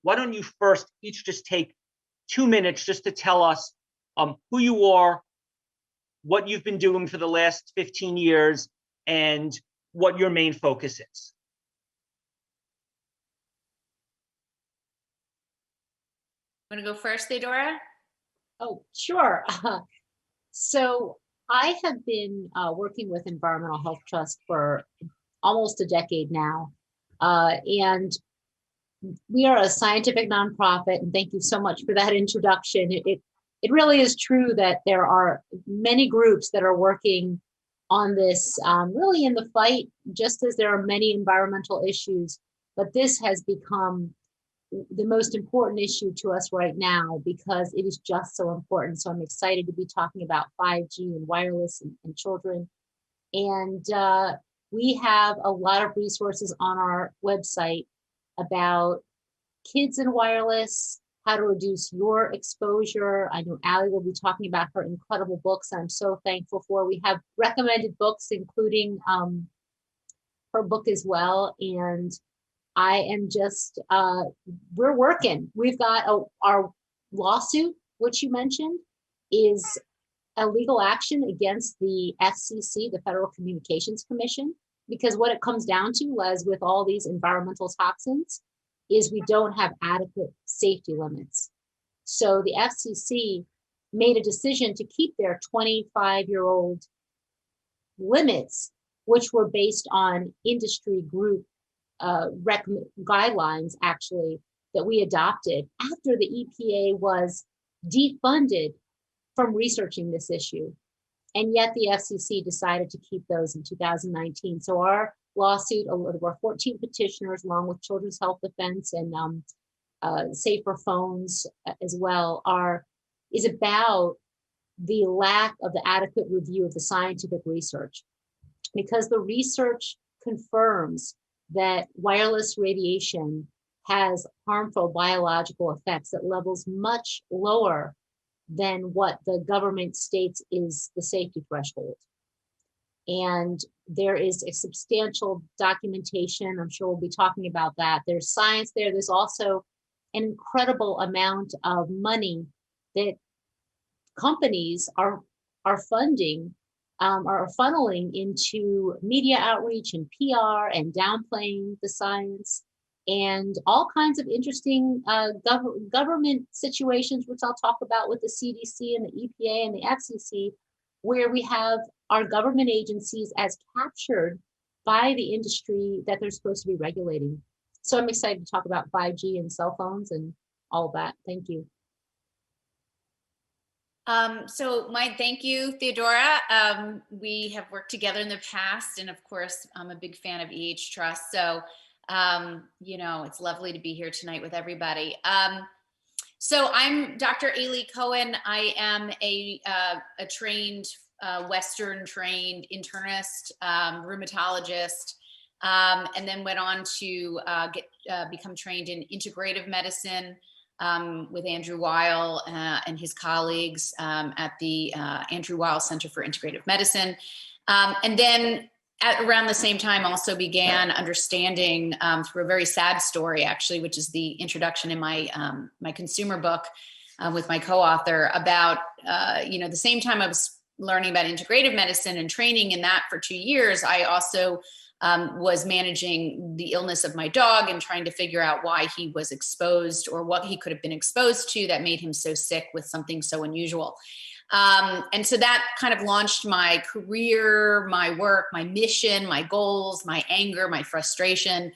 why don't you first each just take 2 minutes just to tell us who you are, what you've been doing for the last 15 years, and what your main focus is. Want to go first, Theodora? Oh, sure. So I have been working with Environmental Health Trust for almost a decade now. And we are a scientific nonprofit, and thank you so much for that introduction. It really is true that there are many groups that are working on this, really in the fight, just as there are many environmental issues, but this has become the most important issue to us right now because it is just so important. So I'm excited to be talking about 5G and wireless and children. And we have a lot of resources on our website about kids and wireless, how to reduce your exposure. I know Aly will be talking about her incredible books I'm so thankful for. We have recommended books, including her book as well. And I am just, we're working. We've got our lawsuit, which you mentioned, is a legal action against the FCC, the Federal Communications Commission, because what it comes down to, as with all these environmental toxins, is we don't have adequate safety limits. So the FCC made a decision to keep their 25-year-old limits, which were based on industry group guidelines, actually, that we adopted after the EPA was defunded from researching this issue. And yet the FCC decided to keep those in 2019. So our lawsuit, there were 14 petitioners, along with Children's Health Defense and Safer Phones as well, is about the lack of the adequate review of the scientific research. Because the research confirms that wireless radiation has harmful biological effects at levels much lower than what the government states is the safety threshold. And there is a substantial documentation. I'm sure we'll be talking about that. There's science there. There's also an incredible amount of money that companies are funding, are funneling into media outreach and PR and downplaying the science and all kinds of interesting government situations, which I'll talk about with the CDC and the EPA and the FCC, where we have our government agencies as captured by the industry that they're supposed to be regulating. So I'm excited to talk about 5G and cell phones and all of that. Thank you. So thank you, Theodora. We have worked together in the past, and of course, I'm a big fan of EH Trust. So, it's lovely to be here tonight with everybody. So I'm Dr. Aly Cohen. I am a trained, Western-trained internist, rheumatologist, and then went on to become trained in integrative medicine with Andrew Weil and his colleagues at the Andrew Weil Center for Integrative Medicine. And then around the same time also began understanding through a very sad story, actually, which is the introduction in my my consumer book with my co-author about, the same time I was learning about integrative medicine and training in that for 2 years, I also was managing the illness of my dog and trying to figure out why he was exposed or what he could have been exposed to that made him so sick with something so unusual. And so that kind of launched my career, my work, my mission, my goals, my anger, my frustration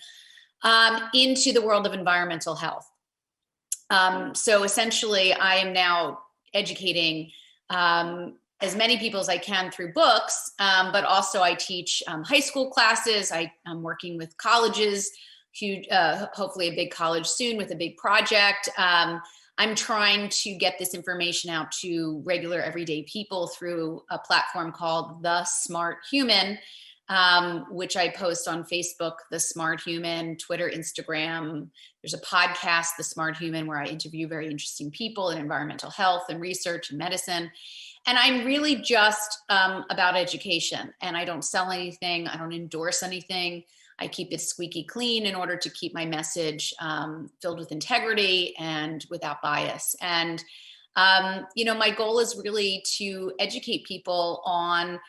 into the world of environmental health. So essentially, I am now educating as many people as I can through books, but also I teach high school classes. I'm working with colleges, huge, hopefully a big college soon with a big project. I'm trying to get this information out to regular everyday people through a platform called The Smart Human, which I post on Facebook, The Smart Human, Twitter, Instagram. There's a podcast, The Smart Human, where I interview very interesting people in environmental health and research and medicine. And I'm really just about education, and I don't sell anything. I don't endorse anything. I keep it squeaky clean in order to keep my message filled with integrity and without bias. And, my goal is really to educate people on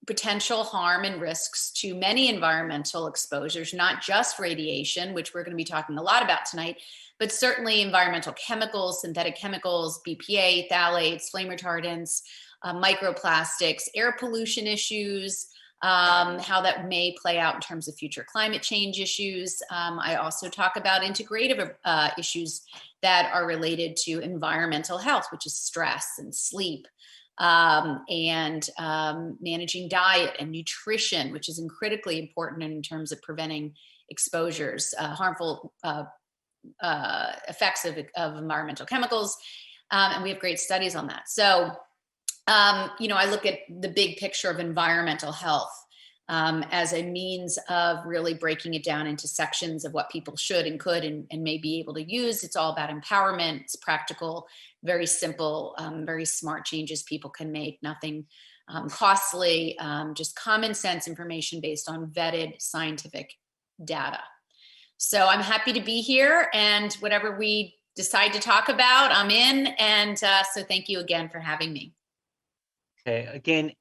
potential harm and risks to many environmental exposures, not just radiation, which we're going to be talking a lot about tonight, but certainly environmental chemicals, synthetic chemicals, BPA, phthalates, flame retardants, microplastics, air pollution issues, how that may play out in terms of future climate change issues. I also talk about integrative issues that are related to environmental health, which is stress and sleep, and managing diet and nutrition, which is critically important in terms of preventing exposures, harmful effects of environmental chemicals. And we have great studies on that. So, I look at the big picture of environmental health as a means of really breaking it down into sections of what people should and could and may be able to use. It's all about empowerment. It's practical, very simple, very smart changes people can make, nothing costly, just common sense information based on vetted scientific data. So I'm happy to be here, and whatever we decide to talk about, I'm in. And so thank you again for having me. Okay, again,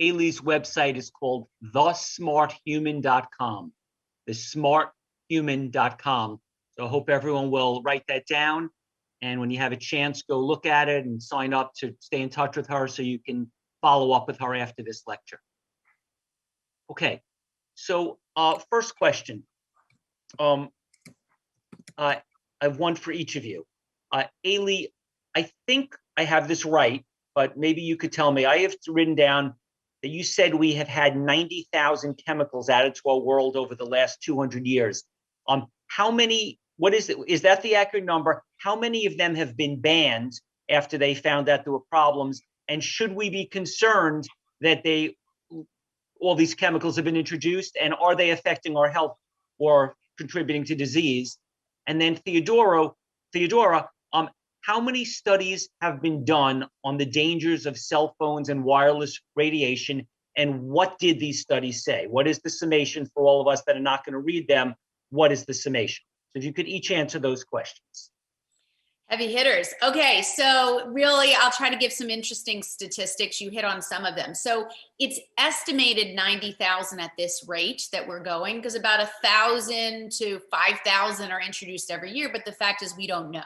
Aly's website is called thesmarthuman.com, thesmarthuman.com. So I hope everyone will write that down. And when you have a chance, go look at it and sign up to stay in touch with her so you can follow up with her after this lecture. Okay, so first question. I have one for each of you. Aly, I think I have this right, but maybe you could tell me. I have written down that you said we have had 90,000 chemicals added to our world over the last 200 years. How many, what is it? Is that the accurate number? How many of them have been banned after they found out there were problems? And should we be concerned that all these chemicals have been introduced, and are they affecting our health or contributing to disease? And then Theodora, how many studies have been done on the dangers of cell phones and wireless radiation? And what did these studies say? What is the summation for all of us that are not going to read them? What is the summation? So if you could each answer those questions. Heavy hitters. Okay, so really, I'll try to give some interesting statistics. You hit on some of them. So it's estimated 90,000 at this rate that we're going, because about 1,000 to 5,000 are introduced every year. But the fact is, we don't know,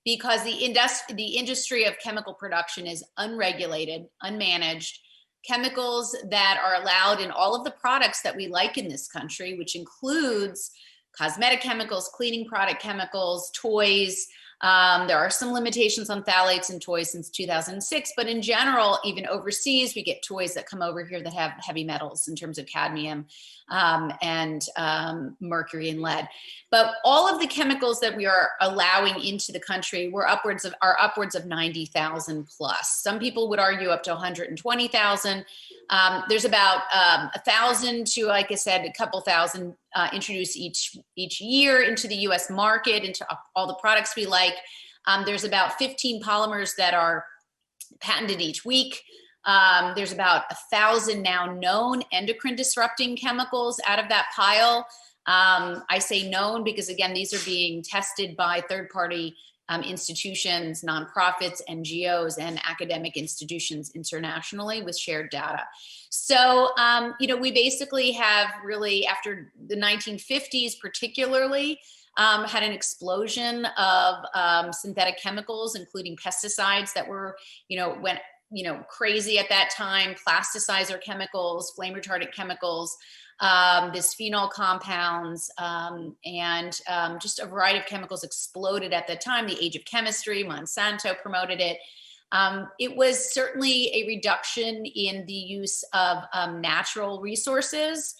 because the industry of chemical production is unregulated, unmanaged. Chemicals that are allowed in all of the products that we like in this country, which includes cosmetic chemicals, cleaning product chemicals, toys. There are some limitations on phthalates in toys since 2006, but in general, even overseas, we get toys that come over here that have heavy metals in terms of cadmium and mercury and lead. But all of the chemicals that we are allowing into the country are upwards of 90,000 plus. Some people would argue up to 120,000. There's about 1,000 to, like I said, a couple thousand introduced each year into the U.S. market, into all the products we like. There's about 15 polymers that are patented each week. There's about 1,000 now known endocrine disrupting chemicals out of that pile. I say known because, again, these are being tested by third-party institutions, nonprofits, NGOs, and academic institutions internationally with shared data. So, we basically have really, after the 1950s particularly, had an explosion of synthetic chemicals, including pesticides that were, went crazy at that time, plasticizer chemicals, flame retardant chemicals, bisphenol compounds, and just a variety of chemicals exploded at the time. The age of chemistry, Monsanto promoted it. It was certainly a reduction in the use of natural resources.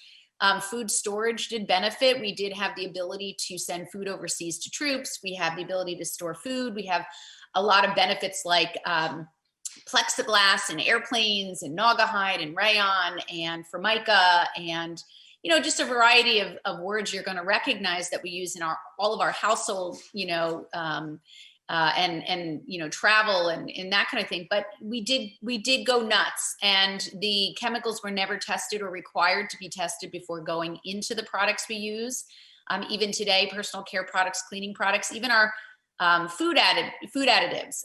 Food storage did benefit. We did have the ability to send food overseas to troops. We have the ability to store food. We have a lot of benefits like plexiglass and airplanes and naugahyde and rayon and formica and just a variety of words you're going to recognize that we use in all of our household and travel and that kind of thing. But we did go nuts, and the chemicals were never tested or required to be tested before going into the products we use. Even today, personal care products, cleaning products, even our food additives,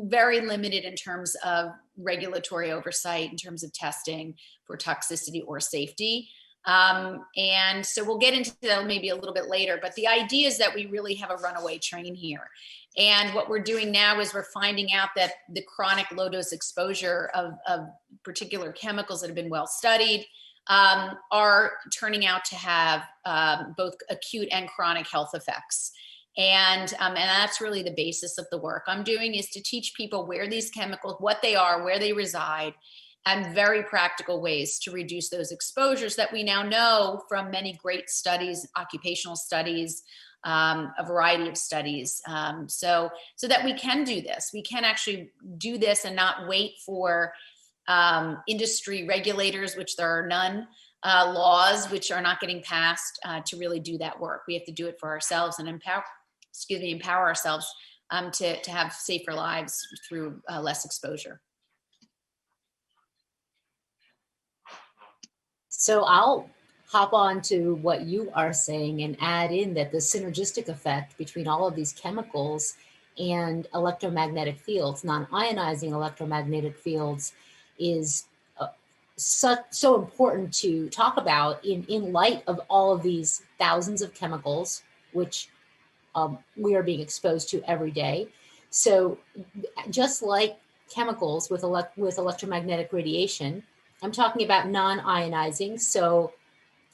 very limited in terms of regulatory oversight, in terms of testing for toxicity or safety. And so we'll get into that maybe a little bit later, but the idea is that we really have a runaway train here. And what we're doing now is we're finding out that the chronic low dose exposure of particular chemicals that have been well studied are turning out to have both acute and chronic health effects. And that's really the basis of the work I'm doing, is to teach people where these chemicals, what they are, where they reside, and very practical ways to reduce those exposures that we now know from many great studies, occupational studies, a variety of studies, so that we can do this. We can actually do this and not wait for industry regulators, which there are none, laws which are not getting passed to really do that work. We have to do it for ourselves and empower ourselves to have safer lives through less exposure. So I'll hop on to what you are saying and add in that the synergistic effect between all of these chemicals and electromagnetic fields, non-ionizing electromagnetic fields, is so important to talk about in light of all of these thousands of chemicals, which we are being exposed to every day. So just like chemicals with electromagnetic radiation, I'm talking about non-ionizing. So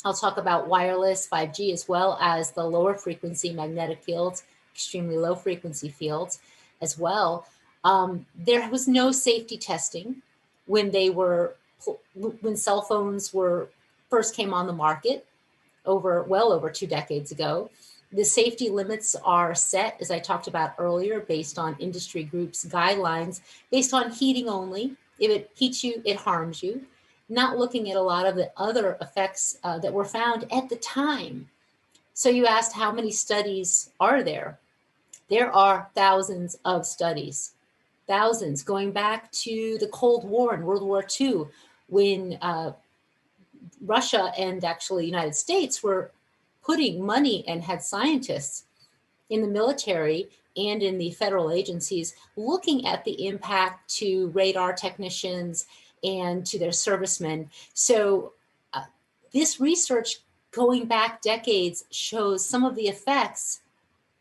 I'll talk about wireless, 5G, as well as the lower frequency magnetic fields, extremely low frequency fields as well. There was no safety testing when cell phones first came on the market well over 2 decades ago. The safety limits are set, as I talked about earlier, based on industry groups' guidelines, based on heating only. If it heats you, it harms you. Not looking at a lot of the other effects that were found at the time. So you asked, how many studies are there? There are thousands of studies, thousands, going back to the Cold War and World War II, when Russia and actually the United States were putting money and had scientists in the military and in the federal agencies looking at the impact to radar technicians and to their servicemen. So this research going back decades shows some of the effects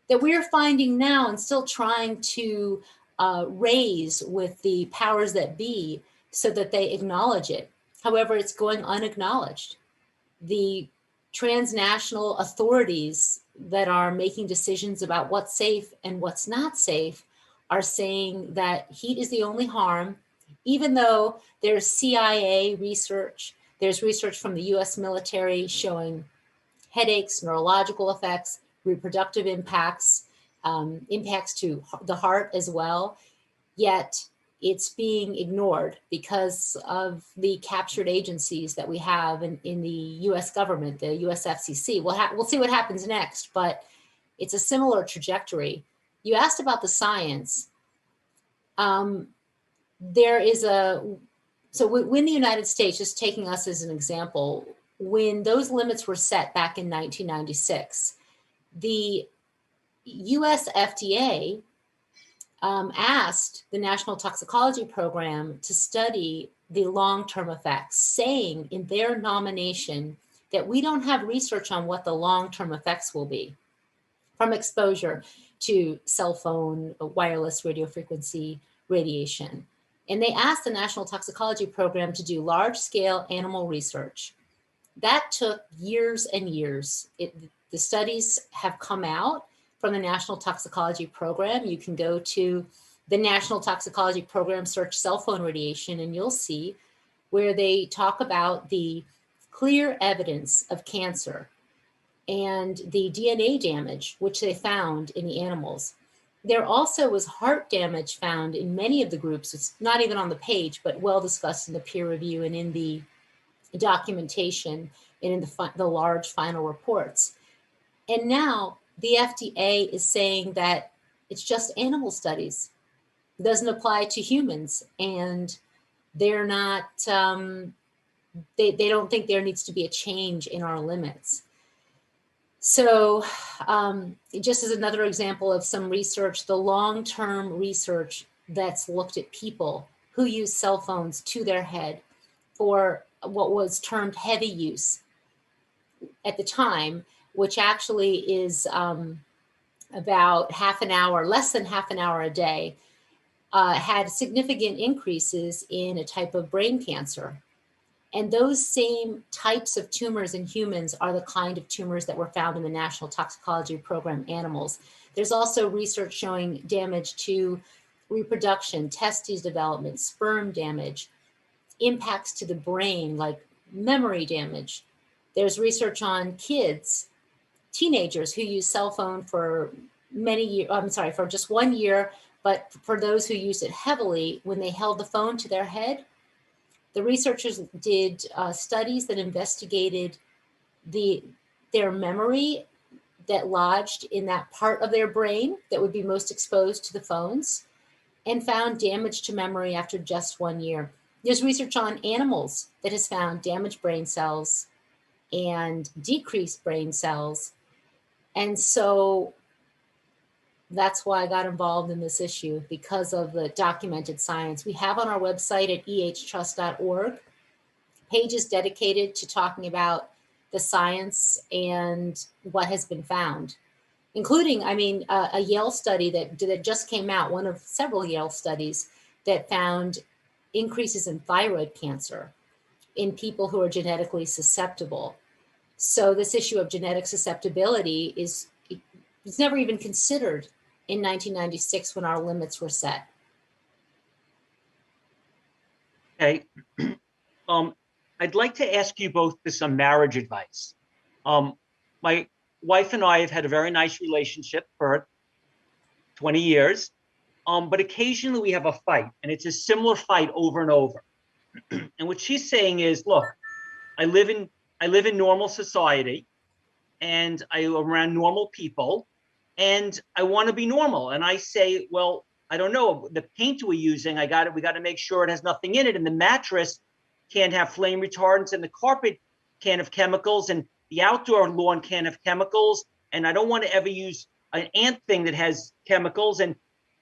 that we're finding now and still trying to raise with the powers that be so that they acknowledge it. However, it's going unacknowledged. The transnational authorities that are making decisions about what's safe and what's not safe are saying that heat is the only harm, even though there's CIA research, there's research from the US military showing headaches, neurological effects, reproductive impacts, impacts to the heart as well, yet it's being ignored because of the captured agencies that we have in the US government, the US FCC. We'll see what happens next, but it's a similar trajectory. You asked about the science. So when the United States, just taking us as an example, when those limits were set back in 1996, the US FDA asked the National Toxicology Program to study the long-term effects, saying in their nomination that we don't have research on what the long-term effects will be from exposure to cell phone, wireless radio frequency radiation. And they asked the National Toxicology Program to do large-scale animal research. That took years and years. The studies have come out from the National Toxicology Program. You can go to the National Toxicology Program, search cell phone radiation, and you'll see where they talk about the clear evidence of cancer and the DNA damage, which they found in the animals. There also was heart damage found in many of the groups. It's not even on the page, but well discussed in the peer review and in the documentation and in the large final reports. And now the FDA is saying that it's just animal studies. It doesn't apply to humans, and they're not, they don't think there needs to be a change in our limits. So just as another example of some research, the long-term research that's looked at people who use cell phones to their head for what was termed heavy use at the time, which actually is about half an hour, less than half an hour a day, had significant increases in a type of brain cancer. And those same types of tumors in humans are the kind of tumors that were found in the National Toxicology Program animals. There's also research showing damage to reproduction, testes development, sperm damage, impacts to the brain like memory damage. There's research on kids, teenagers who use cell phone for many years, for just 1 year, but for those who use it heavily, when they held the phone to their head, the researchers did studies that investigated their memory that lodged in that part of their brain that would be most exposed to the phones, and found damage to memory after just 1 year. There's research on animals that has found damaged brain cells and decreased brain cells. And so that's why I got involved in this issue, because of the documented science. We have on our website at ehtrust.org pages dedicated to talking about the science and what has been found, including, a Yale study that just came out, one of several Yale studies that found increases in thyroid cancer in people who are genetically susceptible. So this issue of genetic susceptibility is never even considered in 1996 when our limits were set. Okay. I'd like to ask you both for some marriage advice. My wife and I have had a very nice relationship for 20 years, but occasionally we have a fight, and it's a similar fight over and over. And what she's saying is, look, I live in normal society, and I'm around normal people, and I want to be normal. And I say, well, I don't know, the paint we're using, we got to make sure it has nothing in it, and the mattress can't have flame retardants, and the carpet can't have chemicals, and the outdoor lawn can't have chemicals, and I don't want to ever use an ant thing that has chemicals. And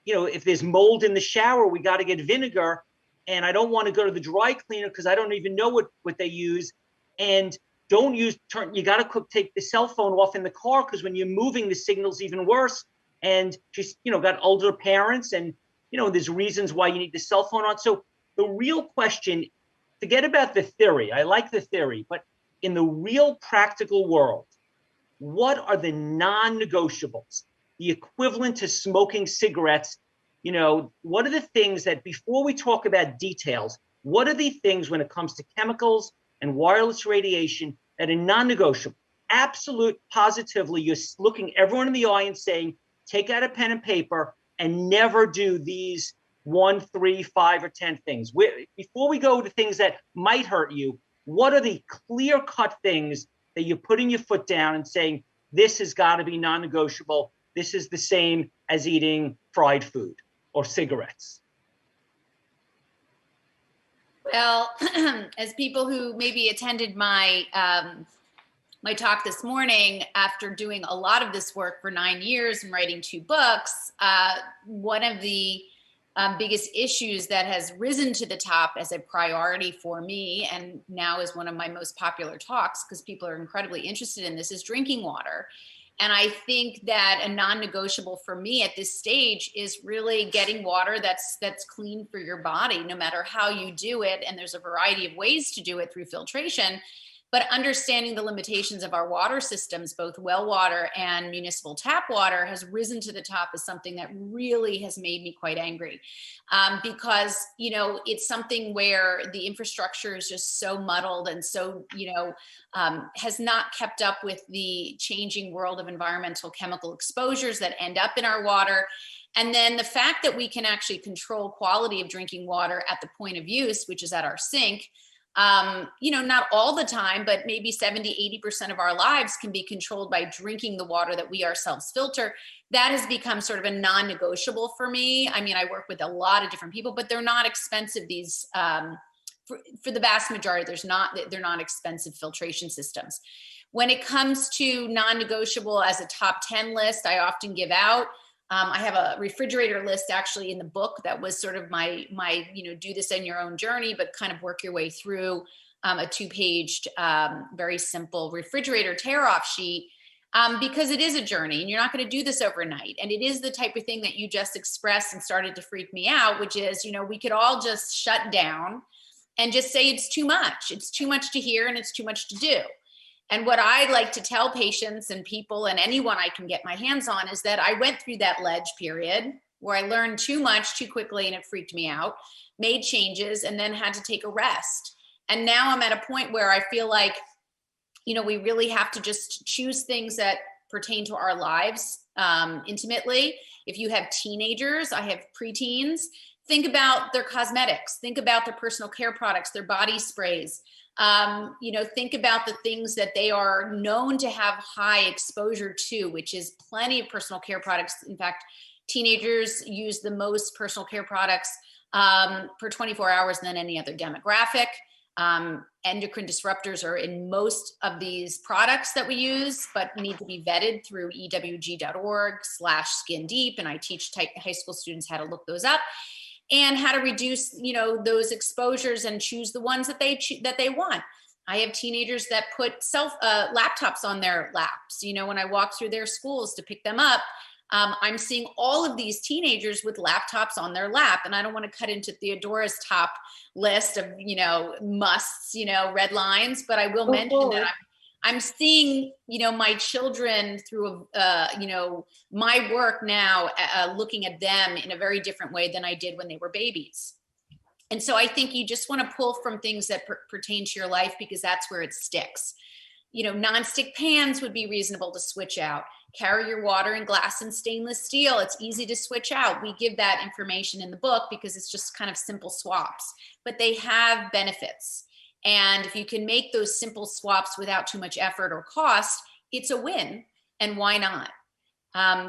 if there's mold in the shower, we got to get vinegar, and I don't want to go to the dry cleaner because I don't even know what they use. And you got to take the cell phone off in the car, because when you're moving, the signal's even worse. And she's got older parents, and there's reasons why you need the cell phone on. So the real question, forget about the theory, I like the theory, but in the real practical world, what are the non-negotiables, the equivalent to smoking cigarettes? What are the things that, before we talk about details, what are the things when it comes to chemicals and wireless radiation that are non-negotiable? Absolute, positively, you're looking everyone in the eye and saying, take out a pen and paper and never do these 1, 3, 5, or 10 things. Before we go to things that might hurt you, what are the clear-cut things that you're putting your foot down and saying, this has got to be non-negotiable? This is the same as eating fried food or cigarettes. Well, as people who maybe attended my my talk this morning, after doing a lot of this work for 9 years and writing 2 books, one of the biggest issues that has risen to the top as a priority for me, and now is one of my most popular talks because people are incredibly interested in this, is drinking water. And I think that a non-negotiable for me at this stage is really getting water that's clean for your body, no matter how you do it. And there's a variety of ways to do it through filtration, but understanding the limitations of our water systems, both well water and municipal tap water, has risen to the top as something that really has made me quite angry. Because, it's something where the infrastructure is just so muddled and so, has not kept up with the changing world of environmental chemical exposures that end up in our water. And then the fact that we can actually control quality of drinking water at the point of use, which is at our sink, Not all the time, but maybe 70-80% of our lives can be controlled by drinking the water that we ourselves filter. That has become sort of a non-negotiable for me. I mean, I work with a lot of different people, but they're not expensive. These, for the vast majority, they're not expensive filtration systems. When it comes to non-negotiable as a top 10 list, I often give out. I have a refrigerator list actually in the book that was sort of my do this in your own journey, but kind of work your way through a 2-paged, very simple refrigerator tear off sheet, because it is a journey and you're not going to do this overnight. And it is the type of thing that you just expressed and started to freak me out, which is, we could all just shut down and just say it's too much. It's too much to hear and it's too much to do. And what I like to tell patients and people and anyone I can get my hands on is that I went through that ledge period where I learned too much too quickly and it freaked me out, made changes, and then had to take a rest. And now I'm at a point where I feel like, we really have to just choose things that pertain to our lives intimately. If you have teenagers, I have preteens, think about their cosmetics, think about their personal care products, their body sprays. Think about the things that they are known to have high exposure to, which is plenty of personal care products. In fact, teenagers use the most personal care products per 24 hours than any other demographic. Endocrine disruptors are in most of these products that we use, but need to be vetted through ewg.org/skin deep. And I teach high school students how to look those up and how to reduce, those exposures and choose the ones that they want. I have teenagers that put laptops on their laps. When I walk through their schools to pick them up, I'm seeing all of these teenagers with laptops on their lap. And I don't want to cut into Theodora's top list of, musts, red lines, but I will mention that I'm seeing, my children through, my work now, looking at them in a very different way than I did when they were babies. And so I think you just want to pull from things that pertain to your life because that's where it sticks. Non-stick pans would be reasonable to switch out. Carry your water in glass and stainless steel. It's easy to switch out. We give that information in the book because it's just kind of simple swaps, but they have benefits. And if you can make those simple swaps without too much effort or cost, it's a win. And why not?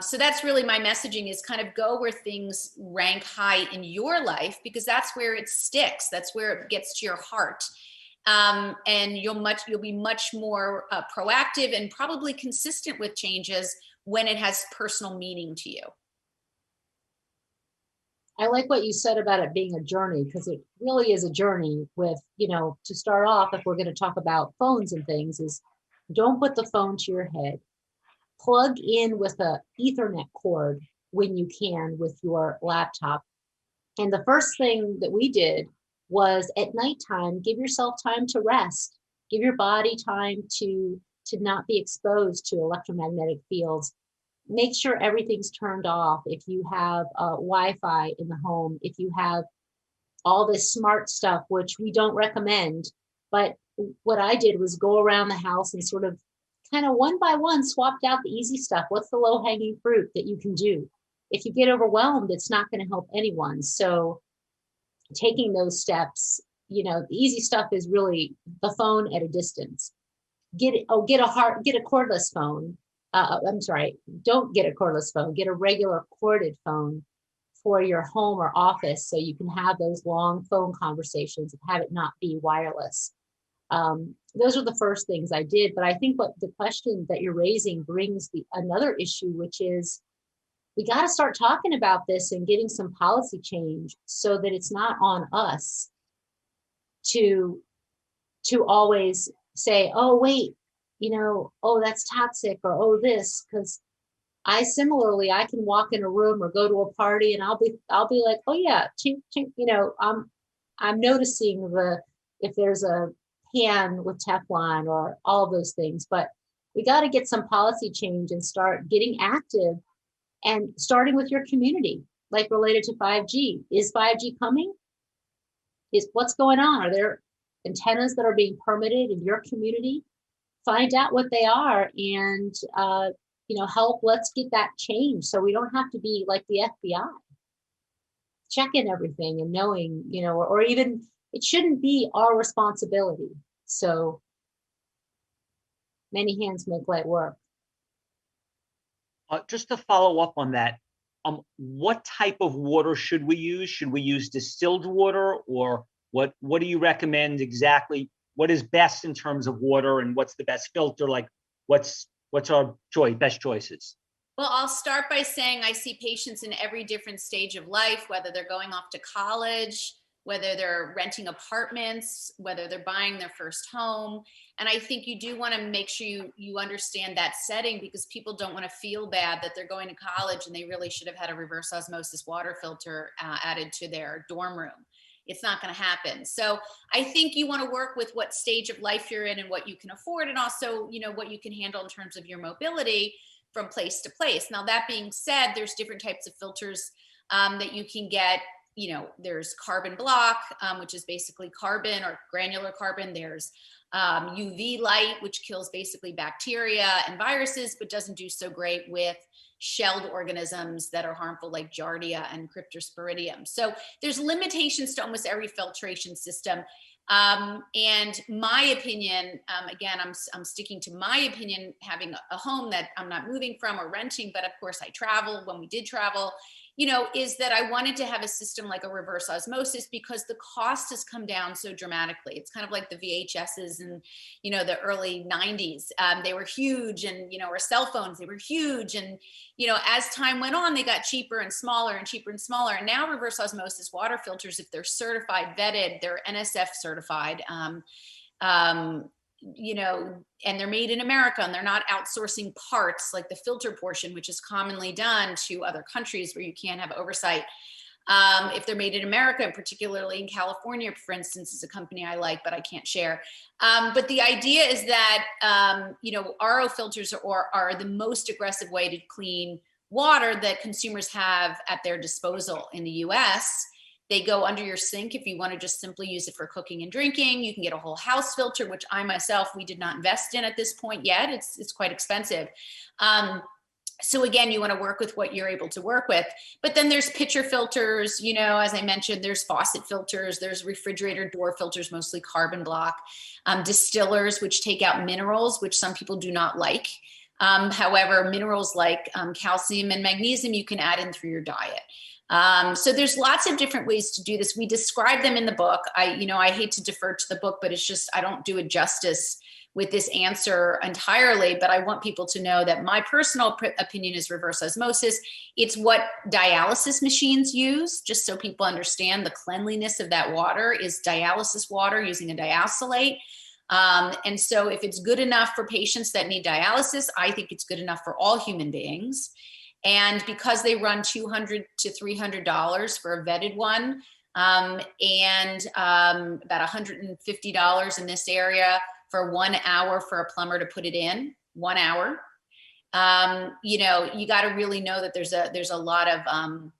So that's really my messaging is kind of go where things rank high in your life because that's where it sticks. That's where it gets to your heart. And you'll be much more proactive and probably consistent with changes when it has personal meaning to you. I like what you said about it being a journey because it really is a journey with, to start off, if we're going to talk about phones and things, is don't put the phone to your head. Plug in with a Ethernet cord when you can with your laptop. And the first thing that we did was at nighttime, give yourself time to rest, give your body time to not be exposed to electromagnetic fields. Make sure everything's turned off. If you have Wi-Fi in the home, if you have all this smart stuff, which we don't recommend, but what I did was go around the house and sort of kind of one by one swapped out the easy stuff. What's the low-hanging fruit that you can do? If you get overwhelmed, it's not going to help anyone. So taking those steps, the easy stuff is really the phone at a distance. Get a cordless phone. I'm sorry, don't get a cordless phone, get a regular corded phone for your home or office so you can have those long phone conversations and have it not be wireless. Those are the first things I did, but I think what the question that you're raising brings another issue, which is we got to start talking about this and getting some policy change so that it's not on us to always say, oh, wait, oh, that's toxic or, oh, this, because I can walk in a room or go to a party and I'll be like, oh yeah, chink, chink, I'm noticing if there's a pan with Teflon or all of those things, but we got to get some policy change and start getting active and starting with your community, like related to 5G. Is 5G coming? What's going on? Are there antennas that are being permitted in your community? Find out what they are and, help, let's get that change so we don't have to be like the FBI. Checking everything and knowing, or even it shouldn't be our responsibility. So many hands make light work. Just to follow up on that, what type of water should we use? Should we use distilled water, or what do you recommend exactly? What is best in terms of water, and what's the best filter? Like, what's our best choices? Well, I'll start by saying I see patients in every different stage of life, whether they're going off to college, whether they're renting apartments, whether they're buying their first home. And I think you do want to make sure you understand that setting, because people don't want to feel bad that they're going to college and they really should have had a reverse osmosis water filter added to their dorm room. It's not going to happen. So I think you want to work with what stage of life you're in and what you can afford, and also, what you can handle in terms of your mobility from place to place. Now, that being said, there's different types of filters that you can get. There's carbon block, which is basically carbon or granular carbon. There's UV light, which kills basically bacteria and viruses, but doesn't do so great with shelled organisms that are harmful, like Giardia and Cryptosporidium. So there's limitations to almost every filtration system. And my opinion, again, I'm sticking to my opinion, having a home that I'm not moving from or renting, but of course I travel. When we did travel, is that I wanted to have a system like a reverse osmosis, because the cost has come down so dramatically. It's kind of like the VHSs in, the early 90s. They were huge, and, or cell phones, they were huge. And, as time went on, they got cheaper and smaller and cheaper and smaller. And now reverse osmosis water filters, if they're certified, vetted, they're NSF certified, and they're made in America, and they're not outsourcing parts like the filter portion, which is commonly done to other countries where you can't have oversight. If they're made in America, and particularly in California, for instance, is a company I like, but I can't share. But the idea is that, RO filters are the most aggressive way to clean water that consumers have at their disposal in the US. They go under your sink if you want to just simply use it for cooking and drinking. You can get a whole house filter, which I myself, we did not invest in at this point yet. It's quite expensive. So again, you want to work with what you're able to work with. But then there's pitcher filters, as I mentioned, there's faucet filters, there's refrigerator door filters, mostly carbon block, distillers, which take out minerals, which some people do not like. However, minerals like calcium and magnesium, you can add in through your diet. So there's lots of different ways to do this. We describe them in the book. I hate to defer to the book, but it's just, I don't do it justice with this answer entirely, but I want people to know that my personal opinion is reverse osmosis. It's what dialysis machines use, just so people understand the cleanliness of that water is dialysis water using a dialysate. And so if it's good enough for patients that need dialysis, I think it's good enough for all human beings. And because they run $200 to $300 for a vetted one, and about $150 in this area for 1 hour for a plumber to put it in, 1 hour, you got to really know that there's a lot of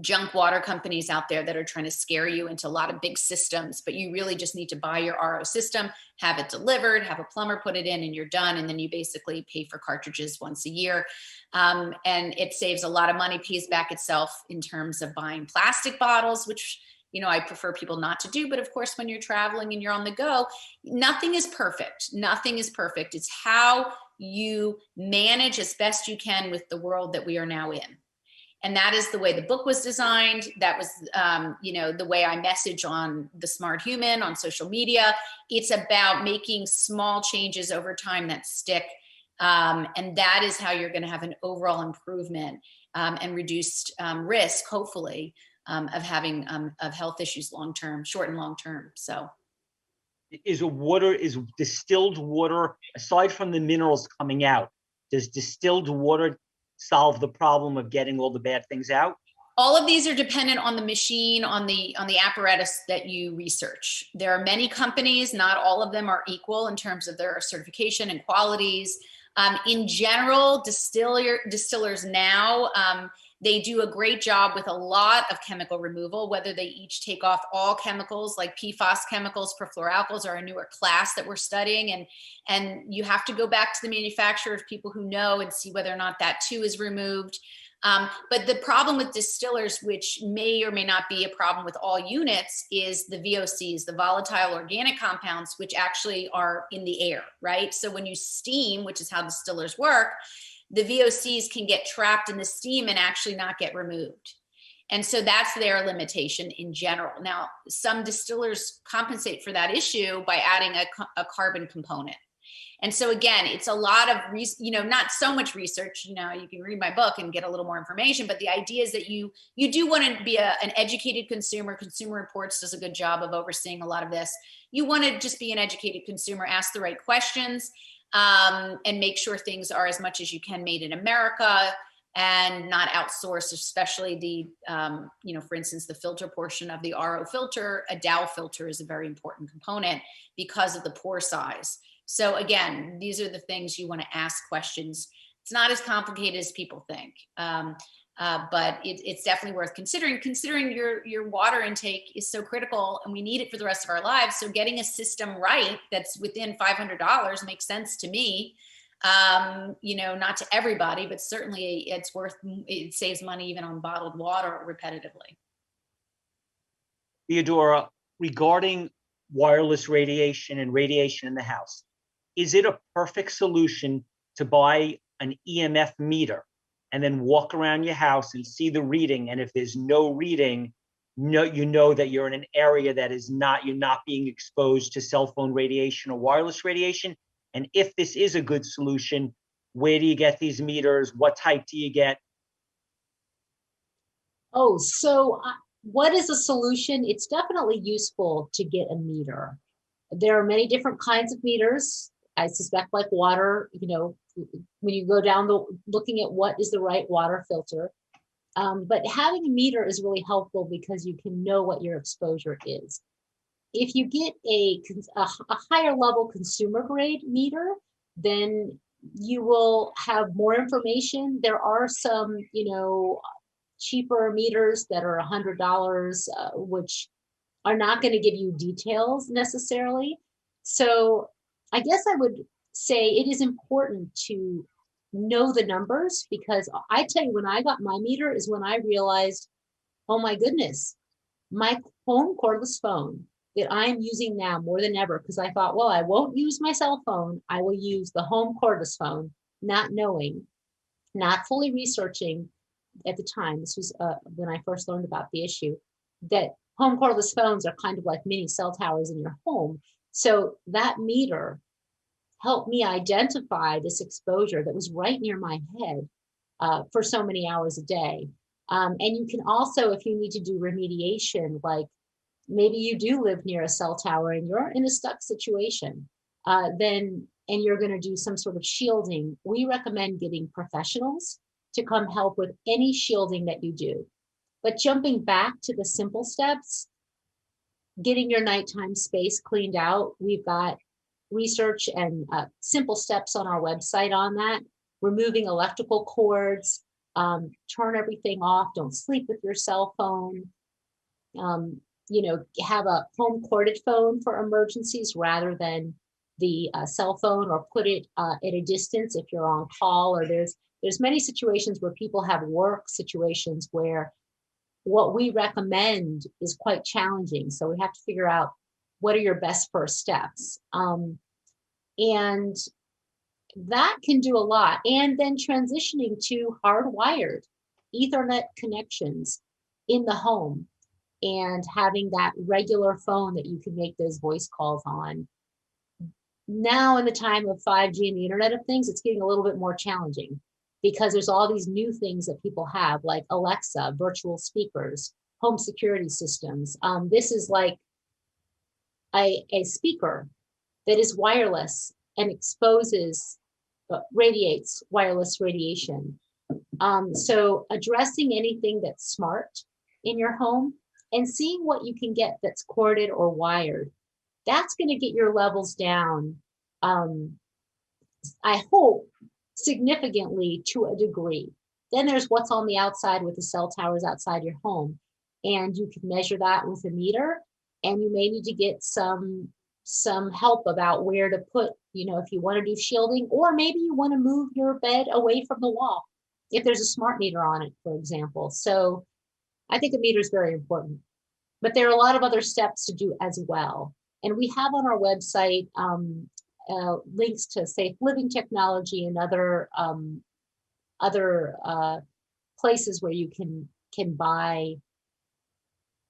junk water companies out there that are trying to scare you into a lot of big systems, but you really just need to buy your RO system, have it delivered, have a plumber put it in, and you're done. And then you basically pay for cartridges once a year. And it saves a lot of money, pays back itself in terms of buying plastic bottles, which, I prefer people not to do. But of course, when you're traveling and you're on the go, nothing is perfect. Nothing is perfect. It's how you manage as best you can with the world that we are now in. And that is the way the book was designed. That was, the way I message on The Smart Human on social media. It's about making small changes over time that stick. And that is how you're going to have an overall improvement and reduced risk, hopefully, of having of health issues long-term, short and long-term. So. Is distilled water, aside from the minerals coming out, does distilled water solve the problem of getting all the bad things out? All of these are dependent on the machine, on the apparatus that you research. There are many companies, not all of them are equal in terms of their certification and qualities. In general, distillers now, they do a great job with a lot of chemical removal, whether they each take off all chemicals like PFAS chemicals, perfluoralkyls are a newer class that we're studying. And you have to go back to the manufacturers, people who know, and see whether or not that too is removed. But the problem with distillers, which may or may not be a problem with all units, is the VOCs, the volatile organic compounds, which actually are in the air, right? So when you steam, which is how distillers work, the VOCs can get trapped in the steam and actually not get removed. And so that's their limitation in general. Now, some distillers compensate for that issue by adding a carbon component. And so again, it's a lot of, not so much research, you can read my book and get a little more information, but the idea is that you do want to be an educated consumer. Consumer Reports does a good job of overseeing a lot of this. You want to just be an educated consumer, ask the right questions, and make sure things are as much as you can made in America and not outsourced, especially the, for instance, the filter portion of the RO filter. A Dow filter is a very important component because of the pore size. So again, these are the things you want to ask questions. It's not as complicated as people think, but it's definitely worth considering. Considering your water intake is so critical, and we need it for the rest of our lives. So getting a system right that's within $500 makes sense to me. Not to everybody, but certainly it saves money even on bottled water repetitively. Theodora, regarding wireless radiation and radiation in the house, is it a perfect solution to buy an EMF meter and then walk around your house and see the reading? And if there's no reading, you know that you're in an area that you're not being exposed to cell phone radiation or wireless radiation? And if this is a good solution, where do you get these meters? What type do you get? Oh, so what is a solution? It's definitely useful to get a meter. There are many different kinds of meters. I suspect like water, when you go down looking at what is the right water filter. But having a meter is really helpful because you can know what your exposure is. If you get a higher level consumer grade meter, then you will have more information. There are some, cheaper meters that are $100, which are not going to give you details necessarily. So I guess I would say it is important to know the numbers, because I tell you, when I got my meter is when I realized, oh my goodness, my home cordless phone that I'm using now more than ever, because I thought, well, I won't use my cell phone. I will use the home cordless phone, not knowing, not fully researching at the time. This was when I first learned about the issue, that home cordless phones are kind of like mini cell towers in your home. So that meter helped me identify this exposure that was right near my head for so many hours a day. And you can also, if you need to do remediation, like maybe you do live near a cell tower and you're in a stuck situation, and you're going to do some sort of shielding, we recommend getting professionals to come help with any shielding that you do. But jumping back to the simple steps, getting your nighttime space cleaned out, we've got research and simple steps on our website on that. Removing electrical cords, turn everything off, don't sleep with your cell phone, have a home corded phone for emergencies rather than the cell phone, or put it at a distance if you're on call. Or there's many situations where people have work situations where what we recommend is quite challenging. So we have to figure out what are your best first steps. And that can do a lot. And then transitioning to hardwired Ethernet connections in the home and having that regular phone that you can make those voice calls on. Now, in the time of 5G and the Internet of Things, it's getting a little bit more challenging because there's all these new things that people have, like Alexa, virtual speakers, home security systems. This is like a speaker that is wireless and radiates wireless radiation. So addressing anything that's smart in your home and seeing what you can get that's corded or wired, that's going to get your levels down, I hope, significantly to a degree. Then there's what's on the outside with the cell towers outside your home. And you can measure that with a meter, and you may need to get some help about where to put, if you want to do shielding, or maybe you want to move your bed away from the wall if there's a smart meter on it, for example. So I think a meter is very important, but there are a lot of other steps to do as well. And we have on our website links to safe living technology and other places where you can buy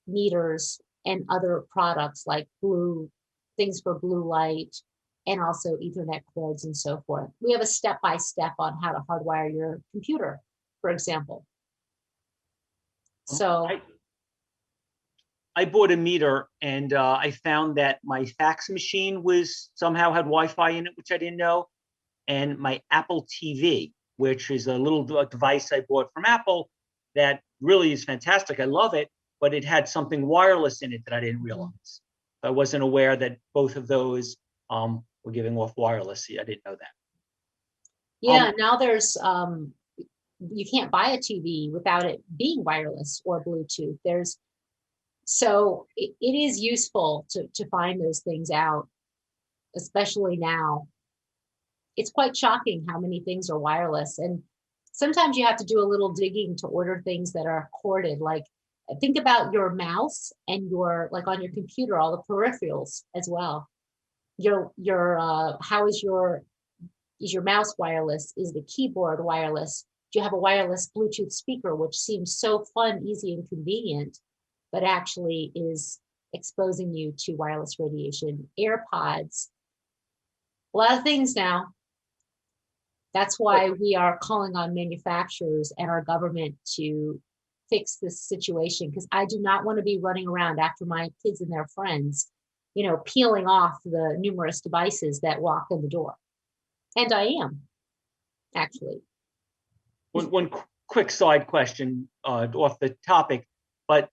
meters and other products like things for blue light, and also Ethernet cords and so forth. We have a step-by-step on how to hardwire your computer, for example. So I bought a meter, and I found that my fax machine somehow had Wi-Fi in it, which I didn't know, and my Apple TV, which is a little device I bought from Apple that really is fantastic. I love it, but it had something wireless in it that I didn't realize. I wasn't aware that both of those were giving off wireless. I didn't know that. Yeah, now there's you can't buy a TV without it being wireless or Bluetooth. So it is useful to find those things out, especially now. It's quite shocking how many things are wireless, and sometimes you have to do a little digging to order things that are corded. Like, think about your mouse and like on your computer, all the peripherals as well. How is your mouse wireless? Is the keyboard wireless? Do you have a wireless Bluetooth speaker, which seems so fun, easy, and convenient, but actually is exposing you to wireless radiation? AirPods, a lot of things now. That's why we are calling on manufacturers and our government to fix this situation, because I do not want to be running around after my kids and their friends, peeling off the numerous devices that walk in the door. And I am, actually. One quick side question off the topic, but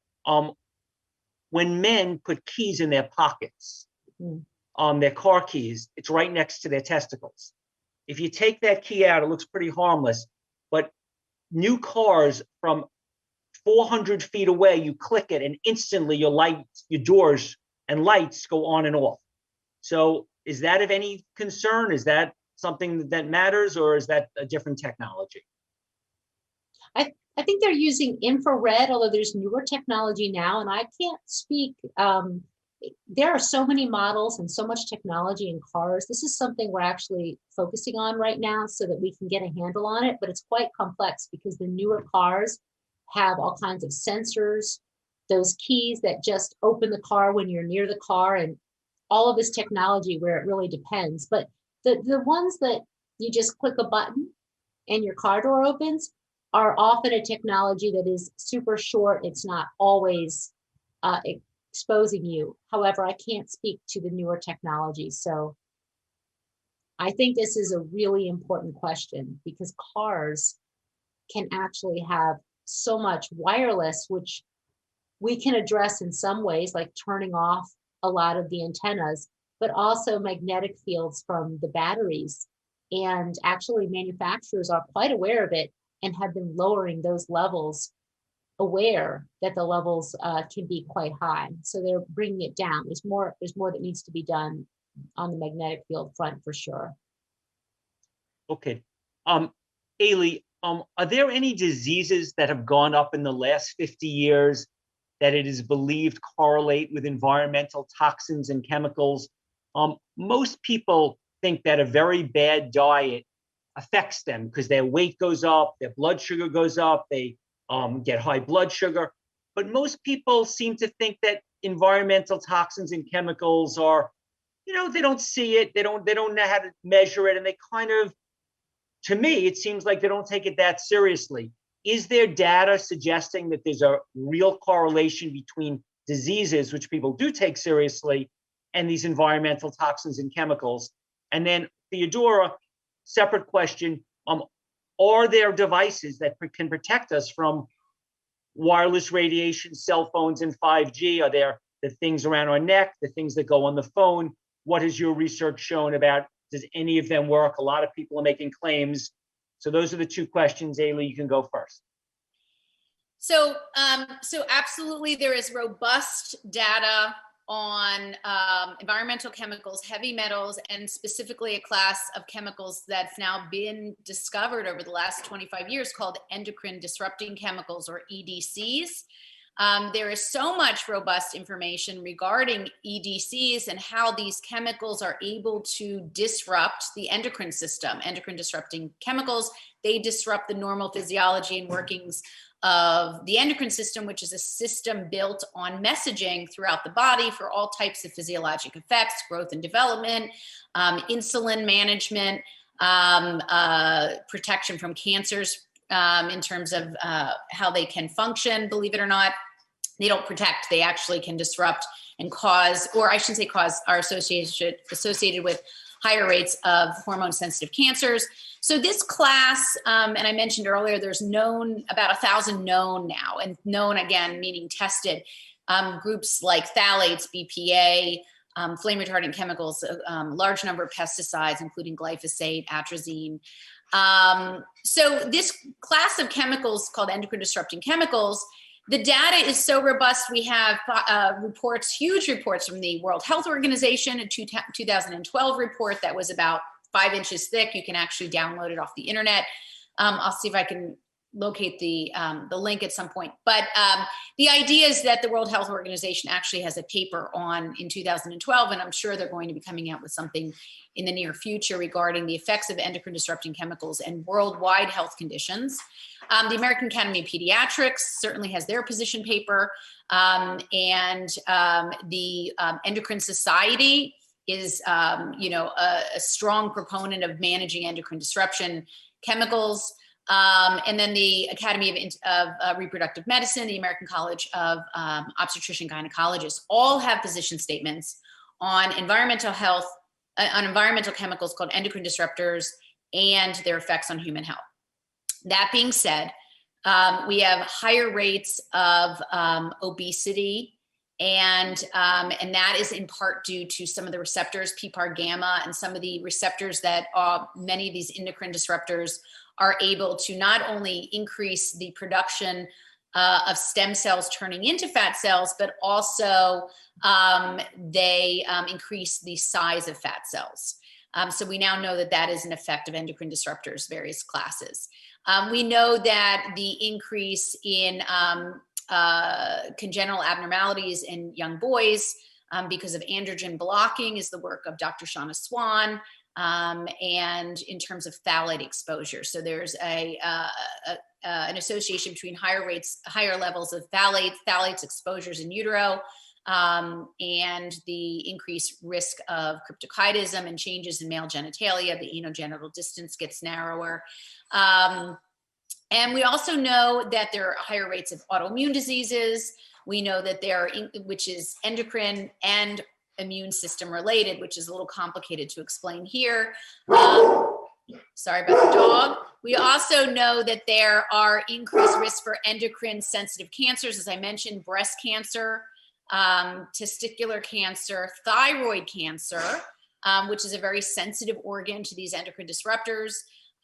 when men put keys in their pockets, their car keys, it's right next to their testicles. If you take that key out, it looks pretty harmless, but new cars from 400 feet away, you click it and instantly your doors and lights go on and off. So is that of any concern? Is that something that matters, or is that a different technology? I think they're using infrared, although there's newer technology now, and I can't speak. There are so many models and so much technology in cars. This is something we're actually focusing on right now so that we can get a handle on it, but it's quite complex because the newer cars have all kinds of sensors, those keys that just open the car when you're near the car, and all of this technology where it really depends. But the ones that you just click a button and your car door opens are often a technology that is super short. It's not always exposing you. However, I can't speak to the newer technology. So I think this is a really important question, because cars can actually have so much wireless, which we can address in some ways, like turning off a lot of the antennas, but also magnetic fields from the batteries. And actually manufacturers are quite aware of it and have been lowering those levels, aware that the levels can be quite high. So they're bringing it down. There's more that needs to be done on the magnetic field front for sure. Okay. Aly, are there any diseases that have gone up in the last 50 years that it is believed correlate with environmental toxins and chemicals? Most people think that a very bad diet affects them because their weight goes up, their blood sugar goes up, they get high blood sugar. But most people seem to think that environmental toxins and chemicals are, they don't see it, they don't know how to measure it, and they kind of, to me, it seems like they don't take it that seriously. Is there data suggesting that there's a real correlation between diseases, which people do take seriously, and these environmental toxins and chemicals? And then, Theodora, separate question, are there devices that can protect us from wireless radiation, cell phones, and 5G? Are there the things around our neck, the things that go on the phone? What has your research shown about, does any of them work? A lot of people are making claims. So those are the two questions. Aly, you can go first. So absolutely, there is robust data on environmental chemicals, heavy metals, and specifically a class of chemicals that's now been discovered over the last 25 years called endocrine disrupting chemicals, or EDCs. There is so much robust information regarding EDCs and how these chemicals are able to disrupt the endocrine system. Endocrine disrupting chemicals, they disrupt the normal physiology and workings of the endocrine system, which is a system built on messaging throughout the body for all types of physiologic effects, growth and development, insulin management, protection from cancers, in terms of how they can function. Believe it or not, they don't protect, they actually can disrupt and cause, or I shouldn't say cause, are associated with higher rates of hormone sensitive cancers. So this class, and I mentioned earlier, there's known about 1,000 known now, and known again, meaning tested, groups like phthalates, BPA, flame retardant chemicals, large number of pesticides, including glyphosate, atrazine. So this class of chemicals called endocrine disrupting chemicals, the data is so robust. We have reports, huge reports from the World Health Organization, a 2012 report that was about 5 inches thick. You can actually download it off the internet. I'll see if I can locate the link at some point. But the idea is that the World Health Organization actually has a paper in 2012, and I'm sure they're going to be coming out with something in the near future regarding the effects of endocrine disrupting chemicals and worldwide health conditions. The American Academy of Pediatrics certainly has their position paper, and the Endocrine Society is, a strong proponent of managing endocrine disruption chemicals. And then the Academy of Reproductive Medicine, the American College of Obstetrician Gynecologists, all have position statements on environmental health, on environmental chemicals called endocrine disruptors and their effects on human health. That being said, we have higher rates of obesity, and that is in part due to some of the receptors, PPAR gamma, and some of the receptors that many of these endocrine disruptors are able to not only increase the production of stem cells turning into fat cells, but also they increase the size of fat cells. So we now know that that is an effect of endocrine disruptors, various classes. We know that the increase in congenital abnormalities in young boys because of androgen blocking is the work of Dr. Shauna Swan, and in terms of phthalate exposure. So there's an association between higher levels of phthalates exposures in utero, and the increased risk of cryptorchidism and changes in male genitalia. The anogenital distance gets narrower. And we also know that there are higher rates of autoimmune diseases. We know that which is endocrine and immune system related, which is a little complicated to explain here. Sorry about the dog. We also know that there are increased risks for endocrine sensitive cancers, as I mentioned, breast cancer, testicular cancer, thyroid cancer, which is a very sensitive organ to these endocrine disruptors,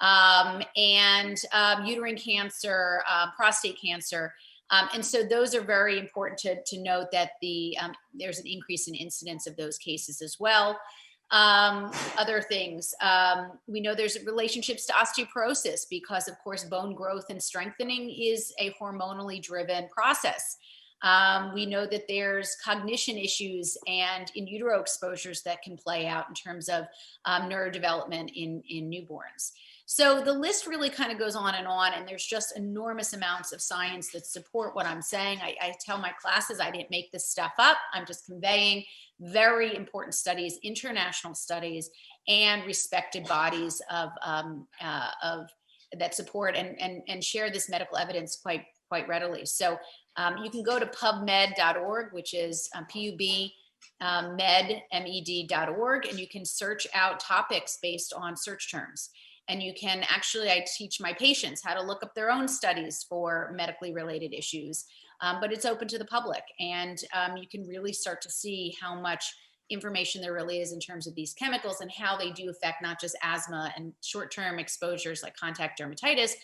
and uterine cancer, prostate cancer. And so those are very important to note that there's an increase in incidence of those cases as well. Other things, we know there's relationships to osteoporosis because, of course, bone growth and strengthening is a hormonally driven process. We know that there's cognition issues and in utero exposures that can play out in terms of neurodevelopment in newborns. So the list really kind of goes on, and there's just enormous amounts of science that support what I'm saying. I tell my classes I didn't make this stuff up. I'm just conveying very important studies, international studies, and respected bodies of that support and share this medical evidence quite readily. So you can go to pubmed.org, which is med.org, and you can search out topics based on search terms. And you can actually, I teach my patients how to look up their own studies for medically related issues, but it's open to the public. And you can really start to see how much information there really is in terms of these chemicals and how they do affect not just asthma and short-term exposures like contact dermatitis,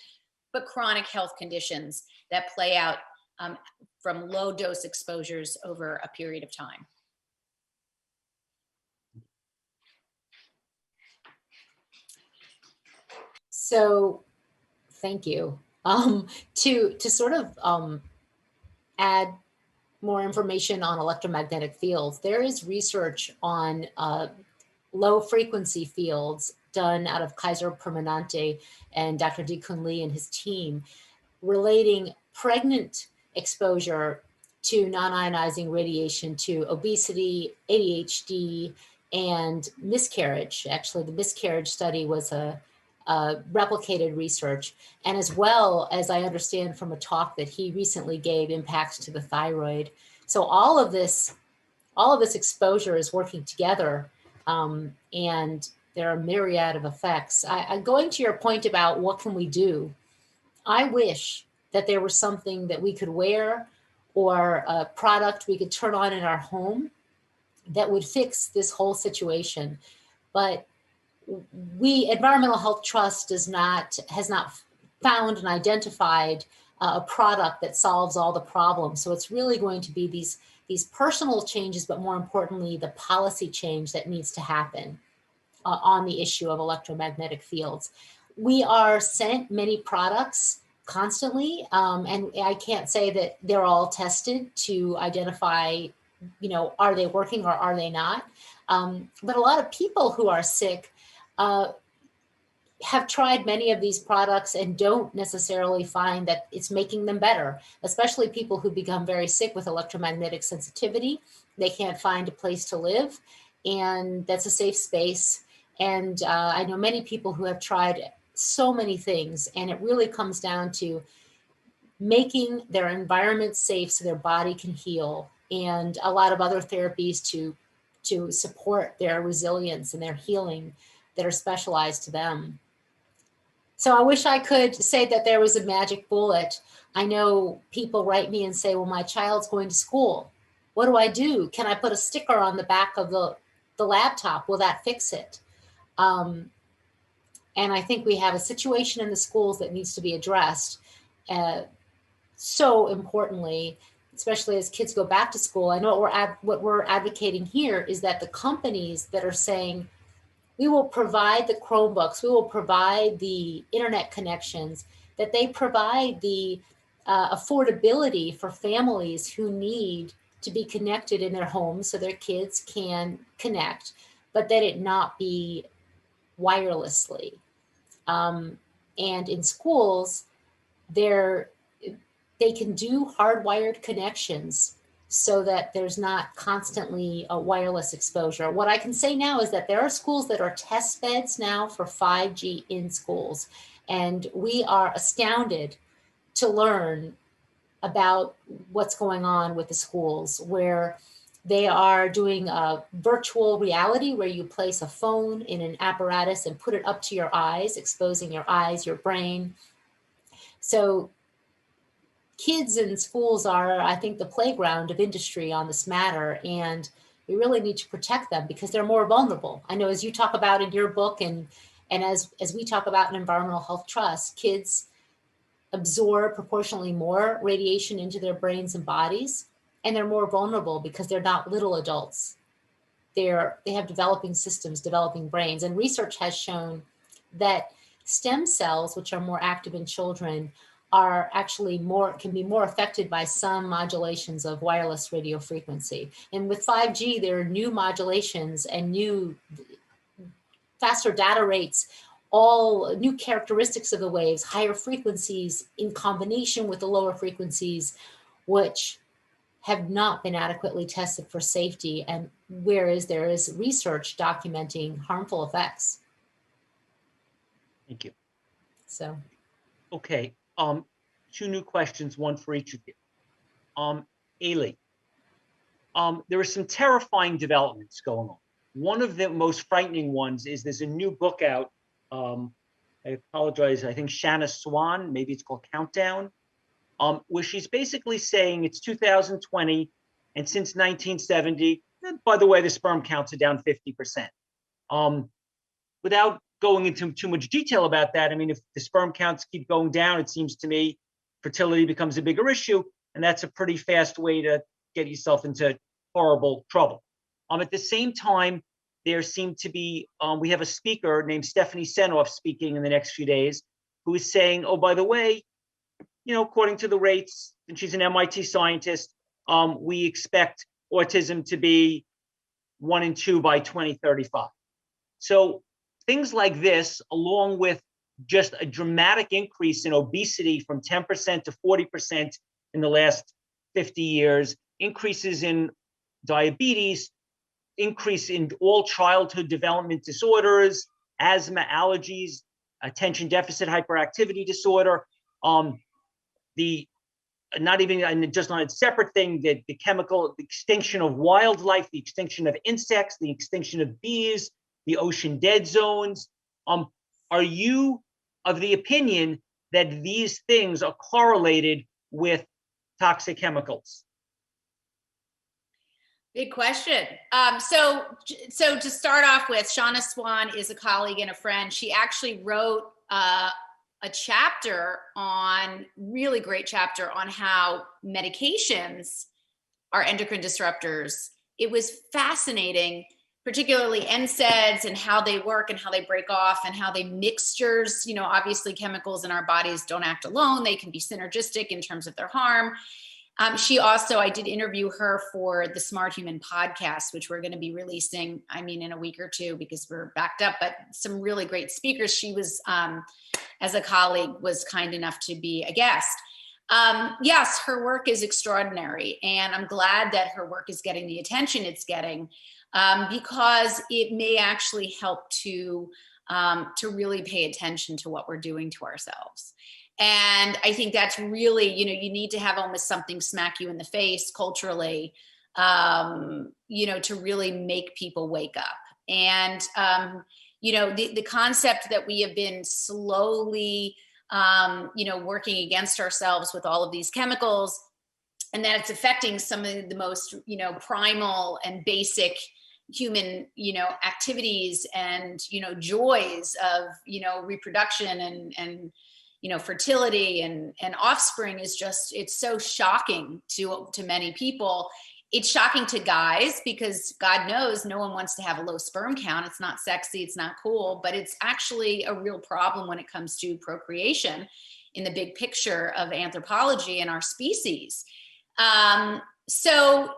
but chronic health conditions that play out from low dose exposures over a period of time. So thank you. To sort of add more information on electromagnetic fields, there is research on low frequency fields done out of Kaiser Permanente and Dr. Deekun Lee and his team, relating pregnant exposure to non-ionizing radiation to obesity, ADHD, and miscarriage. Actually, the miscarriage study was a replicated research, and as well as I understand from a talk that he recently gave, impacts to the thyroid. So all of this exposure is working together, and there are a myriad of effects. Going to your point about what can we do, I wish that there was something that we could wear or a product we could turn on in our home that would fix this whole situation. But Environmental Health Trust has not found and identified a product that solves all the problems. So it's really going to be these personal changes, but more importantly, the policy change that needs to happen on the issue of electromagnetic fields. We are sent many products constantly, and I can't say that they're all tested to identify, are they working or are they not? But a lot of people who are sick have tried many of these products and don't necessarily find that it's making them better, especially people who become very sick with electromagnetic sensitivity. They can't find a place to live, and that's a safe space. And I know many people who have tried so many things, and it really comes down to making their environment safe so their body can heal, and a lot of other therapies to support their resilience and their healing that are specialized to them. So I wish I could say that there was a magic bullet. I know people write me and say, well, my child's going to school. What do I do? Can I put a sticker on the back of the laptop? Will that fix it? And I think we have a situation in the schools that needs to be addressed. So importantly, especially as kids go back to school, I know what we're advocating here is that the companies that are saying, we will provide the Chromebooks, we will provide the internet connections, that they provide the affordability for families who need to be connected in their homes so their kids can connect, but that it not be wirelessly. And in schools, they can do hardwired connections so that there's not constantly a wireless exposure. What I can say now is that there are schools that are test beds now for 5G in schools. And we are astounded to learn about what's going on with the schools, where they are doing a virtual reality where you place a phone in an apparatus and put it up to your eyes, exposing your eyes, your brain. So kids in schools are, I think, the playground of industry on this matter, and we really need to protect them because they're more vulnerable. I know, as you talk about in your book, and as we talk about in Environmental Health Trust, kids absorb proportionally more radiation into their brains and bodies, and they're more vulnerable because they're not little adults. They have developing systems, developing brains, and research has shown that stem cells, which are more active in children, are actually can be more affected by some modulations of wireless radio frequency. And with 5G, there are new modulations and new faster data rates, all new characteristics of the waves, higher frequencies in combination with the lower frequencies, which have not been adequately tested for safety, and whereas there is research documenting harmful effects. Thank you. So. Okay. Two new questions, one for each of you. Aly, there are some terrifying developments going on. One of the most frightening ones is there's a new book out. I apologize. I think Shanna Swan, maybe it's called Countdown, where she's basically saying it's 2020, and since 1970, by the way, the sperm counts are down 50%. Without going into too much detail about that, I mean, if the sperm counts keep going down, it seems to me fertility becomes a bigger issue, and that's a pretty fast way to get yourself into horrible trouble. At the same time, there seemed to be, we have a speaker named Stephanie Senoff speaking in the next few days, who is saying, oh, by the way, according to the rates, and she's an MIT scientist, we expect autism to be 1 in 2 by 2035. So things like this, along with just a dramatic increase in obesity from 10% to 40% in the last 50 years, increases in diabetes, increase in all childhood development disorders, asthma, allergies, attention deficit hyperactivity disorder, the not even, and just on a separate thing, that the chemical the extinction of wildlife, the extinction of insects, the extinction of bees, the ocean dead zones. Are you of the opinion that these things are correlated with toxic chemicals? Big question. So to start off with, Shauna Swan is a colleague and a friend. She actually wrote a chapter really great chapter on how medications are endocrine disruptors. It was fascinating, particularly NSAIDs and how they work and how they break off and how they mixtures, obviously chemicals in our bodies don't act alone. They can be synergistic in terms of their harm. She also, I did interview her for the Smart Human podcast, which we're going to be releasing, in a week or two because we're backed up, but some really great speakers. She was, as a colleague, was kind enough to be a guest. Yes, her work is extraordinary, and I'm glad that her work is getting the attention it's getting, because it may actually help to really pay attention to what we're doing to ourselves. And I think that's really, you need to have almost something smack you in the face culturally, to really make people wake up. And, the concept that we have been slowly, working against ourselves with all of these chemicals, and that it's affecting some of the most, primal and basic human, activities and, joys of, reproduction and fertility and offspring is just, it's so shocking to many people. It's shocking to guys because God knows no one wants to have a low sperm count. It's not sexy. It's not cool, but it's actually a real problem when it comes to procreation in the big picture of anthropology and our species. So,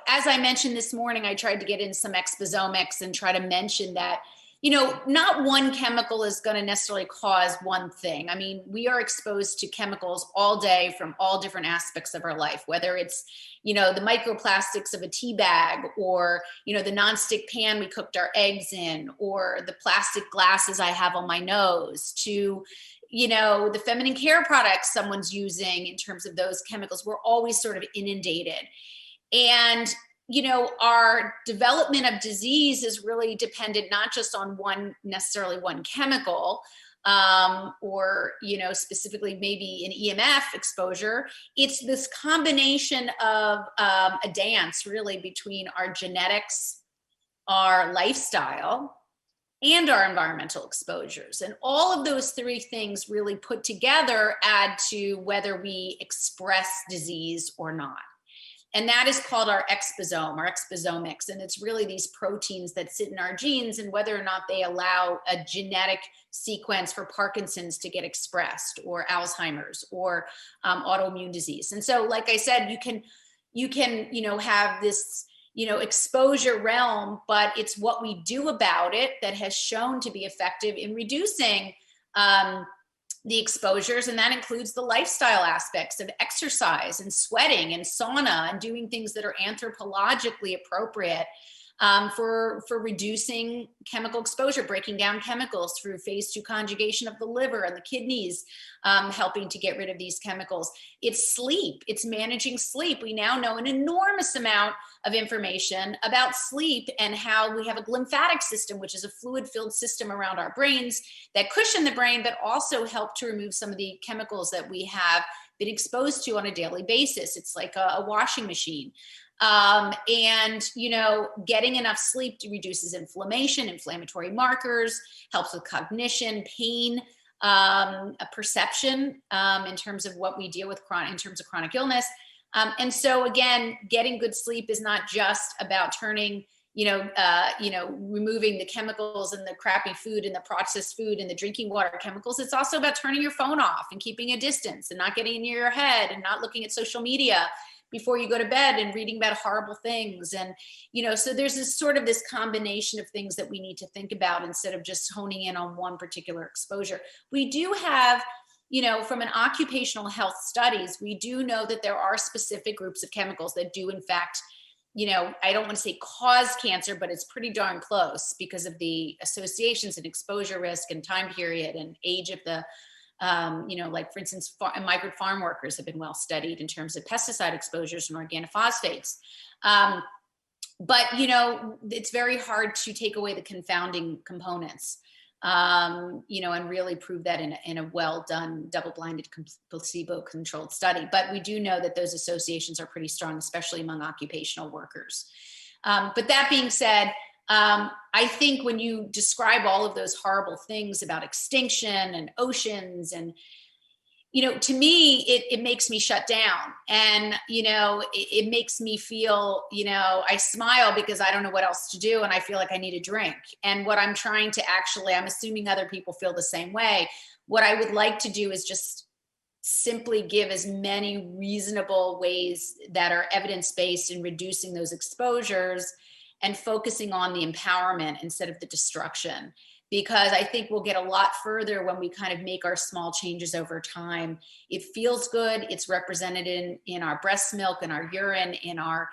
as I mentioned this morning, I tried to get in some exposomics and try to mention that, not one chemical is going to necessarily cause one thing. We are exposed to chemicals all day from all different aspects of our life, whether it's, the microplastics of a tea bag or, the nonstick pan we cooked our eggs in, or the plastic glasses I have on my nose, to, the feminine care products someone's using in terms of those chemicals. We're always sort of inundated. And our development of disease is really dependent not just on necessarily one chemical, or, specifically maybe an EMF exposure. It's this combination of a dance really between our genetics, our lifestyle, and our environmental exposures. And all of those three things really put together add to whether we express disease or not. And that is called our exposome, our exposomics. And it's really these proteins that sit in our genes and whether or not they allow a genetic sequence for Parkinson's to get expressed, or Alzheimer's, or autoimmune disease. And so, like I said, you can have this, exposure realm, but it's what we do about it that has shown to be effective in reducing the exposures. And that includes the lifestyle aspects of exercise and sweating and sauna and doing things that are anthropologically appropriate for reducing chemical exposure, breaking down chemicals through phase 2 conjugation of the liver and the kidneys, helping to get rid of these chemicals. It's sleep. It's managing sleep. We now know an enormous amount of information about sleep and how we have a glymphatic system, which is a fluid-filled system around our brains that cushion the brain, but also help to remove some of the chemicals that we have been exposed to on a daily basis. It's like a washing machine. And, getting enough sleep reduces inflammation, inflammatory markers, helps with cognition, pain, perception, in terms of what we deal with in terms of chronic illness. And so again, getting good sleep is not just about turning, removing the chemicals and the crappy food and the processed food and the drinking water chemicals. It's also about turning your phone off and keeping a distance and not getting near your head and not looking at social media before you go to bed and reading about horrible things. And, so there's this combination of things that we need to think about instead of just honing in on one particular exposure. We do have, from an occupational health studies, we do know that there are specific groups of chemicals that do in fact, I don't want to say cause cancer, but it's pretty darn close because of the associations and exposure risk and time period and age of the, like for instance, migrant farm workers have been well studied in terms of pesticide exposures and organophosphates. But, it's very hard to take away the confounding components, and really prove that in a well done, double-blinded, placebo-controlled study. But we do know that those associations are pretty strong, especially among occupational workers. But that being said, I think when you describe all of those horrible things about extinction and oceans and, to me, it makes me shut down. And, it makes me feel, I smile because I don't know what else to do. And I feel like I need a drink. And what I'm trying to I'm assuming other people feel the same way. What I would like to do is just simply give as many reasonable ways that are evidence-based in reducing those exposures and focusing on the empowerment instead of the destruction. Because I think we'll get a lot further when we kind of make our small changes over time. It feels good. It's represented in our breast milk, in our urine, in our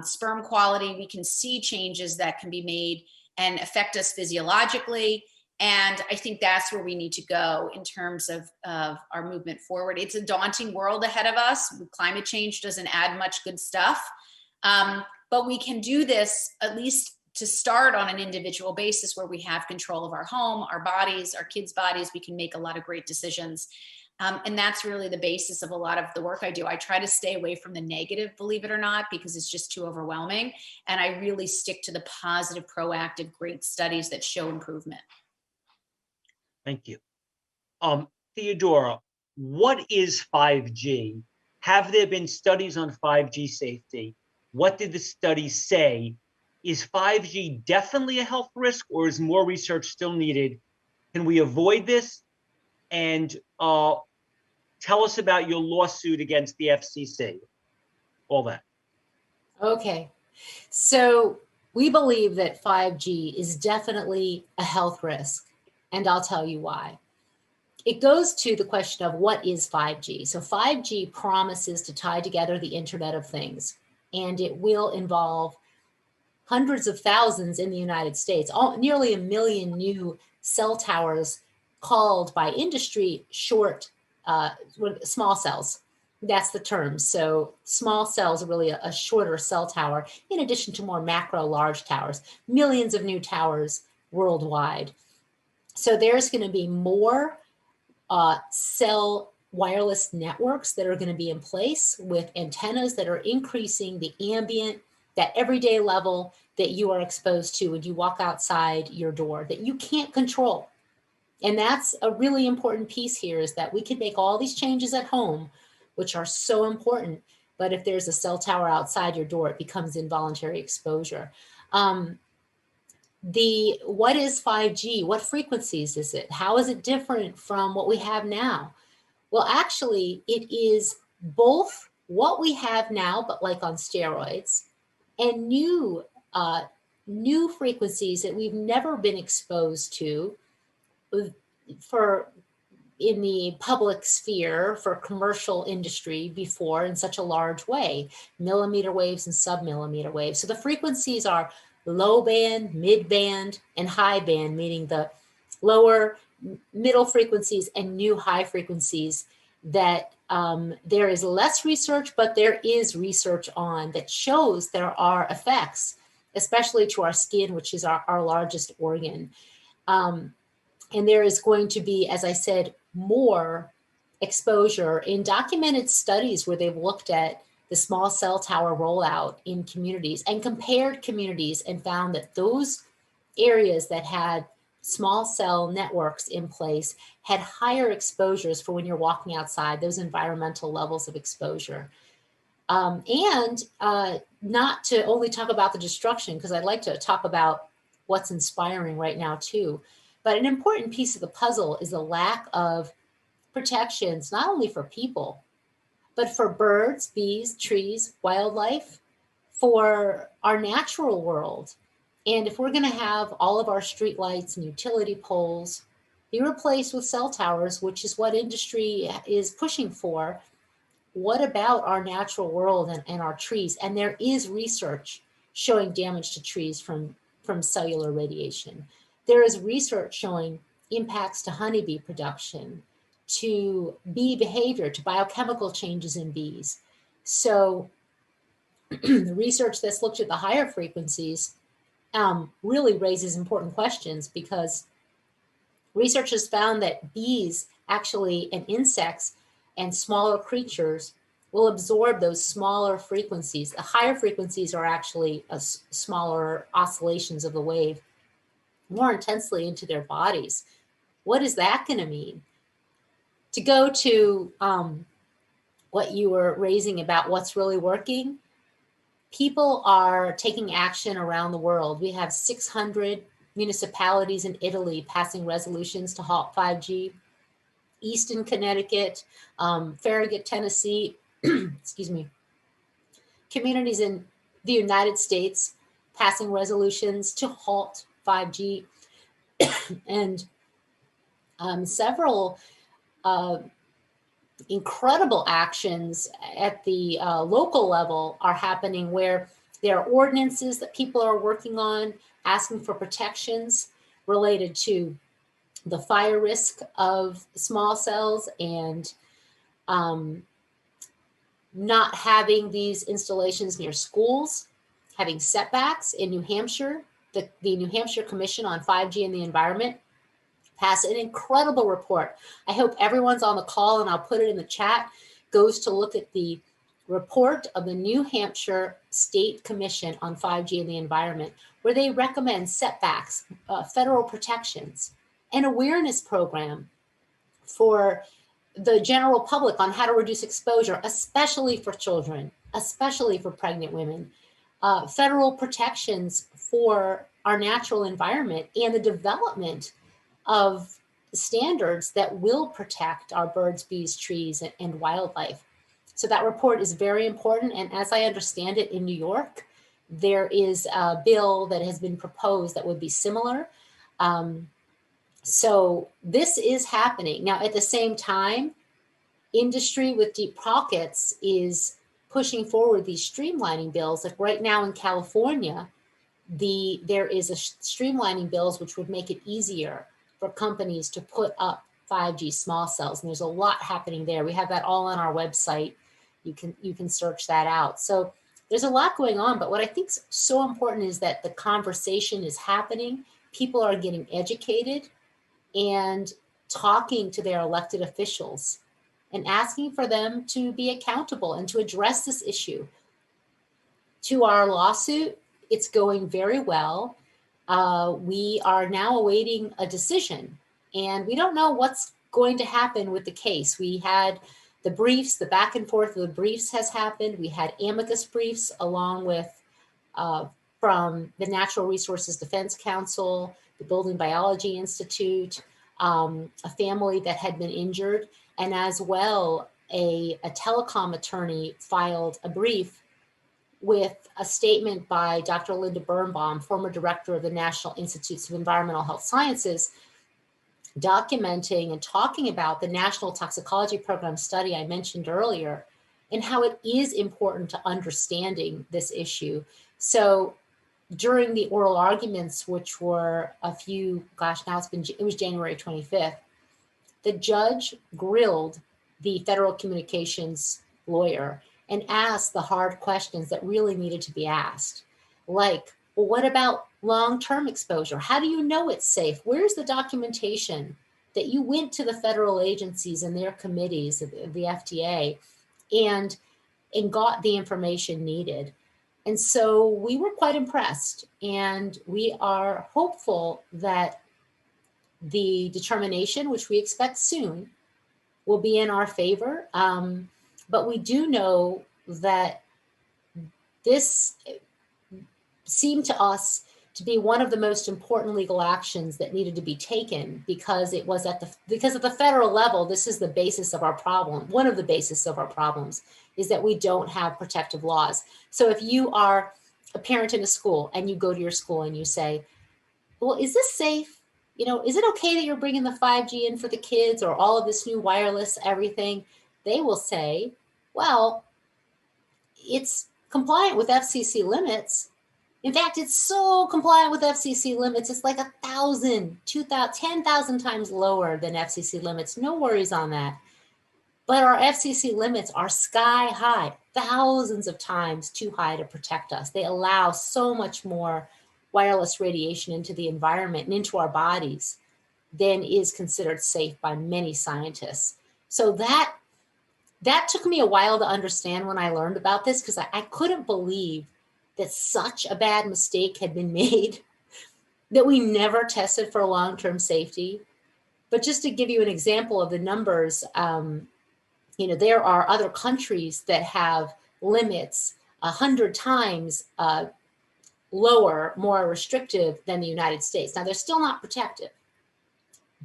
sperm quality. We can see changes that can be made and affect us physiologically. And I think that's where we need to go in terms of our movement forward. It's a daunting world ahead of us. Climate change doesn't add much good stuff. But we can do this at least to start on an individual basis where we have control of our home, our bodies, our kids' bodies. We can make a lot of great decisions. And that's really the basis of a lot of the work I do. I try to stay away from the negative, believe it or not, because it's just too overwhelming. And I really stick to the positive, proactive, great studies that show improvement. Thank you. Theodora, what is 5G? Have there been studies on 5G safety? What did the study say? Is 5G definitely a health risk, or is more research still needed? Can we avoid this? And tell us about your lawsuit against the FCC, all that. Okay, so we believe that 5G is definitely a health risk, and I'll tell you why. It goes to the question of what is 5G. So 5G promises to tie together the Internet of Things, and it will involve hundreds of thousands in the United States, nearly 1 million new cell towers called by industry small cells. That's the term. So small cells are really a shorter cell tower, in addition to more macro large towers, millions of new towers worldwide. So there's going to be more cell wireless networks that are going to be in place with antennas that are increasing the ambient, that everyday level that you are exposed to when you walk outside your door that you can't control. And that's a really important piece here, is that we can make all these changes at home, which are so important. But if there's a cell tower outside your door, it becomes involuntary exposure. What is 5G? What frequencies is it? How is it different from what we have now? Well, actually, it is both what we have now, but like on steroids, and new frequencies that we've never been exposed to in the public sphere for commercial industry before in such a large way, millimeter waves and sub-millimeter waves. So the frequencies are low band, mid band, and high band, meaning the lower, middle frequencies and new high frequencies that there is less research, but there is research on that shows there are effects, especially to our skin, which is our largest organ. And there is going to be, as I said, more exposure in documented studies where they've looked at the small cell tower rollout in communities and compared communities and found that those areas that had small cell networks in place had higher exposures for when you're walking outside, those environmental levels of exposure. And not to only talk about the destruction, because I'd like to talk about what's inspiring right now too. But an important piece of the puzzle is the lack of protections, not only for people, but for birds, bees, trees, wildlife, for our natural world. And if we're going to have all of our streetlights and utility poles be replaced with cell towers, which is what industry is pushing for, what about our natural world and our trees? And there is research showing damage to trees from cellular radiation. There is research showing impacts to honeybee production, to bee behavior, to biochemical changes in bees. So the research that's looked at the higher frequencies really raises important questions, because research has found that bees actually, and insects and smaller creatures, will absorb those smaller frequencies. The higher frequencies are actually smaller oscillations of the wave more intensely into their bodies. What is that going to mean? To go to what you were raising about what's really working, people are taking action around the world. We have 600 municipalities in Italy passing resolutions to halt 5G. Easton, Connecticut, Farragut, Tennessee, excuse me, communities in the United States passing resolutions to halt 5G, and several incredible actions at the local level are happening, where there are ordinances that people are working on, asking for protections related to the fire risk of small cells, and not having these installations near schools, having setbacks. In New Hampshire, the New Hampshire Commission on 5G and the Environment passed an incredible report. I hope everyone's on the call, and I'll put it in the chat, goes to look at the report of the New Hampshire State Commission on 5G and the Environment, where they recommend setbacks, federal protections, an awareness program for the general public on how to reduce exposure, especially for children, especially for pregnant women, federal protections for our natural environment, and the development of standards that will protect our birds, bees, trees, and wildlife. So that report is very important. And as I understand it, in New York, there is a bill that has been proposed that would be similar. So this is happening. Now, at the same time, industry with deep pockets is pushing forward these streamlining bills. Like right now in California, there is a streamlining bills which would make it easier for companies to put up 5G small cells. And there's a lot happening there. We have that all on our website. You can search that out. So there's a lot going on, but what I think is so important is that the conversation is happening. People are getting educated and talking to their elected officials and asking for them to be accountable and to address this issue. To our lawsuit, it's going very well. We are now awaiting a decision, and we don't know what's going to happen with the case. We had the briefs, the back and forth of the briefs has happened. We had amicus briefs along with from the Natural Resources Defense Council, the Building Biology Institute, a family that had been injured, and as well a telecom attorney filed a brief with a statement by Dr. Linda Birnbaum, former director of the National Institutes of Environmental Health Sciences, documenting and talking about the National Toxicology Program study I mentioned earlier, and how it is important to understanding this issue. So during the oral arguments, which were it was January 25th, the judge grilled the federal communications lawyer and asked the hard questions that really needed to be asked. Like, well, what about long-term exposure? How do you know it's safe? Where's the documentation that you went to the federal agencies and their committees, the FDA, and got the information needed? And so we were quite impressed, and we are hopeful that the determination, which we expect soon, will be in our favor. But we do know that this seemed to us to be one of the most important legal actions that needed to be taken, because it was at the federal level. This is the basis of our problem. One of the basis of our problems is that we don't have protective laws. So if you are a parent in a school and you go to your school and you say, well, is this safe? You know, is it okay that you're bringing the 5G in for the kids, or all of this new wireless everything? They will say, well, it's compliant with FCC limits. In fact, it's so compliant with FCC limits, it's like 1,000, 2,000, 10,000 times lower than FCC limits. No worries on that. But our FCC limits are sky high, thousands of times too high to protect us. They allow so much more wireless radiation into the environment and into our bodies than is considered safe by many scientists. So that took me a while to understand when I learned about this, because I couldn't believe that such a bad mistake had been made, that we never tested for long-term safety. But just to give you an example of the numbers, you know, there are other countries that have limits 100 times lower, more restrictive than the United States. Now, they're still not protective,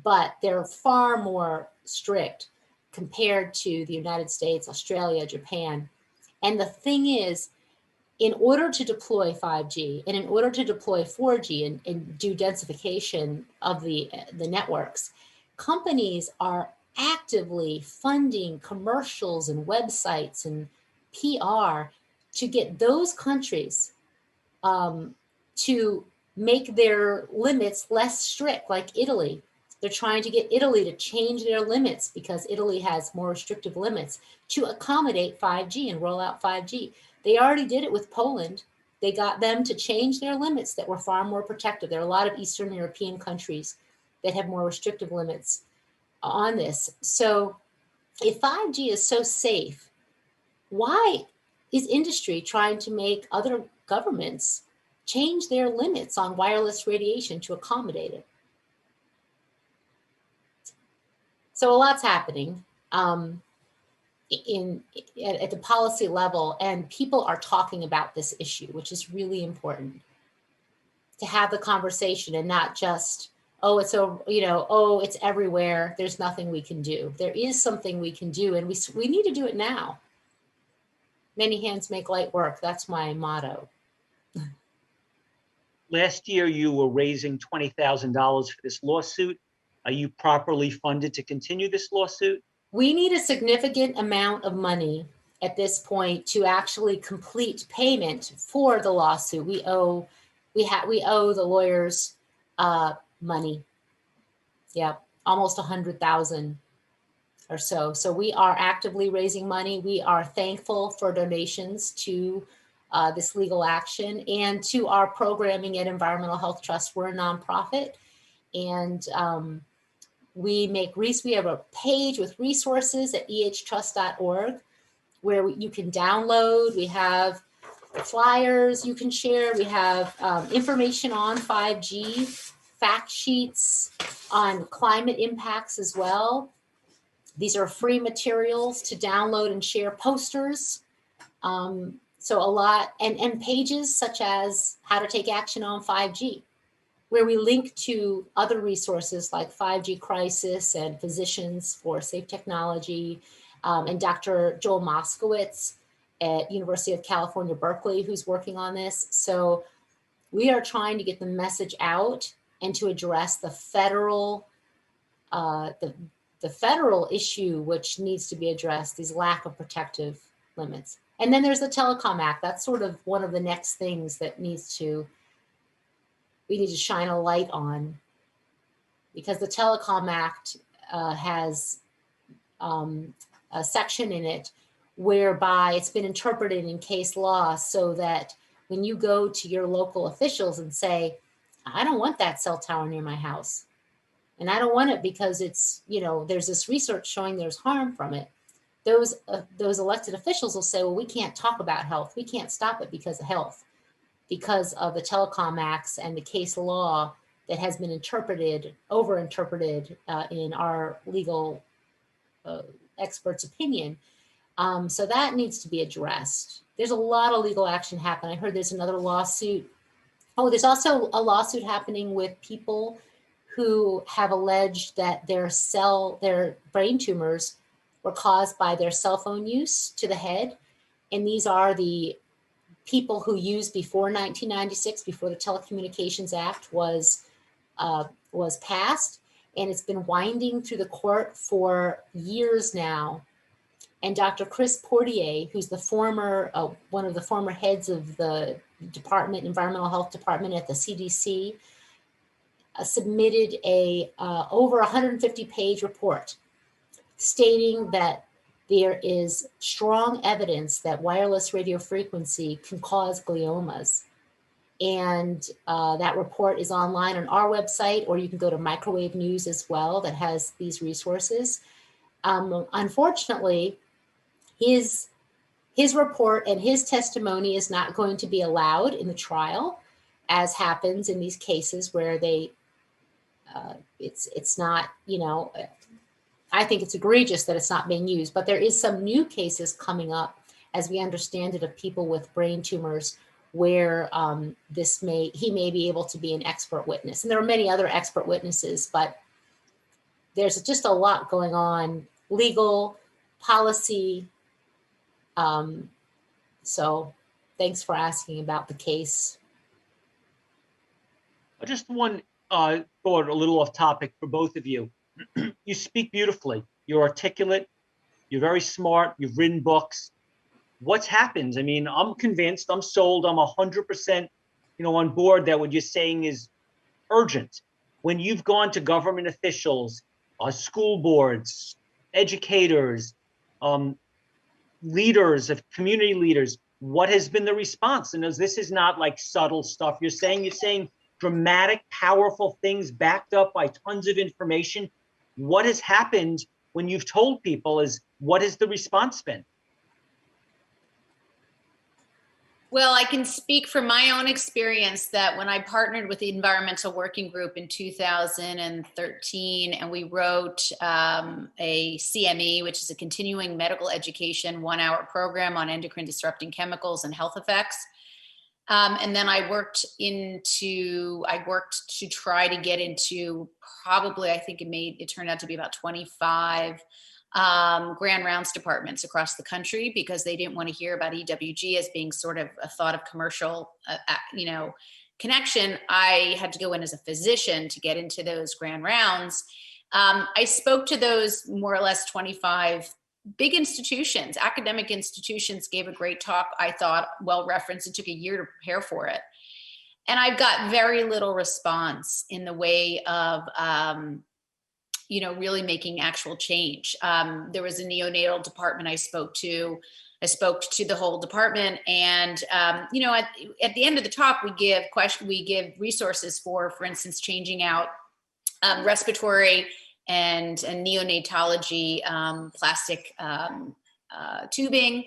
but they're far more strict compared to the United States, Australia, Japan. And the thing is, in order to deploy 5G and in order to deploy 4G and do densification of the networks, companies are actively funding commercials and websites and PR to get those countries to make their limits less strict, like Italy. They're trying to get Italy to change their limits because Italy has more restrictive limits to accommodate 5G and roll out 5G. They already did it with Poland. They got them to change their limits that were far more protective. There are a lot of Eastern European countries that have more restrictive limits on this. So if 5G is so safe, why is industry trying to make other governments change their limits on wireless radiation to accommodate it? So a lot's happening at the policy level, and people are talking about this issue, which is really important, to have the conversation and not just, oh, it's it's everywhere, there's nothing we can do. There is something we can do, and we need to do it now. Many hands make light work. That's my motto. Last year, you were raising $20,000 for this lawsuit. Are you properly funded to continue this lawsuit? We need a significant amount of money at this point to actually complete payment for the lawsuit. We owe the lawyers money. Yeah, almost 100,000 or so. So we are actively raising money. We are thankful for donations to this legal action and to our programming at Environmental Health Trust. We're a nonprofit, and we have a page with resources at ehtrust.org where you can download. We have flyers you can share. We have information on 5G, fact sheets on climate impacts as well. These are free materials to download and share, posters. So a lot, and pages such as how to take action on 5G, where we link to other resources like 5G Crisis and Physicians for Safe Technology, and Dr. Joel Moskowitz at University of California, Berkeley, who's working on this. So we are trying to get the message out and to address the federal issue, which needs to be addressed, these lack of protective limits. And then there's the Telecom Act. That's sort of one of the next things that we need to shine a light on, because the Telecom Act has a section in it whereby it's been interpreted in case law so that when you go to your local officials and say, I don't want that cell tower near my house, and I don't want it because it's, there's this research showing there's harm from it, those elected officials will say, well, we can't talk about health. We can't stop it because of health, because of the Telecom Acts and the case law that has been overinterpreted in our legal experts' opinion. So that needs to be addressed. There's a lot of legal action happening. I heard there's another lawsuit. Oh, there's also a lawsuit happening with people who have alleged that their brain tumors were caused by their cell phone use to the head. And these are the people who used before 1996, before the Telecommunications Act was passed. And it's been winding through the court for years now. And Dr. Chris Portier, who's the former, one of the former heads of the department, environmental health department at the CDC, submitted a over 150-page report stating that there is strong evidence that wireless radio frequency can cause gliomas. And that report is online on our website, or you can go to Microwave News as well, that has these resources. Unfortunately, his report and his testimony is not going to be allowed in the trial, as happens in these cases where they, it's not, you know, I think it's egregious that it's not being used, but there is some new cases coming up, as we understand it, of people with brain tumors where he may be able to be an expert witness. And there are many other expert witnesses, but there's just a lot going on, legal, policy. So thanks for asking about the case. Just one thought, a little off topic for both of you. You speak beautifully. You're articulate. You're very smart. You've written books. What's happened? I mean, I'm convinced, I'm sold, I'm 100%, on board that what you're saying is urgent. When you've gone to government officials, school boards, educators, leaders of community leaders, what has been the response? And this is not like subtle stuff. You're saying dramatic, powerful things backed up by tons of information. What has happened when you've told people what has the response been? Well, I can speak from my own experience that when I partnered with the Environmental Working Group in 2013, and we wrote a CME, which is a continuing medical education 1-hour program on endocrine disrupting chemicals and health effects. And then I worked to try to get into probably, I think it turned out to be about 25 grand rounds departments across the country, because they didn't want to hear about EWG as being sort of a thought of commercial, connection. I had to go in as a physician to get into those grand rounds. I spoke to those more or less 25 big institutions. Academic institutions gave a great talk, I thought, well referenced. It took a year to prepare for it. And I've got very little response in the way of, really making actual change. There was a neonatal department I spoke to the whole department, and at the end of the talk, we give resources for instance, changing out respiratory and neonatology plastic tubing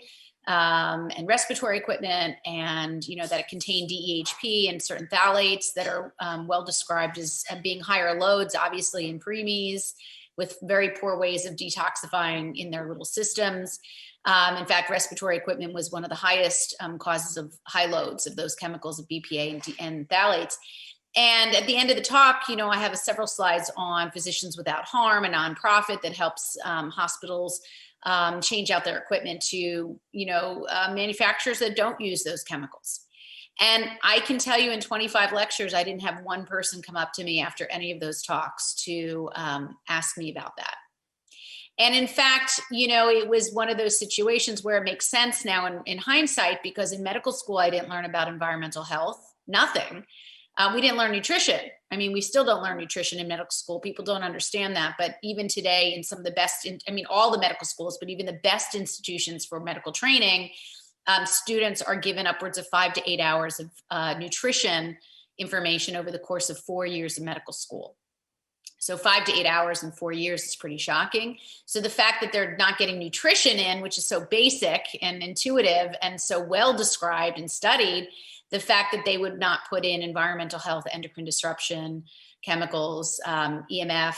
and respiratory equipment, and that it contained DEHP and certain phthalates that are well described as being higher loads, obviously in preemies, with very poor ways of detoxifying in their little systems. In fact, respiratory equipment was one of the highest causes of high loads of those chemicals of BPA and phthalates. And at the end of the talk, I have several slides on Physicians Without Harm, a nonprofit that helps hospitals change out their equipment to, manufacturers that don't use those chemicals. And I can tell you in 25 lectures, I didn't have one person come up to me after any of those talks to ask me about that. And in fact, it was one of those situations where it makes sense now in hindsight, because in medical school, I didn't learn about environmental health, nothing. We didn't learn nutrition. I mean, we still don't learn nutrition in medical school. People don't understand that. But even today, in some of the best, all the medical schools, but even the best institutions for medical training, students are given upwards of 5 to 8 hours of nutrition information over the course of 4 years of medical school. So 5 to 8 hours in 4 years is pretty shocking. So the fact that they're not getting nutrition in, which is so basic and intuitive and so well described and studied, the fact that they would not put in environmental health, endocrine disruption, chemicals, EMF,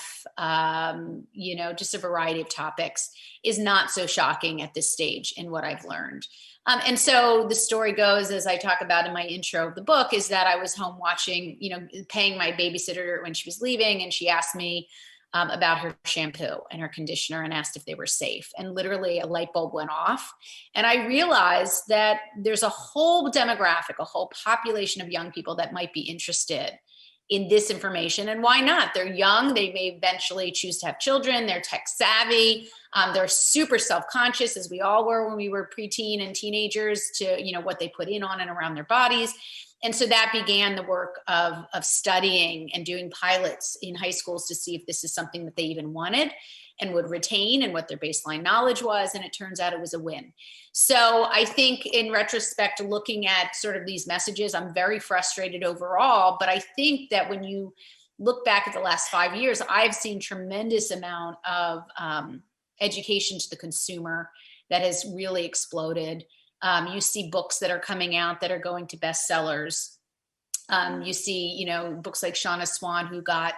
just a variety of topics, is not so shocking at this stage in what I've learned. And so the story goes, as I talk about in my intro of the book, is that I was home watching, paying my babysitter when she was leaving, and she asked me about her shampoo and her conditioner and asked if they were safe. And literally a light bulb went off. And I realized that there's a whole demographic, a whole population of young people that might be interested in this information. And why not? They're young. They may eventually choose to have children. They're tech savvy. They're super self-conscious, as we all were when we were preteen and teenagers, to, what they put in on and around their bodies. And so that began the work of studying and doing pilots in high schools to see if this is something that they even wanted and would retain, and what their baseline knowledge was. And it turns out it was a win. So I think in retrospect, looking at sort of these messages, I'm very frustrated overall. But I think that when you look back at the last 5 years, I've seen tremendous amount of education to the consumer that has really exploded. You see books that are coming out that are going to bestsellers. You see, books like Shauna Swan, who got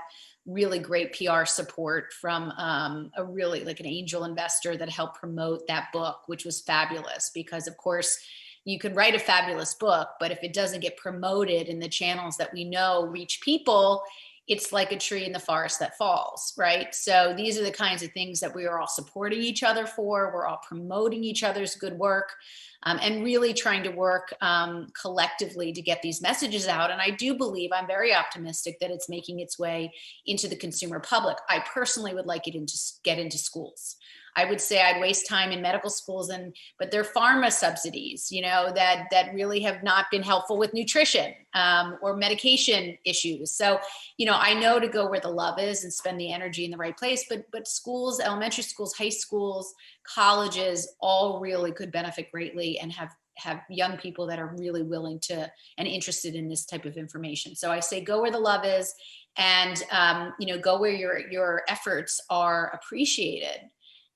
really great PR support from a really like an angel investor that helped promote that book, which was fabulous, because of course you can write a fabulous book, but if it doesn't get promoted in the channels that we know reach people, it's like a tree in the forest that falls, right? So these are the kinds of things that we are all supporting each other for. We're all promoting each other's good work, and really trying to work collectively to get these messages out. And I do believe, I'm very optimistic that it's making its way into the consumer public. I personally would like it get into schools. I would say I'd waste time in medical schools, but they're pharma subsidies, that really have not been helpful with nutrition or medication issues. So, I know to go where the love is and spend the energy in the right place, but schools, elementary schools, high schools, colleges, all really could benefit greatly and have young people that are really willing to and interested in this type of information. So I say go where the love is, and go where your efforts are appreciated.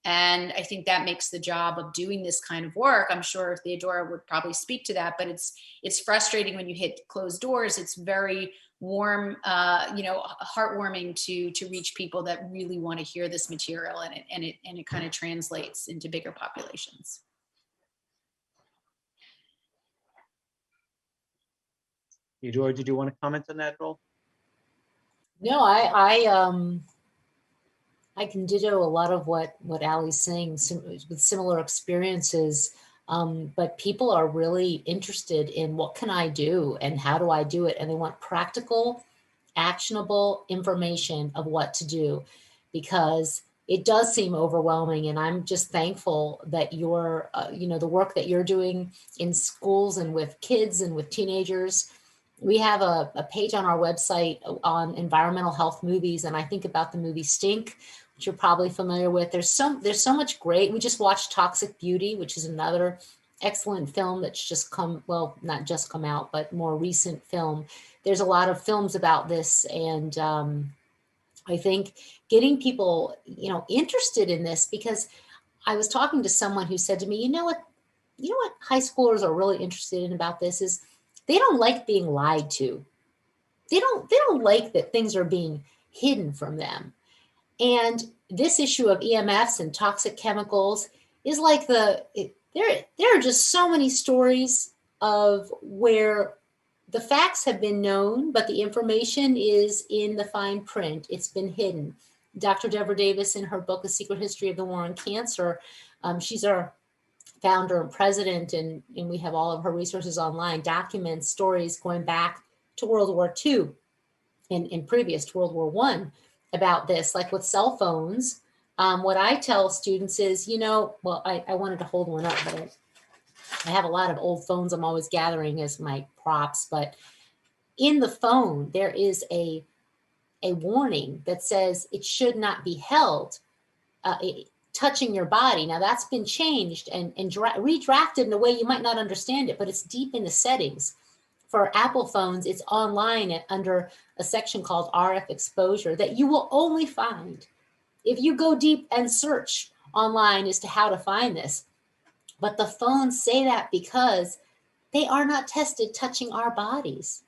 And I think that makes the job of doing this kind of work. I'm sure Theodora would probably speak to that, but it's frustrating when you hit closed doors. It's very warm, heartwarming to reach people that really want to hear this material, and it kind of translates into bigger populations. Theodora, did you want to comment on that at all? No, I can ditto a lot of what Aly's saying with similar experiences, but people are really interested in what can I do and how do I do it? And they want practical, actionable information of what to do, because it does seem overwhelming. And I'm just thankful that you're, the work that you're doing in schools and with kids and with teenagers. We have a page on our website on environmental health movies. And I think about the movie Stink, which you're probably familiar with. There's so much great. We just watched Toxic Beauty, which is another excellent film that's just not just come out, but more recent film. There's a lot of films about this. And I think getting people, interested in this, because I was talking to someone who said to me, you know what high schoolers are really interested in about this is they don't like being lied to. They don't like that things are being hidden from them. And this issue of EMFs and toxic chemicals is like there are just so many stories of where the facts have been known, but the information is in the fine print. It's been hidden. Dr. Deborah Davis, in her book, A Secret History of the War on Cancer, she's our founder and president, and we have all of her resources online, documents stories going back to World War II and previous to World War I about this, like with cell phones. What I tell students is, I wanted to hold one up, but I have a lot of old phones I'm always gathering as my props, but in the phone, there is a warning that says it should not be held touching your body. Now that's been changed and redrafted in a way you might not understand it, but it's deep in the settings. For Apple phones, it's online under a section called RF exposure that you will only find if you go deep and search online as to how to find this. But the phones say that because they are not tested touching our bodies.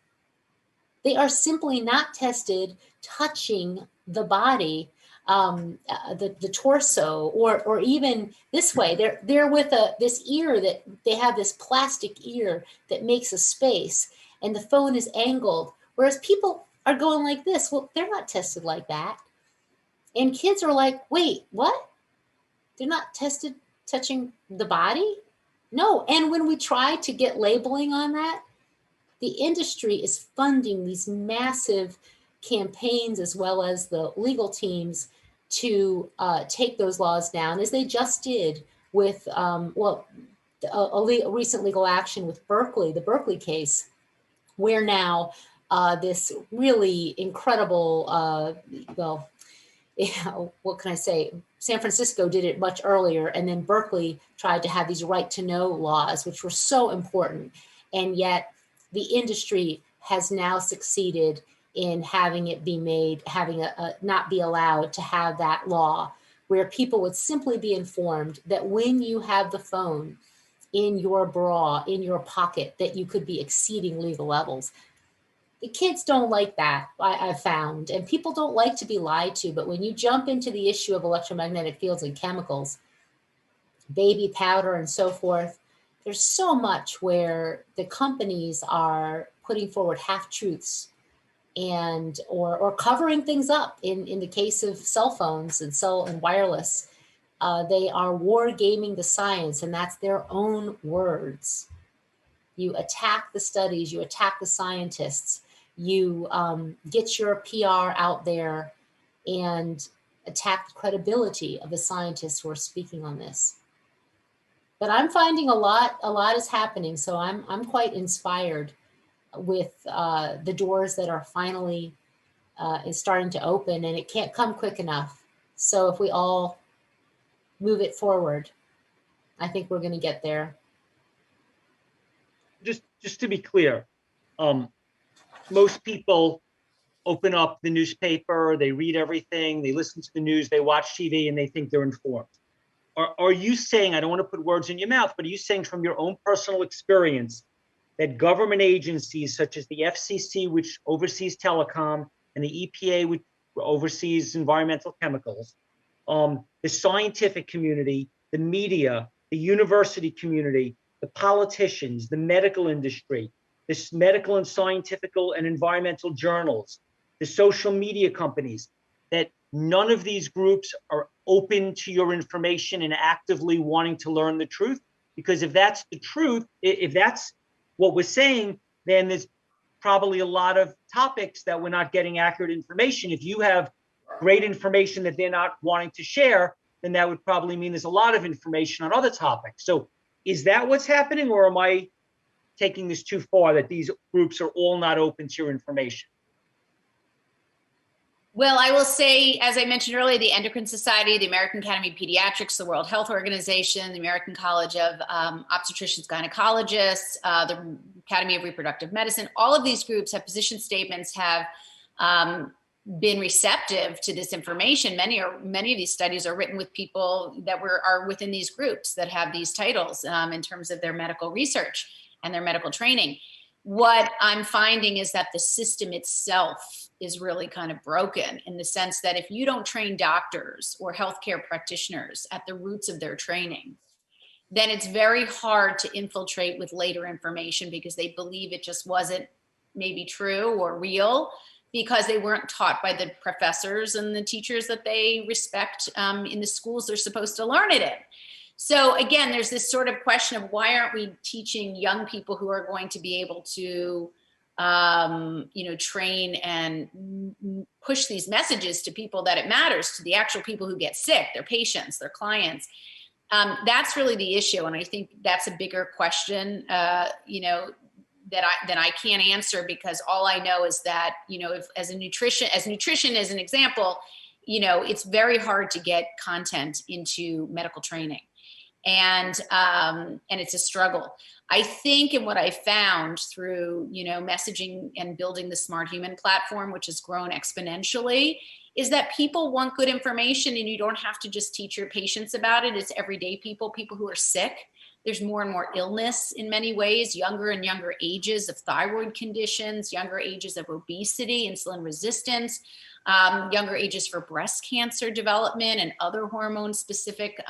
They are simply not tested touching the body, the torso, or even this way. They're with this ear that they have, this plastic ear that makes a space, and the phone is angled. Whereas people are going like this. Well, they're not tested like that. And kids are like, wait, what? They're not tested touching the body? No. And when we try to get labeling on that, the industry is funding these massive campaigns, as well as the legal teams, to take those laws down, as they just did with, a recent legal action with Berkeley, the Berkeley case, where now this really incredible, what can I say? San Francisco did it much earlier, and then Berkeley tried to have these right to know laws, which were so important. And yet the industry has now succeeded in having it be made, having not be allowed to have that law, where people would simply be informed that when you have the phone in your bra, in your pocket, that you could be exceeding legal levels. The kids don't like that, I've found, and people don't like to be lied to. But when you jump into the issue of electromagnetic fields and chemicals, baby powder and so forth, there's so much where the companies are putting forward half-truths and or covering things up. In the case of cell phones and wireless, they are war gaming the science, and that's their own words. You attack the studies, you attack the scientists, you get your PR out there and attack the credibility of the scientists who are speaking on this. But I'm finding a lot is happening. So I'm quite inspired with the doors that are finally is starting to open, and it can't come quick enough. So if we all move it forward, I think we're going to get there. Just to be clear, most people open up the newspaper, they read everything, they listen to the news, they watch TV, and they think they're informed. Are you saying, I don't want to put words in your mouth, but are you saying from your own personal experience that government agencies such as the FCC, which oversees telecom, and the EPA, which oversees environmental chemicals, the scientific community, the media, the university community, the politicians, the medical industry, this medical and scientific and environmental journals, the social media companies, that none of these groups are open to your information and actively wanting to learn the truth? Because if that's the truth, if that's what we're saying, then there's probably a lot of topics that we're not getting accurate information. If you have great information that they're not wanting to share, then that would probably mean there's a lot of information on other topics. So is that what's happening, or am I taking this too far, that these groups are all not open to your information? Well, I will say, as I mentioned earlier, the Endocrine Society, the American Academy of Pediatrics, the World Health Organization, the American College of Obstetricians, Gynecologists, the Academy of Reproductive Medicine, all of these groups have position statements, have been receptive to this information. Many of these studies are written with people that are within these groups that have these titles in terms of their medical research and their medical training. What I'm finding is that the system itself is really kind of broken, in the sense that if you don't train doctors or healthcare practitioners at the roots of their training, then it's very hard to infiltrate with later information, because they believe it just wasn't maybe true or real, because they weren't taught by the professors and the teachers that they respect in the schools they're supposed to learn it in. So again, there's this sort of question of, why aren't we teaching young people who are going to be able to train and push these messages to people that it matters to, the actual people who get sick, their patients, their clients. That's really the issue. And I think that's a bigger question, that I can't answer, because all I know is that, if as nutrition as an example, it's very hard to get content into medical training. And it's a struggle. I think, and what I found through, messaging and building the Smart Human platform, which has grown exponentially, is that people want good information, and you don't have to just teach your patients about it. It's everyday people who are sick, There's more and more illness in many ways, younger and younger ages of thyroid conditions, younger ages of obesity, insulin resistance, younger ages for breast cancer development and other hormone specific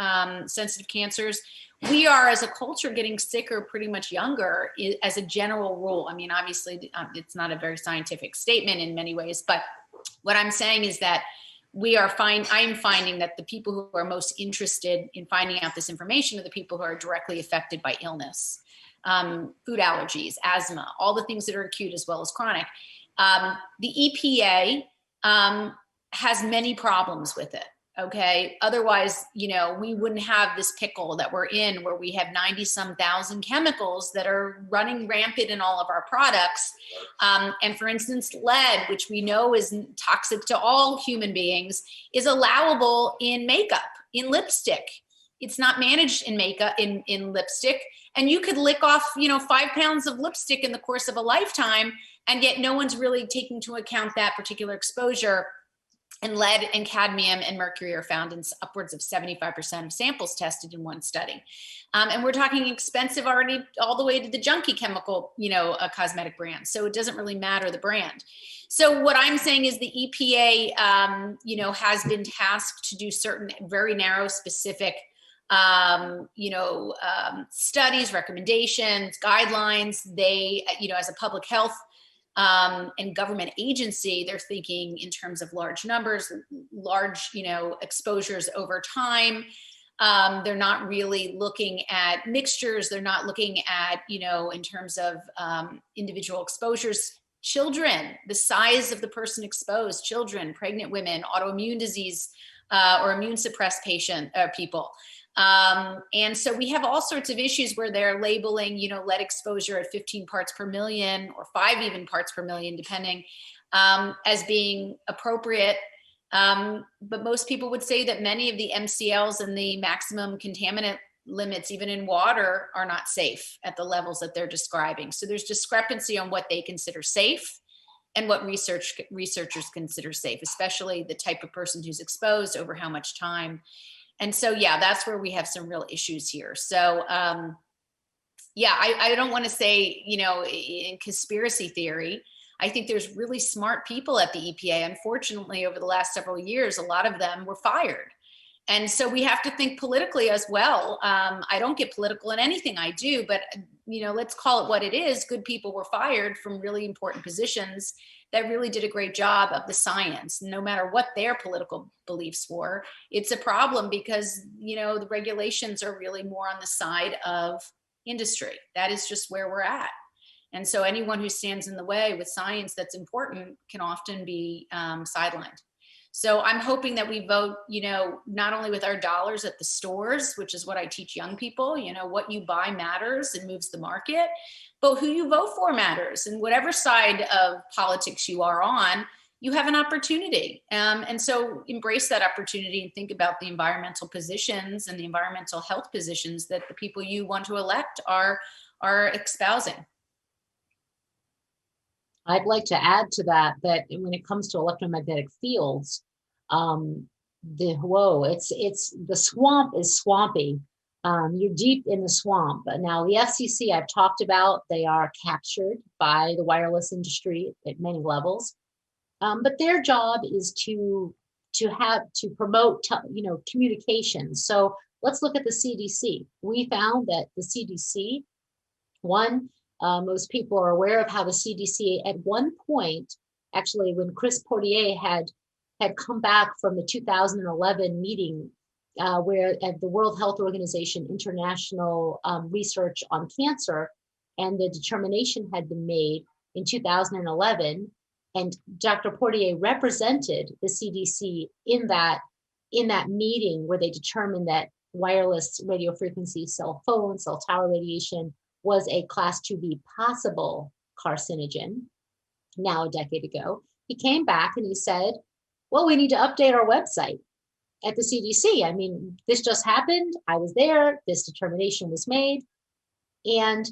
sensitive cancers. We are, as a culture, getting sicker pretty much younger as a general rule. I mean, obviously, it's not a very scientific statement in many ways, but what I'm saying is that I'm finding that the people who are most interested in finding out this information are the people who are directly affected by illness, food allergies, asthma, all the things that are acute as well as chronic. The EPA has many problems with it. Okay. Otherwise, we wouldn't have this pickle that we're in, where we have 90-some thousand chemicals that are running rampant in all of our products. And for instance, lead, which we know is toxic to all human beings, is allowable in makeup, in lipstick. It's not managed in makeup, in lipstick. And you could lick off, 5 pounds of lipstick in the course of a lifetime, and yet no one's really taking into account that particular exposure. And lead and cadmium and mercury are found in upwards of 75% of samples tested in one study. And we're talking expensive already all the way to the junky chemical, cosmetic brand. So it doesn't really matter the brand. So what I'm saying is the EPA, has been tasked to do certain very narrow, specific, studies, recommendations, guidelines. They, as a public health and government agency, they're thinking in terms of large numbers, large, exposures over time. They're not really looking at mixtures. They're not looking at, in terms of individual exposures. Children, the size of the person exposed, children, pregnant women, autoimmune disease, or immune suppressed people. And so we have all sorts of issues where they're labeling, lead exposure at 15 parts per million or 5 even parts per million, depending, as being appropriate. But most people would say that many of the MCLs and the maximum contaminant limits, even in water, are not safe at the levels that they're describing. So there's discrepancy on what they consider safe and what researchers consider safe, especially the type of person who's exposed over how much time. And so, that's where we have some real issues here. So, I don't want to say, in conspiracy theory, I think there's really smart people at the EPA. Unfortunately, over the last several years, a lot of them were fired. And so we have to think politically as well. I don't get political in anything I do, but, let's call it what it is. Good people were fired from really important positions that really did a great job of the science, no matter what their political beliefs were. It's a problem because, the regulations are really more on the side of industry. That is just where we're at. And so anyone who stands in the way with science that's important can often be sidelined. So I'm hoping that we vote, not only with our dollars at the stores, which is what I teach young people, what you buy matters and moves the market, but who you vote for matters. And whatever side of politics you are on, you have an opportunity. And so embrace that opportunity and think about the environmental positions and the environmental health positions that the people you want to elect are espousing. I'd like to add to that when it comes to electromagnetic fields, it's the swamp is swampy. You're deep in the swamp. Now, the FCC I've talked about, they are captured by the wireless industry at many levels, but their job is to promote communications. So let's look at the CDC. We found that the CDC, most people are aware of how the CDC at one point, actually when Chris Portier had come back from the 2011 meeting where at the World Health Organization International Research on Cancer, and the determination had been made in 2011, and Dr. Portier represented the CDC in that meeting where they determined that wireless radio frequency cell tower radiation was a class 2B possible carcinogen, now a decade ago. He came back and he said, well, we need to update our website at the CDC. I mean, this just happened. I was there. This determination was made. And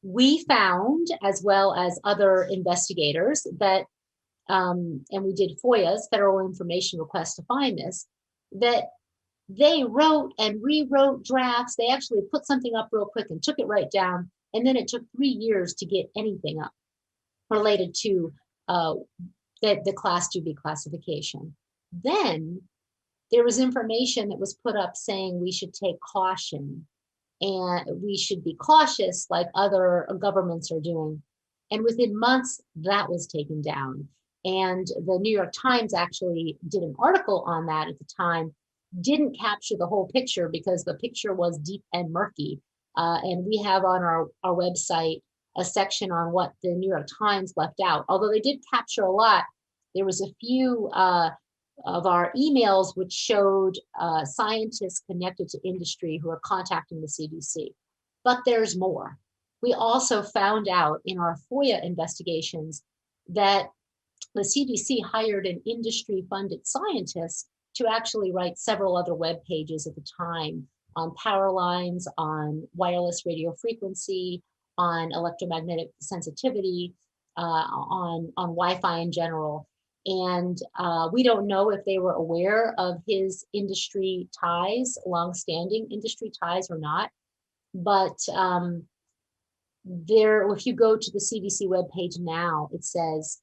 we found, as well as other investigators, that, and we did FOIAs, Federal Information Request to find this, that They wrote and rewrote drafts. They actually put something up real quick and took it right down. And then it took 3 years to get anything up related to the Class 2B classification. Then there was information that was put up saying we should take caution and we should be cautious like other governments are doing. And within months, that was taken down. And the New York Times actually did an article on that at the time, didn't capture the whole picture because the picture was deep and murky. And we have on our website a section on what the New York Times left out. Although they did capture a lot, there was a few of our emails which showed scientists connected to industry who are contacting the CDC. But there's more. We also found out in our FOIA investigations that the CDC hired an industry-funded scientist to actually write several other web pages at the time on power lines, on wireless radio frequency, on electromagnetic sensitivity, on Wi-Fi in general. And we don't know if they were aware of his industry ties, longstanding industry ties or not. But if you go to the CDC webpage now, it says,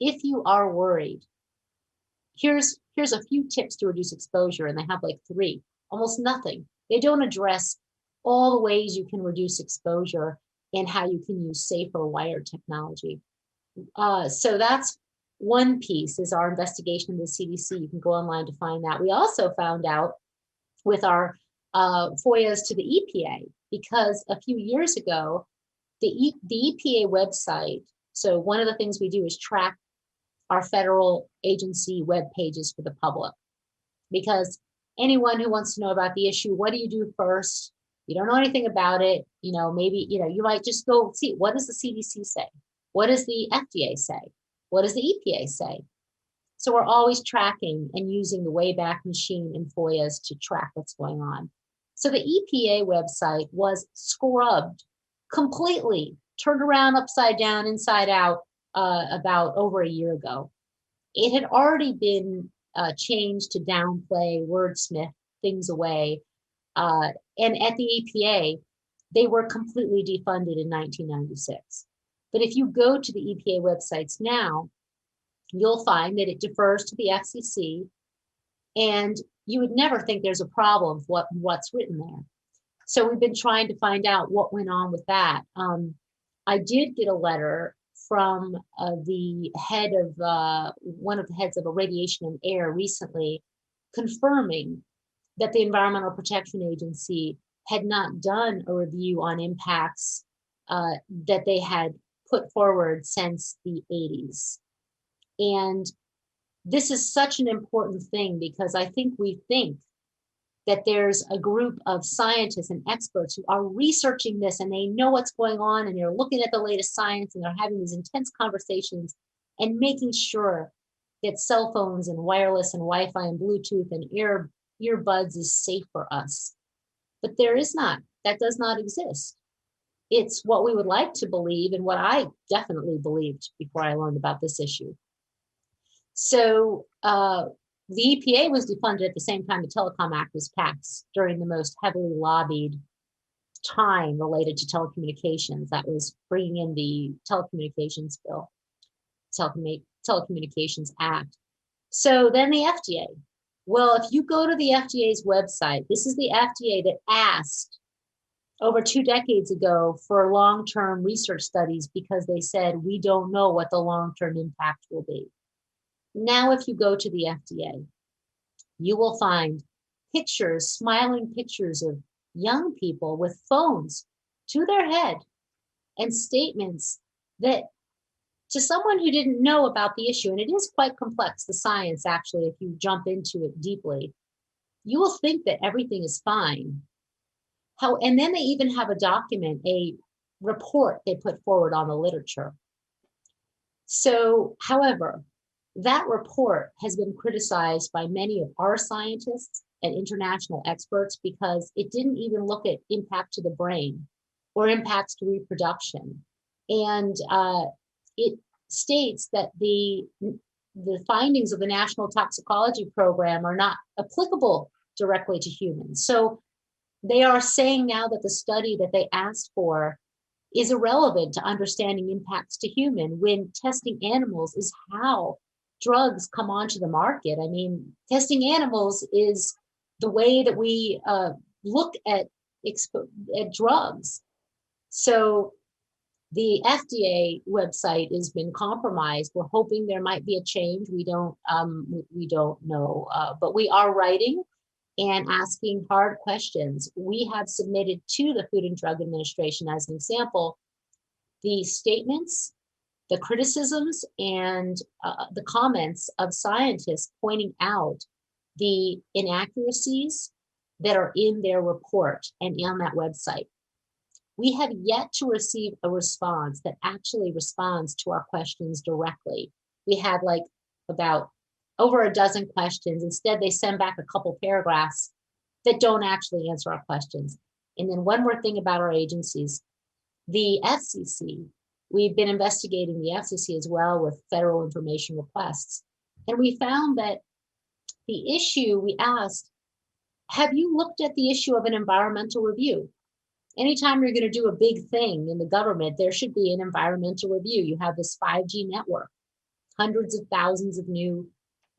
if you are worried, here's a few tips to reduce exposure, and they have like 3, almost nothing. They don't address all the ways you can reduce exposure and how you can use safer wired technology. So that's one piece, is our investigation of the CDC. You can go online to find that. We also found out with our FOIAs to the EPA, because a few years ago, the EPA website, so one of the things we do is track our federal agency web pages for the public, because anyone who wants to know about the issue, what do you do first? You don't know anything about it. Maybe, you might just go see, what does the CDC say? What does the FDA say? What does the EPA say? So we're always tracking and using the Wayback Machine and FOIAs to track what's going on. So the EPA website was scrubbed completely, turned around upside down, inside out, about over a year ago. It had already been changed to downplay, wordsmith things away. And at the EPA, they were completely defunded in 1996. But if you go to the EPA websites now, you'll find that it defers to the FCC, and you would never think there's a problem with what's written there. So we've been trying to find out what went on with that. I did get a letter from the head of one of the heads of Radiation and Air recently, confirming that the Environmental Protection Agency had not done a review on impacts that they had put forward since the 80s. And this is such an important thing, because I think we think that there's a group of scientists and experts who are researching this, and they know what's going on, and they're looking at the latest science, and they're having these intense conversations and making sure that cell phones and wireless and Wi-Fi and Bluetooth and earbuds is safe for us. But there is not. That does not exist. It's what we would like to believe, and what I definitely believed before I learned about this issue. So the EPA was defunded at the same time the Telecom Act was passed, during the most heavily lobbied time related to telecommunications. That was bringing in the telecommunications bill, Telecommunications Act. So then the FDA. Well, if you go to the FDA's website, this is the FDA that asked over 2 decades ago for long-term research studies, because they said, we don't know what the long-term impact will be. Now, if you go to the FDA, you will find pictures, smiling pictures of young people with phones to their head, and statements that, to someone who didn't know about the issue, and it is quite complex, the science, actually, if you jump into it deeply, you will think that everything is fine. And then they even have a document, a report they put forward on the literature. So, however, that report has been criticized by many of our scientists and international experts, because it didn't even look at impact to the brain or impacts to reproduction. And it states that the findings of the National Toxicology Program are not applicable directly to humans. So they are saying now that the study that they asked for is irrelevant to understanding impacts to human, when testing animals is how drugs come onto the market. I mean, testing animals is the way that we look at drugs. So the FDA website has been compromised. We're hoping there might be a change. We don't know, but we are writing and asking hard questions. We have submitted to the Food and Drug Administration, as an example, the statements, the criticisms, and the comments of scientists pointing out the inaccuracies that are in their report and on that website. We have yet to receive a response that actually responds to our questions directly. We had like about over a dozen questions. Instead, they send back a couple paragraphs that don't actually answer our questions. And then one more thing about our agencies, the FCC, we've been investigating the FCC as well with federal information requests. And we found that the issue, we asked, have you looked at the issue of an environmental review? Anytime you're going to do a big thing in the government, there should be an environmental review. You have this 5G network, hundreds of thousands of new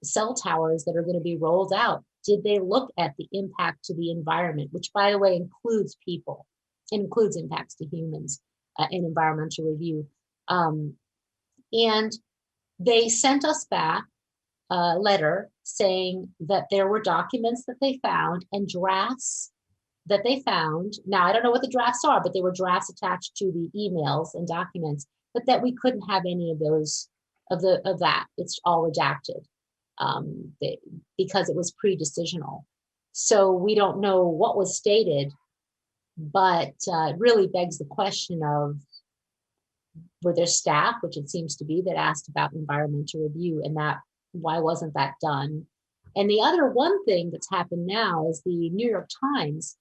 cell towers that are going to be rolled out. Did they look at the impact to the environment, which, by the way, includes people, includes impacts to humans, in environmental review? And they sent us back a letter saying that there were documents that they found and drafts that they found. Now, I don't know what the drafts are, but they were drafts attached to the emails and documents, but that we couldn't have any of those, of that. It's all redacted because it was pre-decisional. So we don't know what was stated, but it really begs the question of, were there staff, which it seems to be, that asked about environmental review, and that why wasn't that done? And the other one thing that's happened now is the New York Times.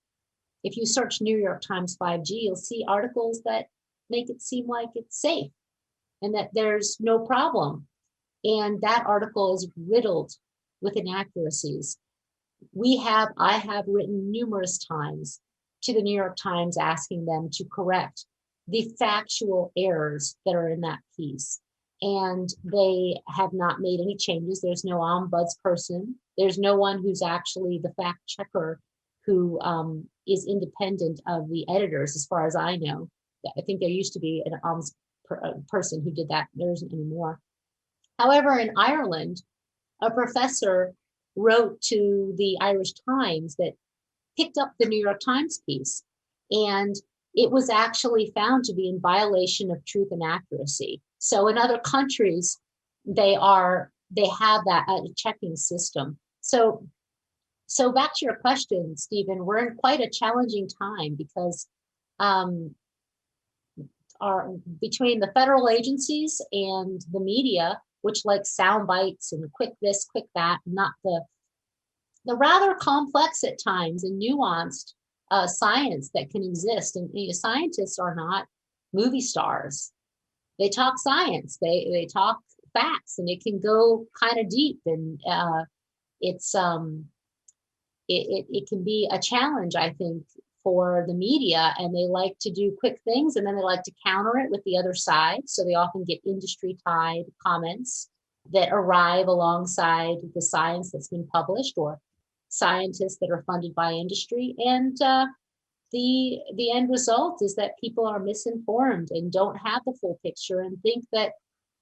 If you search New York Times 5G, you'll see articles that make it seem like it's safe and that there's no problem. And that article is riddled with inaccuracies. I have written numerous times to the New York Times asking them to correct the factual errors that are in that piece. And they have not made any changes. There's no ombudsperson. There's no one who's actually the fact checker who is independent of the editors, as far as I know. I think there used to be an person who did that. There isn't anymore. However, in Ireland, a professor wrote to the Irish Times that picked up the New York Times piece, and it was actually found to be in violation of truth and accuracy. So in other countries, they have that checking system. So back to your question, Stephen, we're in quite a challenging time because between the federal agencies and the media, which like sound bites and quick this, quick that, not the rather complex at times and nuanced science that can exist. And scientists are not movie stars. They talk science, they talk facts, and it can go kind of deep. And it can be a challenge, I think, for the media, and they like to do quick things and then they like to counter it with the other side. So they often get industry tied comments that arrive alongside the science that's been published, or scientists that are funded by industry. And the end result is that people are misinformed and don't have the full picture and think that,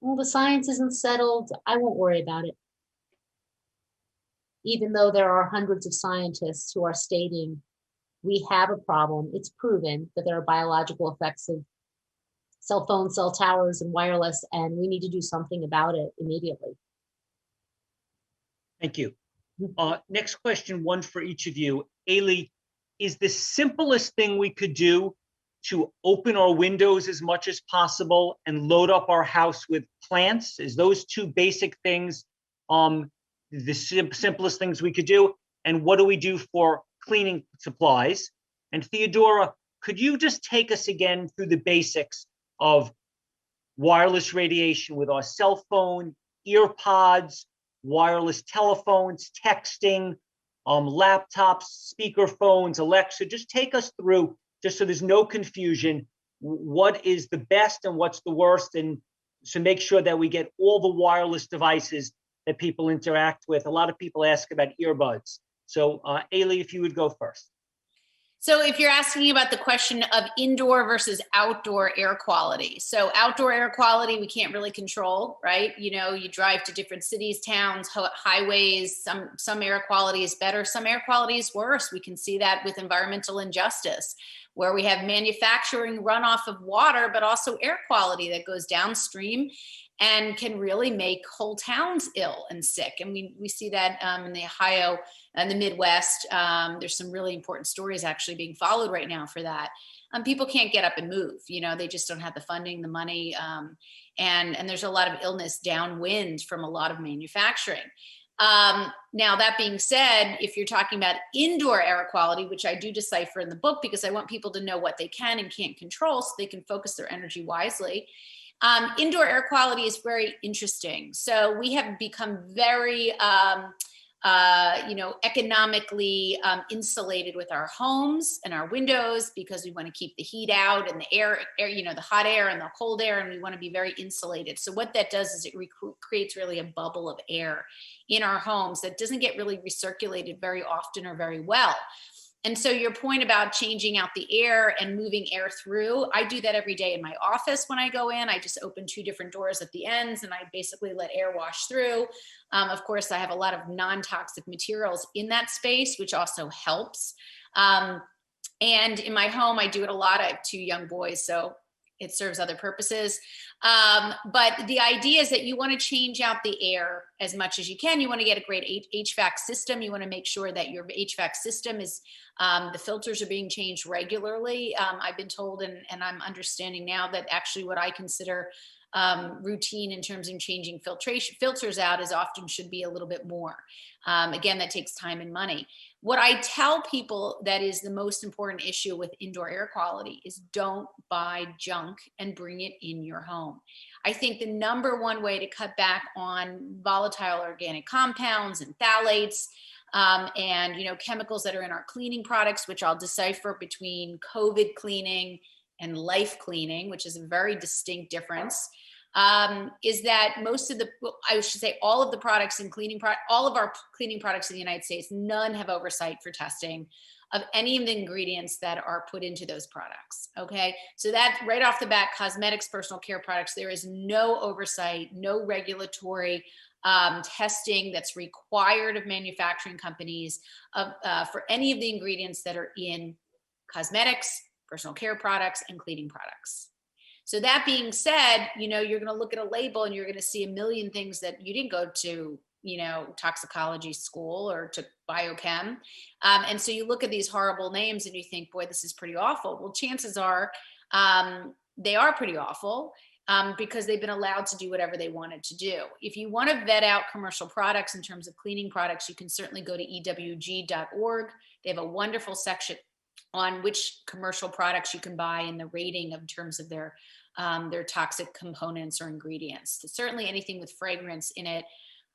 well, the science isn't settled, I won't worry about it. Even though there are hundreds of scientists who are stating we have a problem, it's proven that there are biological effects of cell phones, cell towers, and wireless, and we need to do something about it immediately. Thank you. Next question, one for each of you. Aly, is the simplest thing we could do to open our windows as much as possible and load up our house with plants? Is those two basic things the simplest things we could do? And what do we do for cleaning supplies? And Theodora, could you just take us again through the basics of wireless radiation with our cell phone, ear pods, wireless telephones, texting, laptops, speaker phones, Alexa. Just take us through, just so there's no confusion, what is the best and what's the worst, and so make sure that we get all the wireless devices that people interact with. A lot of people ask about earbuds. So Aly, if you would go first. So if you're asking about the question of indoor versus outdoor air quality. So outdoor air quality, we can't really control, right? You know, you drive to different cities, towns, highways, some air quality is better, some air quality is worse. We can see that with environmental injustice, where we have manufacturing runoff of water, but also air quality that goes downstream and can really make whole towns ill and sick. And we see that in the Ohio and the Midwest. There's some really important stories actually being followed right now for that. People can't get up and move, you know, they just don't have the funding, the money, and there's a lot of illness downwind from a lot of manufacturing. Now, that being said, if you're talking about indoor air quality, which I do decipher in the book because I want people to know what they can and can't control so they can focus their energy wisely. Indoor air quality is very interesting. So we have become very, economically insulated with our homes and our windows because we want to keep the heat out and the air, the hot air and the cold air, and we want to be very insulated. So what that does is it creates really a bubble of air in our homes that doesn't get really recirculated very often or very well. And so your point about changing out the air and moving air through, I do that every day in my office when I go in. I just open 2 different doors at the ends and I basically let air wash through. Of course, I have a lot of non-toxic materials in that space, which also helps. And in my home, I do it a lot. I have 2 young boys, so it serves other purposes. But the idea is that you want to change out the air as much as you can. You want to get a great HVAC system. You want to make sure that your HVAC system is, the filters are being changed regularly. I've been told, and I'm understanding now that actually what I consider routine in terms of changing filters out is often should be a little bit more. Again, that takes time and money. What I tell people that is the most important issue with indoor air quality is don't buy junk and bring it in your home. I think the number one way to cut back on volatile organic compounds and phthalates and chemicals that are in our cleaning products, which I'll decipher between COVID cleaning and life cleaning, which is a very distinct difference, is that all of the products in all of our cleaning products in the United States, none have oversight for testing of any of the ingredients that are put into those products. Okay. So that right off the bat, cosmetics, personal care products, there is no oversight, no regulatory testing that's required of manufacturing companies for any of the ingredients that are in cosmetics, personal care products, and cleaning products. So that being said, you're going to look at a label and you're going to see a million things that you didn't go to, toxicology school or to biochem. And so you look at these horrible names and you think, boy, this is pretty awful. Well, chances are they are pretty awful because they've been allowed to do whatever they wanted to do. If you want to vet out commercial products in terms of cleaning products, you can certainly go to ewg.org. They have a wonderful section on which commercial products you can buy and the rating in terms of their toxic components or ingredients. So certainly anything with fragrance in it,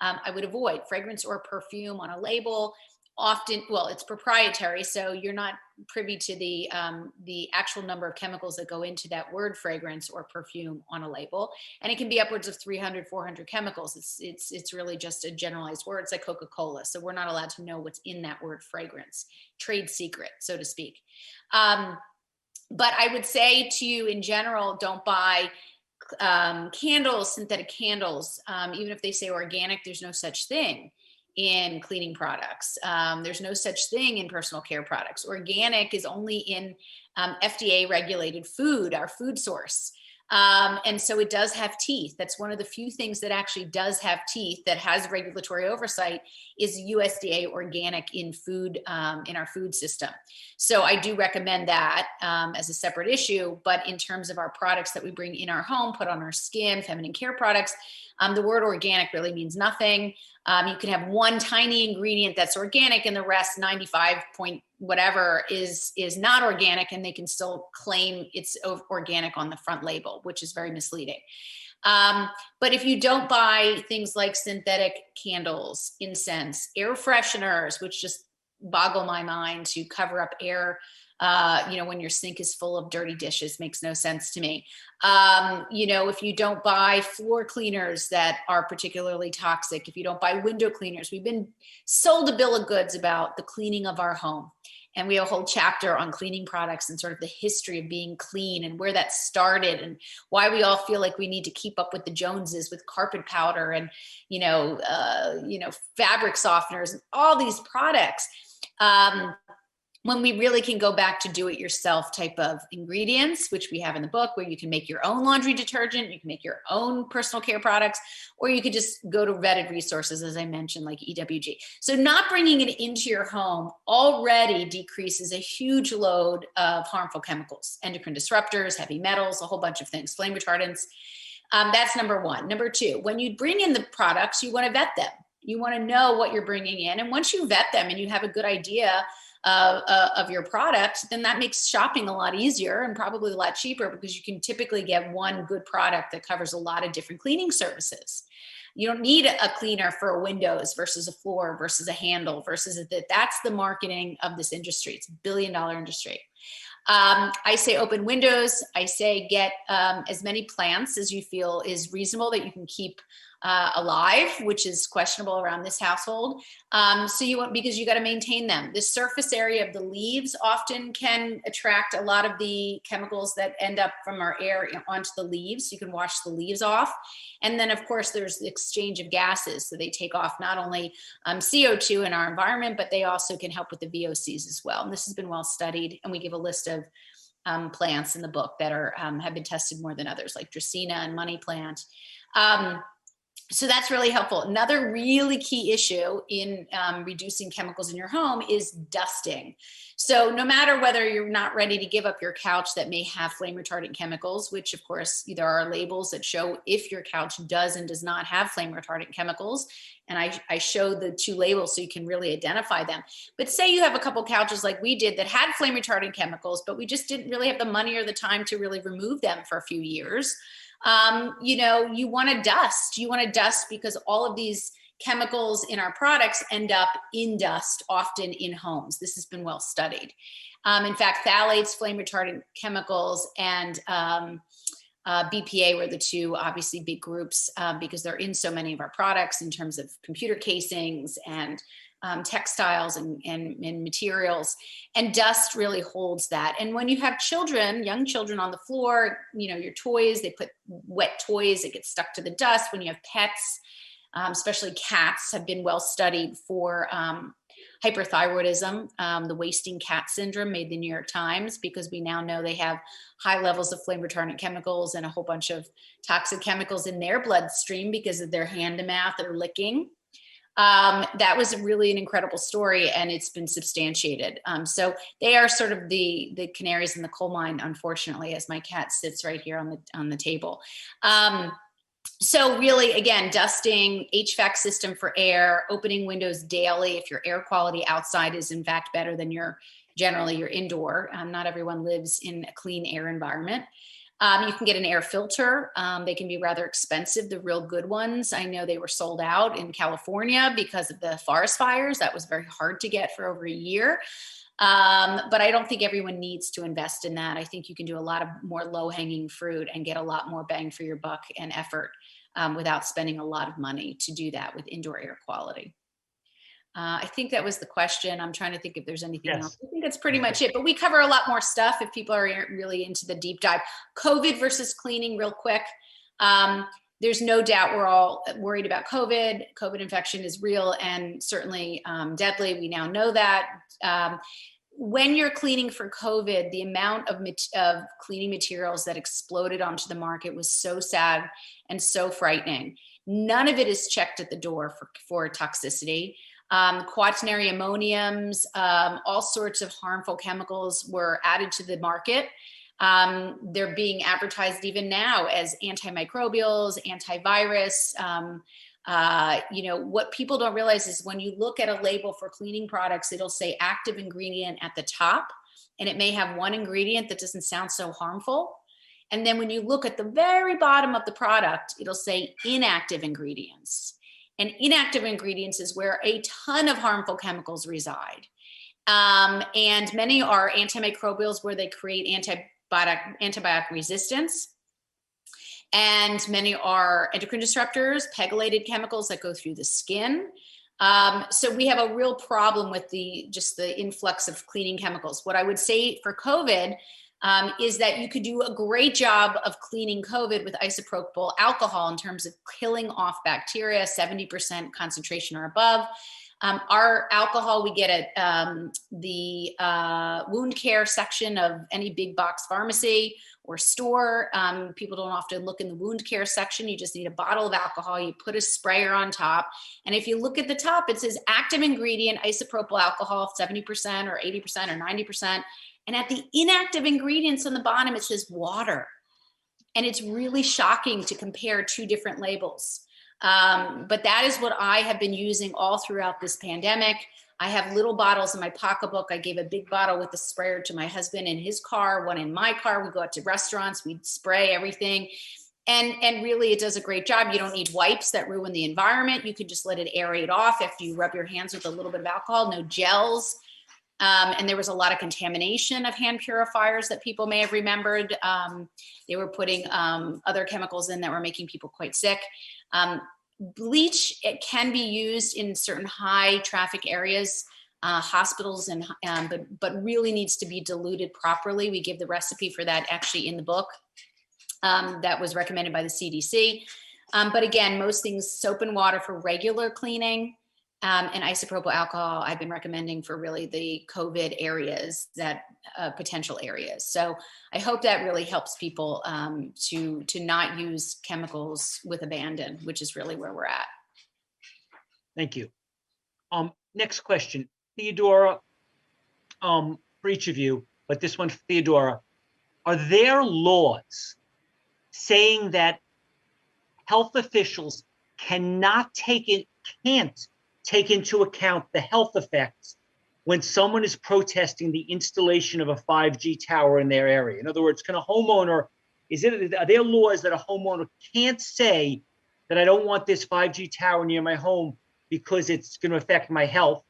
I would avoid. Fragrance or perfume on a label, often, well, it's proprietary, so you're not privy to the actual number of chemicals that go into that word fragrance or perfume on a label. And it can be upwards of 300, 400 chemicals. It's really just a generalized word. It's like Coca-Cola. So we're not allowed to know what's in that word fragrance, trade secret, so to speak. But I would say to you in general, don't buy candles, synthetic candles, even if they say organic, there's no such thing in cleaning products. There's no such thing in personal care products. Organic is only in FDA regulated food, our food source. And so it does have teeth. That's one of the few things that actually does have teeth that has regulatory oversight is USDA organic in food, in our food system. So I do recommend that as a separate issue, but in terms of our products that we bring in our home, put on our skin, feminine care products, the word organic really means nothing. You can have one tiny ingredient that's organic and the rest 95 point whatever is not organic, and they can still claim it's organic on the front label, which is very misleading. But if you don't buy things like synthetic candles, incense, air fresheners, which just boggle my mind to cover up air. When your sink is full of dirty dishes, makes no sense to me. If you don't buy floor cleaners that are particularly toxic, if you don't buy window cleaners, we've been sold a bill of goods about the cleaning of our home. And we have a whole chapter on cleaning products and sort of the history of being clean and where that started and why we all feel like we need to keep up with the Joneses with carpet powder and, fabric softeners and all these products. When we really can go back to do-it-yourself type of ingredients, which we have in the book, where you can make your own laundry detergent, you can make your own personal care products, or you could just go to vetted resources, as I mentioned, like EWG. So not bringing it into your home already decreases a huge load of harmful chemicals, endocrine disruptors, heavy metals, a whole bunch of things, flame retardants. That's number one. Number two, when you bring in the products, you want to vet them. You want to know what you're bringing in. And once you vet them and you have a good idea of your product, then that makes shopping a lot easier and probably a lot cheaper, because you can typically get one good product that covers a lot of different cleaning services. You don't need a cleaner for a windows versus a floor versus a handle versus that's the marketing of this industry. It's $1 billion industry. I say open windows. I say get as many plants as you feel is reasonable that you can keep alive, which is questionable around this household. Because you got to maintain them. The surface area of the leaves often can attract a lot of the chemicals that end up from our air onto the leaves. So you can wash the leaves off. And then of course there's the exchange of gases. So they take off not only CO2 in our environment, but they also can help with the VOCs as well. And this has been well studied. And we give a list of plants in the book that are have been tested more than others, like Dracaena and money plant. So that's really helpful. Another really key issue in reducing chemicals in your home is dusting. So no matter whether you're not ready to give up your couch that may have flame retardant chemicals, which of course there are labels that show if your couch does and does not have flame retardant chemicals. And I show the two labels so you can really identify them. But say you have a couple couches like we did that had flame retardant chemicals, but we just didn't really have the money or the time to really remove them for a few years. You want to dust. You want to dust because all of these chemicals in our products end up in dust, often in homes. This has been well studied. In fact, phthalates, flame retardant chemicals, and BPA were the two obviously big groups because they're in so many of our products in terms of computer casings and textiles and materials, and dust really holds that. And when you have children, young children on the floor, your toys, they put wet toys, it gets stuck to the dust. When you have pets, especially cats, have been well studied for hyperthyroidism, the wasting cat syndrome, made the New York Times, because we now know they have high levels of flame retardant chemicals and a whole bunch of toxic chemicals in their bloodstream because of their hand to mouth or licking. That was really an incredible story, and it's been substantiated. So they are sort of the canaries in the coal mine, unfortunately, as my cat sits right here on the table. So really, again, dusting, HVAC system for air, opening windows daily if your air quality outside is in fact better than generally your indoor. Not everyone lives in a clean air environment. You can get an air filter. They can be rather expensive, the real good ones. I know they were sold out in California because of the forest fires. That was very hard to get for over a year. But I don't think everyone needs to invest in that. I think you can do a lot of more low-hanging fruit and get a lot more bang for your buck and effort without spending a lot of money to do that with indoor air quality. I think that was the question. I'm trying to think if there's anything else. I think that's pretty much it, but we cover a lot more stuff if people are really into the deep dive. COVID versus cleaning, real quick. There's no doubt we're all worried about COVID. COVID infection is real and certainly deadly. We now know that. When you're cleaning for COVID, the amount of cleaning materials that exploded onto the market was so sad and so frightening. None of it is checked at the door for toxicity. Quaternary ammoniums, all sorts of harmful chemicals were added to the market. They're being advertised even now as antimicrobials, antivirus. What people don't realize is when you look at a label for cleaning products, it'll say active ingredient at the top, and it may have one ingredient that doesn't sound so harmful. And then when you look at the very bottom of the product, it'll say inactive ingredients. And inactive ingredients is where a ton of harmful chemicals reside. And many are antimicrobials where they create antibiotic resistance. And many are endocrine disruptors, pegylated chemicals that go through the skin. So we have a real problem with just the influx of cleaning chemicals. What I would say for COVID is that you could do a great job of cleaning COVID with isopropyl alcohol in terms of killing off bacteria, 70% concentration or above. Our alcohol we get at the wound care section of any big box pharmacy or store. People don't often look in the wound care section. You just need a bottle of alcohol. You put a sprayer on top. And if you look at the top, it says active ingredient, isopropyl alcohol, 70% or 80% or 90%. And at the inactive ingredients on the bottom, it says water. And it's really shocking to compare two different labels. But that is what I have been using all throughout this pandemic. I have little bottles in my pocketbook. I gave a big bottle with the sprayer to my husband in his car, one in my car. We go out to restaurants, we spray everything. And really it does a great job. You don't need wipes that ruin the environment. You can just let it aerate off after you rub your hands with a little bit of alcohol, no gels. And there was a lot of contamination of hand purifiers that people may have remembered. They were putting other chemicals in that were making people quite sick. Bleach, it can be used in certain high traffic areas, hospitals, but really needs to be diluted properly. We give the recipe for that actually in the book that was recommended by the CDC. But again, most things, soap and water for regular cleaning, and isopropyl alcohol I've been recommending for really the COVID areas, that potential areas. So I hope that really helps people to not use chemicals with abandon, which is really where we're at. Thank you. Next question, Theodora, for each of you, but this one for Theodora. Are there laws saying that health officials can't take into account the health effects when someone is protesting the installation of a 5G tower in their area? In other words, can a homeowner, are there laws that a homeowner can't say that I don't want this 5G tower near my home because it's going to affect my health?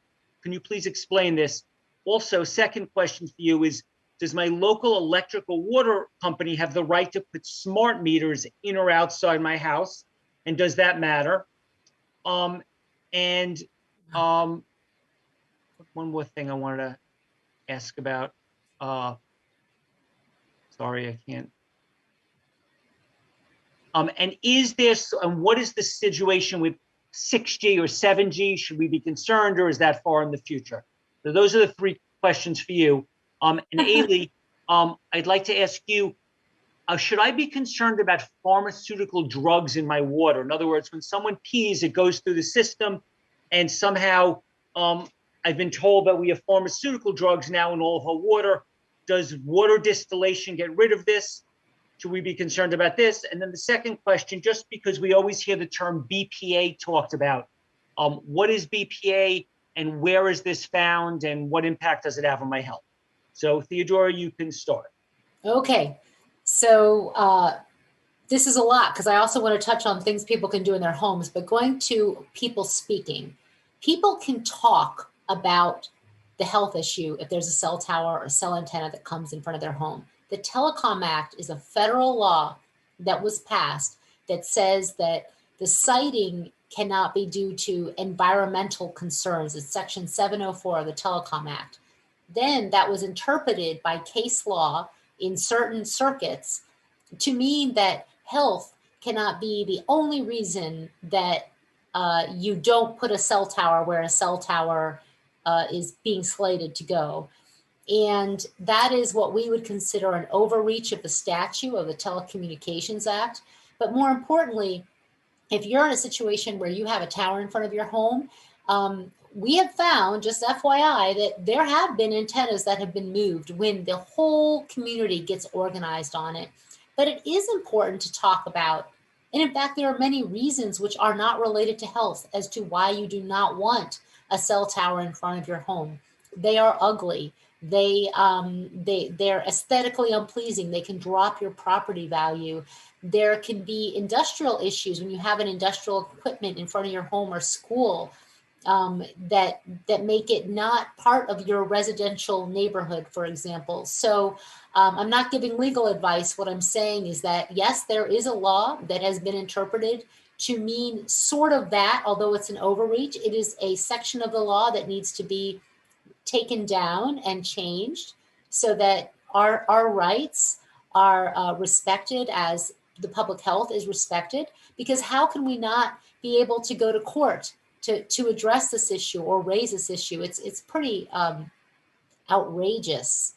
Can you please explain this? Also, second question for you is, does my local electrical water company have the right to put smart meters in or outside my house? And does that matter? And one more thing I wanted to ask about. Sorry, I can't. And what is the situation with 6G or 7G? Should we be concerned, or is that far in the future? So those are the three questions for you. And Aly, I'd like to ask you, should I be concerned about pharmaceutical drugs in my water? In other words, when someone pees, it goes through the system, and somehow I've been told that we have pharmaceutical drugs now in all of our water. Does water distillation get rid of this? Should we be concerned about this? And then the second question, just because we always hear the term BPA talked about, what is BPA and where is this found and what impact does it have on my health? So Theodora, you can start. Okay, so this is a lot because I also want to touch on things people can do in their homes, but going to people speaking, people can talk about the health issue if there's a cell tower or a cell antenna that comes in front of their home. The Telecom Act is a federal law that was passed that says that the siting cannot be due to environmental concerns. It's Section 704 of the Telecom Act. Then that was interpreted by case law in certain circuits to mean that health cannot be the only reason that you don't put a cell tower where a cell tower is being slated to go. And that is what we would consider an overreach of the statute of the Telecommunications Act. But more importantly, if you're in a situation where you have a tower in front of your home, we have found, just FYI, that there have been antennas that have been moved when the whole community gets organized on it. But it is important to talk about, and in fact, there are many reasons which are not related to health as to why you do not want a cell tower in front of your home. They are ugly. They're aesthetically unpleasing. They can drop your property value. There can be industrial issues when you have an industrial equipment in front of your home or school. that make it not part of your residential neighborhood, for example. So I'm not giving legal advice. What I'm saying is that, yes, there is a law that has been interpreted to mean sort of that, although it's an overreach. It is a section of the law that needs to be taken down and changed so that our rights are respected as the public health is respected. Because how can we not be able to go to court to address this issue or raise this issue? It's pretty outrageous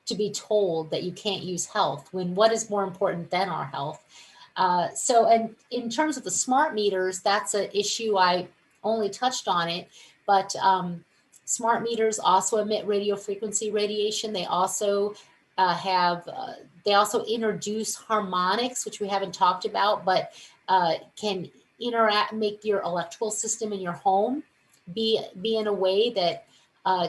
to be told that you can't use health when what is more important than our health? So, and in terms of the smart meters, that's an issue. I only touched on it, but smart meters also emit radio frequency radiation. They also they also introduce harmonics, which we haven't talked about, but can make your electrical system in your home be in a way that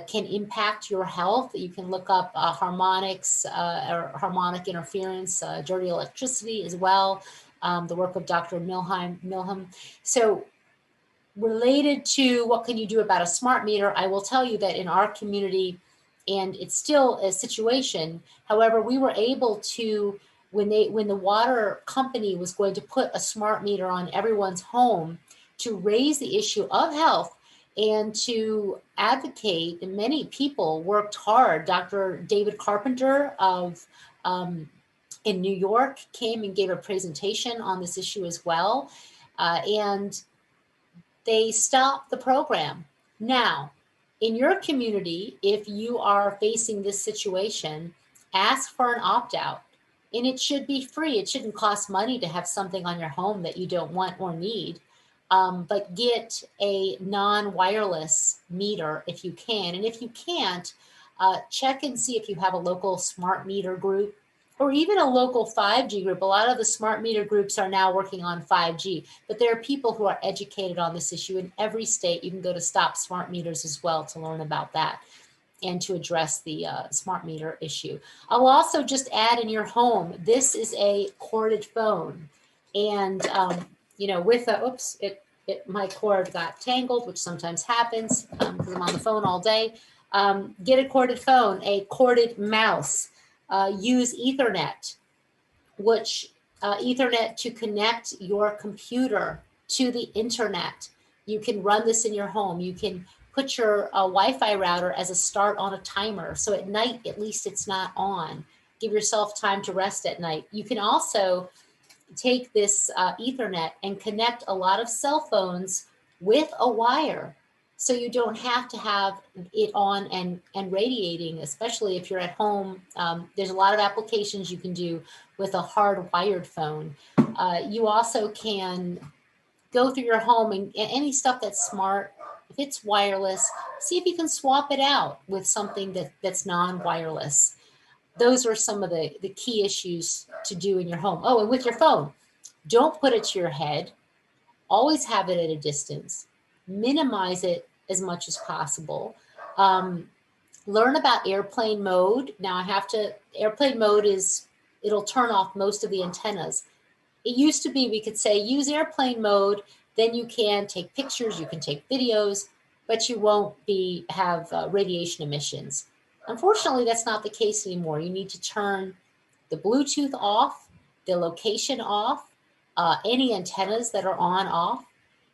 can impact your health. You can look up harmonics or harmonic interference, dirty electricity as well, the work of Dr. Milham. So related to what can you do about a smart meter, I will tell you that in our community, and it's still a situation, however, we were able to, when the water company was going to put a smart meter on everyone's home, to raise the issue of health and to advocate, and many people worked hard. Dr. David Carpenter of in New York came and gave a presentation on this issue as well. And they stopped the program. Now, in your community, if you are facing this situation, ask for an opt-out. And it should be free. It shouldn't cost money to have something on your home that you don't want or need. But get a non-wireless meter if you can. And if you can't, check and see if you have a local smart meter group or even a local 5G group. A lot of the smart meter groups are now working on 5G, but there are people who are educated on this issue in every state. You can go to Stop Smart Meters as well to learn about that and to address the smart meter issue. I'll also just add, in your home, this is a corded phone. And with a, my cord got tangled, which sometimes happens because I'm on the phone all day. Get a corded phone, a corded mouse. Use Ethernet, which Ethernet to connect your computer to the internet. You can run this in your home. You can put your Wi-Fi router as a start on a timer. So at night, at least it's not on. Give yourself time to rest at night. You can also take this Ethernet and connect a lot of cell phones with a wire. So you don't have to have it on and radiating, especially if you're at home. There's a lot of applications you can do with a hardwired phone. You also can go through your home and any stuff that's smart, if it's wireless, see if you can swap it out with something that's non-wireless. Those are some of the key issues to do in your home. Oh, and with your phone, don't put it to your head. Always have it at a distance. Minimize it as much as possible. Learn about airplane mode. Now airplane mode it'll turn off most of the antennas. It used to be we could say use airplane mode, then you can take pictures, you can take videos, but you won't have radiation emissions. Unfortunately, that's not the case anymore. You need to turn the Bluetooth off, the location off, any antennas that are on off.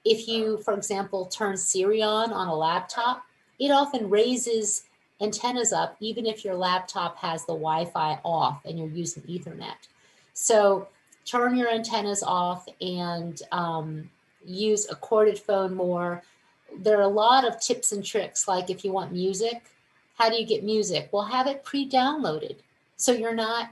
If you, for example, turn Siri on a laptop, it often raises antennas up, even if your laptop has the Wi-Fi off and you're using Ethernet. So turn your antennas off and use a corded phone more. There are a lot of tips and tricks, like if you want music, how do you get music? Well, have it pre-downloaded so you're not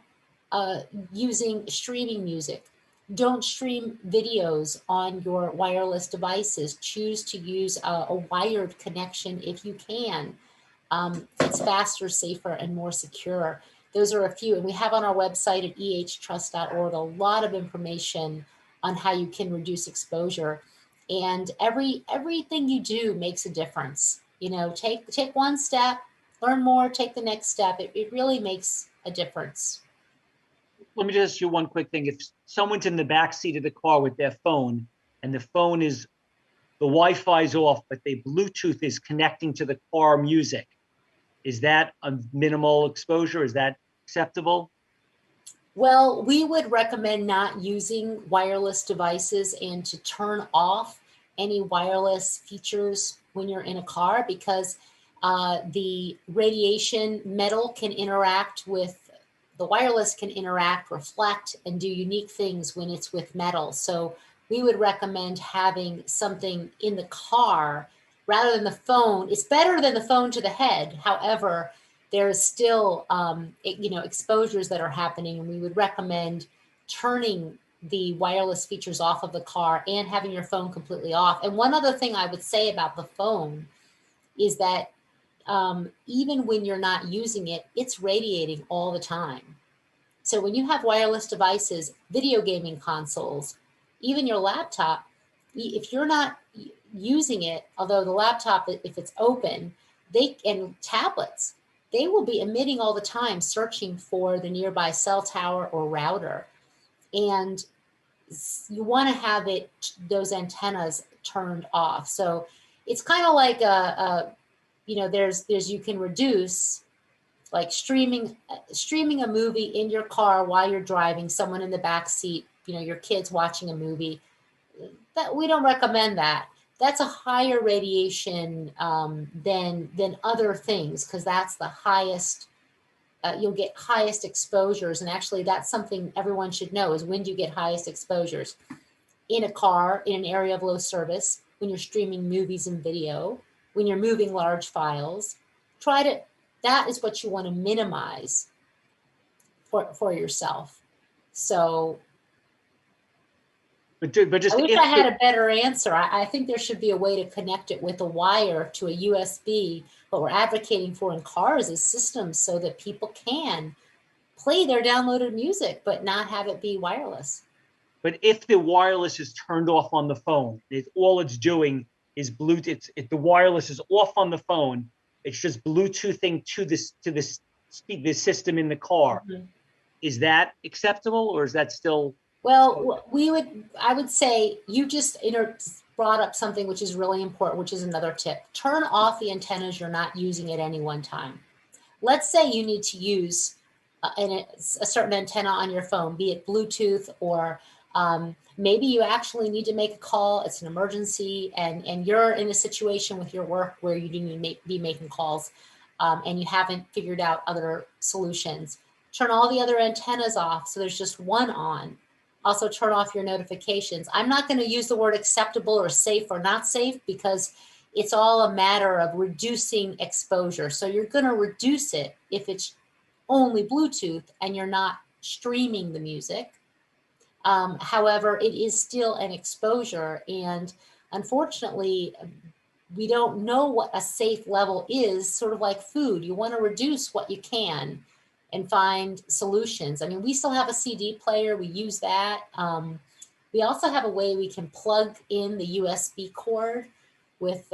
using streaming music. Don't stream videos on your wireless devices. Choose to use a wired connection if you can. It's faster, safer, and more secure. Those are a few, and we have on our website at ehtrust.org a lot of information on how you can reduce exposure. And everything you do makes a difference. Take one step, learn more, take the next step. It really makes a difference. Let me just ask you one quick thing. If someone's in the back seat of the car with their phone and the phone is the Wi-Fi is off, but the Bluetooth is connecting to the car music. Is that a minimal exposure? Is that acceptable? Well, we would recommend not using wireless devices and to turn off any wireless features when you're in a car, because the radiation metal can interact with the wireless, can interact, reflect, and do unique things when it's with metal. So we would recommend having something in the car rather than the phone. It's better than the phone to the head. However, there's still exposures that are happening, and we would recommend turning the wireless features off of the car and having your phone completely off. And one other thing I would say about the phone is that even when you're not using it, it's radiating all the time. So when you have wireless devices, video gaming consoles, even your laptop, if you're not using it, although the laptop, if it's open, and tablets, they will be emitting all the time, searching for the nearby cell tower or router. And you want to have those antennas turned off. So it's kind of like you can reduce, like streaming a movie in your car while you're driving, someone in the back seat, your kids watching a movie. That we don't recommend that. That's a higher radiation than other things, because that's the highest. You'll get highest exposures, and actually, that's something everyone should know: is when do you get highest exposures? In a car, in an area of low service, when you're streaming movies and video, when you're moving large files. That is what you want to minimize for yourself. So. But just I wish I had a better answer. I think there should be a way to connect it with a wire to a USB. What we're advocating for in cars is systems so that people can play their downloaded music, but not have it be wireless. But if the wireless is turned off on the phone, all it's doing is Bluetooth. The wireless is off on the phone. It's just Bluetoothing to the system in the car. Mm-hmm. Is that acceptable, or is that still? Well, I would say you just brought up something which is really important, which is another tip. Turn off the antennas you're not using at any one time. Let's say you need to use a certain antenna on your phone, be it Bluetooth, or maybe you actually need to make a call. It's an emergency, and you're in a situation with your work where you need to be making calls, and you haven't figured out other solutions. Turn all the other antennas off so there's just one on. Also turn off your notifications. I'm not going to use the word acceptable or safe or not safe, because it's all a matter of reducing exposure. So you're going to reduce it if it's only Bluetooth and you're not streaming the music. However, it is still an exposure. And unfortunately, we don't know what a safe level is, sort of like food. You want to reduce what you can and find solutions. I mean, we still have a CD player. We use that. We also have a way we can plug in the USB cord with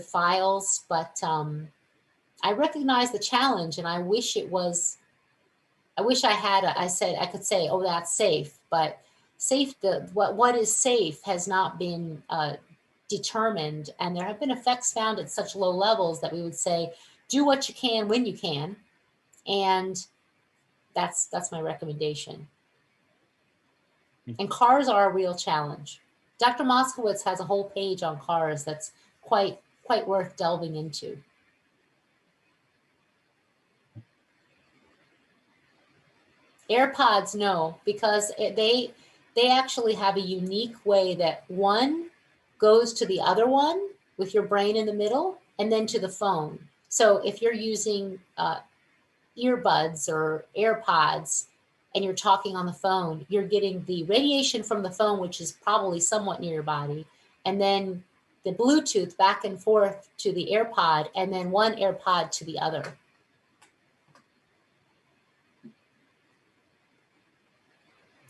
files, but I recognize the challenge, and I wish I could say, oh, that's safe, but what is safe has not been determined, and there have been effects found at such low levels that we would say, do what you can when you can. And that's my recommendation. And cars are a real challenge. Dr. Moskowitz has a whole page on cars that's quite worth delving into. AirPods, no, because they actually have a unique way that one goes to the other one with your brain in the middle, and then to the phone. So if you're using earbuds or AirPods and you're talking on the phone, you're getting the radiation from the phone, which is probably somewhat near your body, and then the Bluetooth back and forth to the AirPod, and then one AirPod to the other.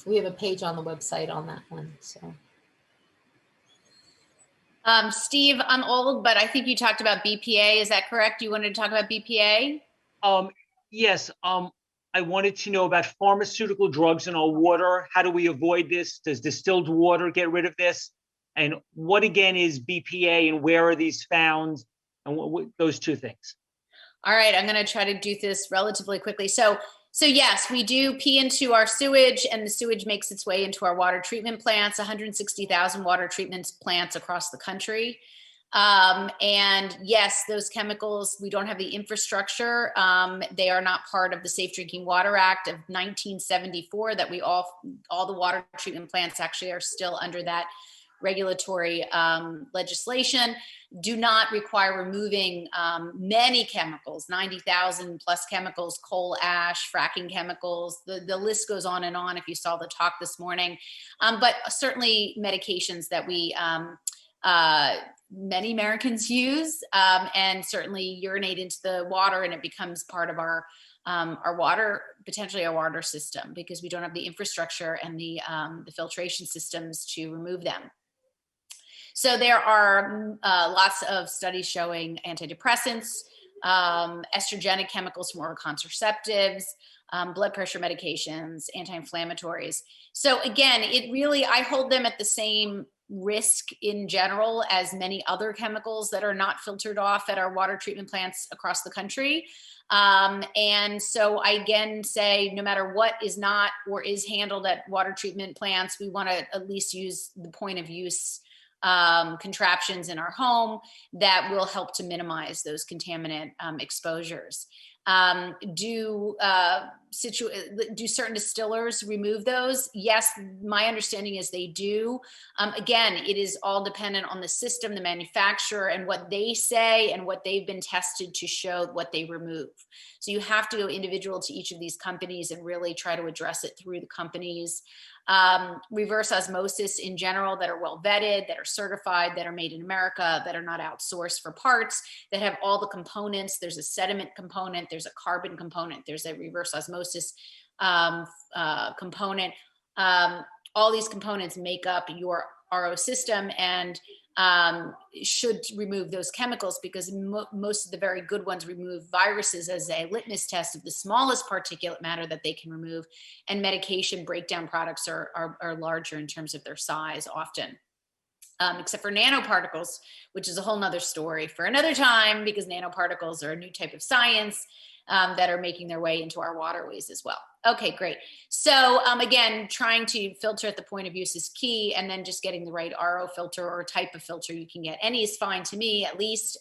We have a page on the website on that one. So, Steve, I'm old, but I think you talked about BPA. Is that correct? You wanted to talk about BPA? Yes. I wanted to know about pharmaceutical drugs in our water. How do we avoid this? Does distilled water get rid of this? And what again is BPA and where are these found? And those two things. All right, I'm going to try to do this relatively quickly. So yes, we do pee into our sewage, and the sewage makes its way into our water treatment plants, 160,000 water treatment plants across the country. And yes, those chemicals, we don't have the infrastructure. They are not part of the Safe Drinking Water Act of 1974 that all the water treatment plants actually are still under that regulatory legislation, do not require removing many chemicals, 90,000 plus chemicals, coal ash, fracking chemicals, the list goes on and on if you saw the talk this morning. But certainly medications that we, many Americans use, and certainly urinate into the water, and it becomes part of our water, potentially our water system, because we don't have the infrastructure and the filtration systems to remove them. So there are lots of studies showing antidepressants, estrogenic chemicals from oral contraceptives, blood pressure medications, anti-inflammatories. So again, it really, I hold them at the same risk in general as many other chemicals that are not filtered off at our water treatment plants across the country. And so I again say, no matter what is not or is handled at water treatment plants, we want to at least use the point of use contraptions in our home that will help to minimize those contaminant exposures. Do certain distillers remove those? Yes, my understanding is they do. Again, it is all dependent on the system, the manufacturer, and what they say and what they've been tested to show what they remove. So you have to go individual to each of these companies and really try to address it through the companies. Reverse osmosis in general that are well vetted, that are certified, that are made in America, that are not outsourced for parts, that have all the components. There's a sediment component, there's a carbon component, there's a reverse osmosis component. All these components make up your RO system, and should remove those chemicals, because most of the very good ones remove viruses as a litmus test of the smallest particulate matter that they can remove, and medication breakdown products are larger in terms of their size often, except for nanoparticles, which is a whole nother story for another time, because nanoparticles are a new type of science that are making their way into our waterways as well. Okay, great. So again, trying to filter at the point of use is key, and then just getting the right RO filter or type of filter you can get. Any is fine to me, at least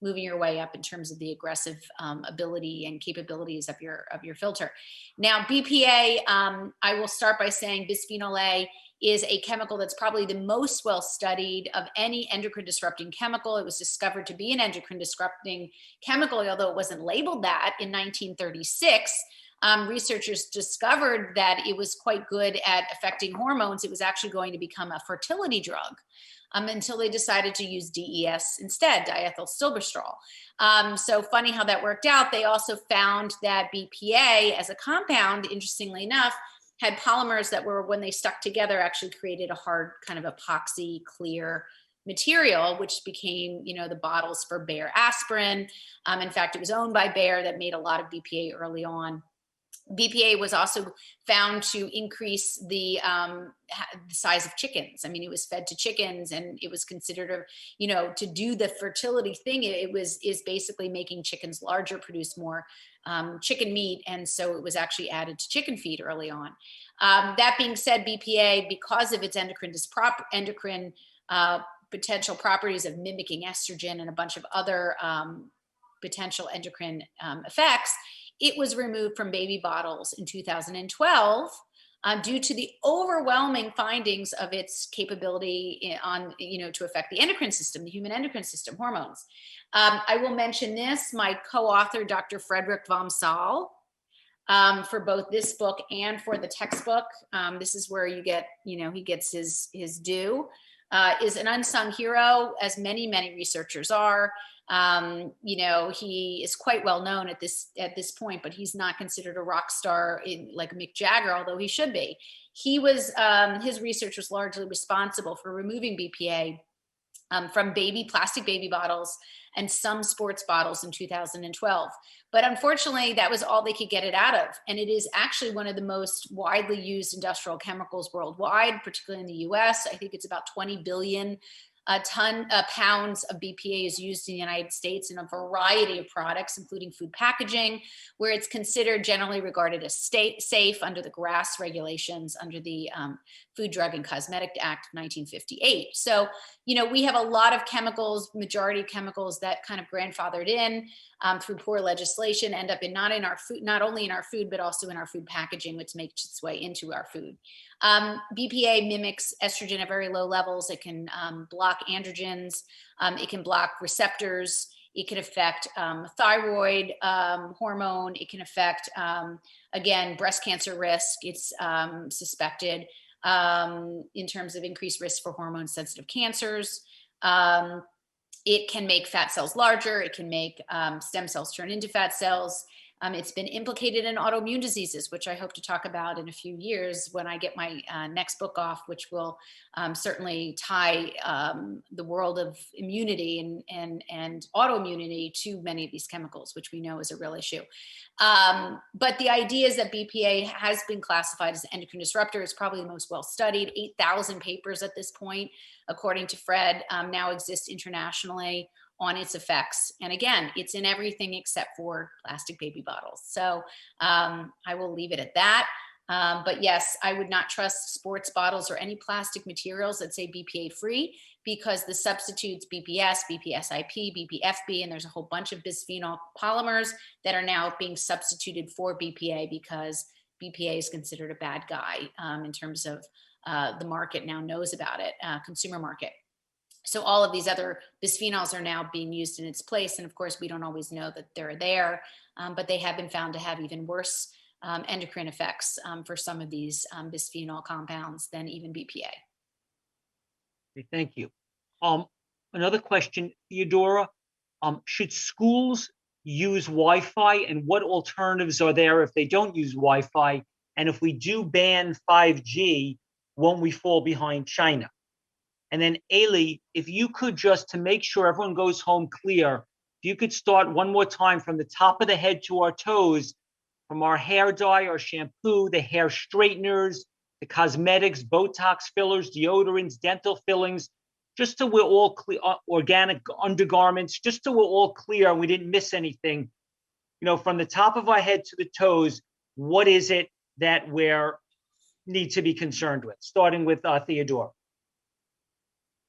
moving your way up in terms of the aggressive ability and capabilities of your filter. Now, BPA, I will start by saying bisphenol A is a chemical that's probably the most well studied of any endocrine disrupting chemical. It was discovered to be an endocrine disrupting chemical, although it wasn't labeled that in 1936. Researchers discovered that it was quite good at affecting hormones. It was actually going to become a fertility drug until they decided to use DES instead, diethylstilbestrol. So funny how that worked out. They also found that BPA as a compound, interestingly enough, had polymers that were, when they stuck together, actually created a hard kind of epoxy clear material, which became, the bottles for Bayer aspirin. In fact, it was owned by Bayer that made a lot of BPA early on. BPA was also found to increase the size of chickens. I mean, it was fed to chickens, and it was considered, to do the fertility thing. Is basically making chickens larger, produce more chicken meat, and so it was actually added to chicken feed early on. That being said, BPA, because of its endocrine potential properties of mimicking estrogen and a bunch of other potential endocrine effects, it was removed from baby bottles in 2012 due to the overwhelming findings of its capability to affect the endocrine system, the human endocrine system, hormones. I will mention this, my co-author, Dr. Frederick von Saal, for both this book and for the textbook. This is where you get, he gets his due, is an unsung hero, as many, many researchers are. He is quite well known at this point, but he's not considered a rock star like Mick Jagger, although he should be. He was, his research was largely responsible for removing BPA from plastic baby bottles and some sports bottles in 2012. But unfortunately, that was all they could get it out of. And it is actually one of the most widely used industrial chemicals worldwide, particularly in the US. I think it's about 20 billion pounds of BPA is used in the United States in a variety of products, including food packaging, where it's considered generally regarded as safe under the GRAS regulations under the Food, Drug, and Cosmetic Act of 1958. So, we have a lot of chemicals, majority of chemicals that kind of grandfathered in through poor legislation, end up not only in our food, but also in our food packaging, which makes its way into our food. BPA mimics estrogen at very low levels. It can block androgens. It can block receptors. It can affect thyroid hormone. It can affect, again, breast cancer risk. It's suspected in terms of increased risk for hormone-sensitive cancers. It can make fat cells larger. It can make stem cells turn into fat cells. It's been implicated in autoimmune diseases, which I hope to talk about in a few years when I get my next book off, which will certainly tie the world of immunity and autoimmunity to many of these chemicals, which we know is a real issue. But the idea is that BPA has been classified as an endocrine disruptor. It's probably the most well-studied. 8,000 papers at this point, according to Fred, now exist internationally on its effects. And again, it's in everything except for plastic baby bottles. So I will leave it at that. But yes, I would not trust sports bottles or any plastic materials that say BPA free, because the substitutes BPS, BPSIP, BPFB, and there's a whole bunch of bisphenol polymers that are now being substituted for BPA because BPA is considered a bad guy in terms of the market now knows about it, consumer market. So all of these other bisphenols are now being used in its place. And of course, we don't always know that they're there, but they have been found to have even worse endocrine effects for some of these bisphenol compounds than even BPA. Okay, thank you. Another question, Theodora, should schools use Wi-Fi, and what alternatives are there if they don't use Wi-Fi? And if we do ban 5G, won't we fall behind China? And then Aly, if you could just, to make sure everyone goes home clear, if you could start one more time from the top of the head to our toes, from our hair dye, our shampoo, the hair straighteners, the cosmetics, Botox fillers, deodorants, dental fillings, just so we're all clear, organic undergarments, just so we're all clear and we didn't miss anything. From the top of our head to the toes, what is it that we need to be concerned with? Starting with Theodora.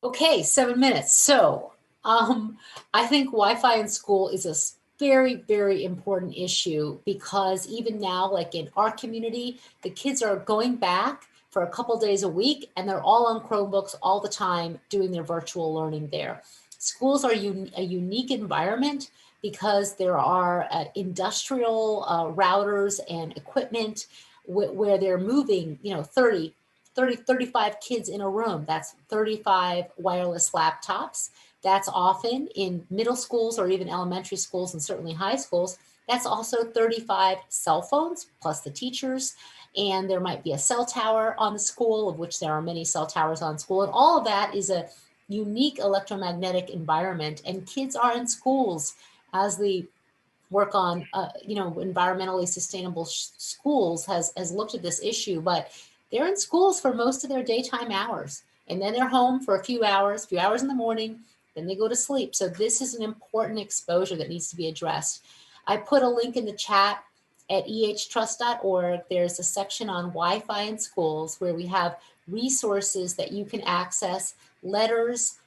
Okay, 7 minutes. So I think Wi-Fi in school is a very, very important issue, because even now, like in our community, the kids are going back for a couple days a week and they're all on Chromebooks all the time doing their virtual learning there. Schools are a unique environment because there are industrial routers and equipment where they're moving, 30, 35 kids in a room. That's 35 wireless laptops. That's often in middle schools or even elementary schools, and certainly high schools. That's also 35 cell phones plus the teachers. And there might be a cell tower on the school, of which there are many cell towers on school. And all of that is a unique electromagnetic environment. And kids are in schools as the work on, environmentally sustainable schools has looked at this issue, but they're in schools for most of their daytime hours. And then they're home for a few hours in the morning, then they go to sleep. So this is an important exposure that needs to be addressed. I put a link in the chat at ehtrust.org. There's a section on Wi-Fi in schools where we have resources that you can access, letters,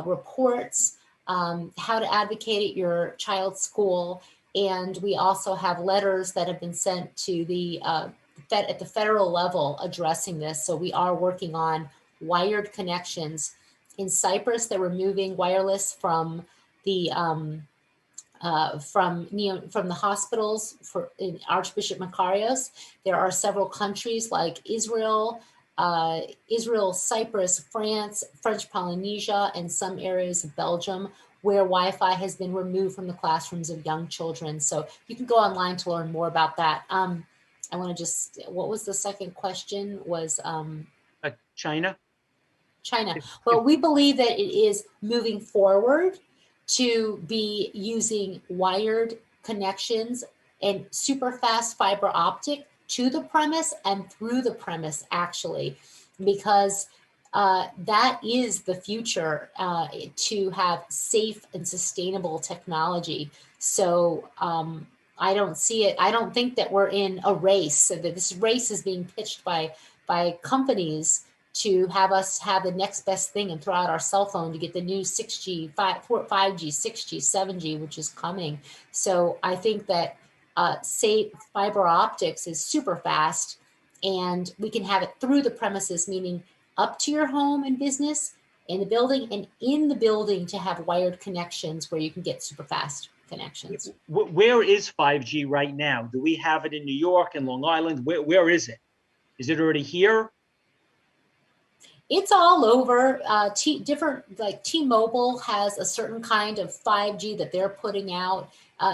reports, how to advocate at your child's school. And we also have letters that have been sent to the at the federal level addressing this. So we are working on wired connections. In Cyprus, they're removing wireless from the hospitals in Archbishop Makarios. There are several countries like Israel, Cyprus, France, French Polynesia, and some areas of Belgium where Wi-Fi has been removed from the classrooms of young children. So you can go online to learn more about that. I want to what was the second question? Was China? China. Well, we believe that it is moving forward to be using wired connections and super fast fiber optic to the premise and through the premise, actually, because that is the future, to have safe and sustainable technology. So I don't see it. I don't think that we're in a race. So that this race is being pitched by companies to have us have the next best thing and throw out our cell phone to get the new 6G, 5G, 6G, 7G, which is coming. So I think that safe fiber optics is super fast, and we can have it through the premises, meaning up to your home and business, in the building, and in the building to have wired connections where you can get super fast connections. Where is 5G right now? Do we have it in New York and Long Island? Where is it? Is it already here? It's all over. Different, like T-Mobile has a certain kind of 5G that they're putting out.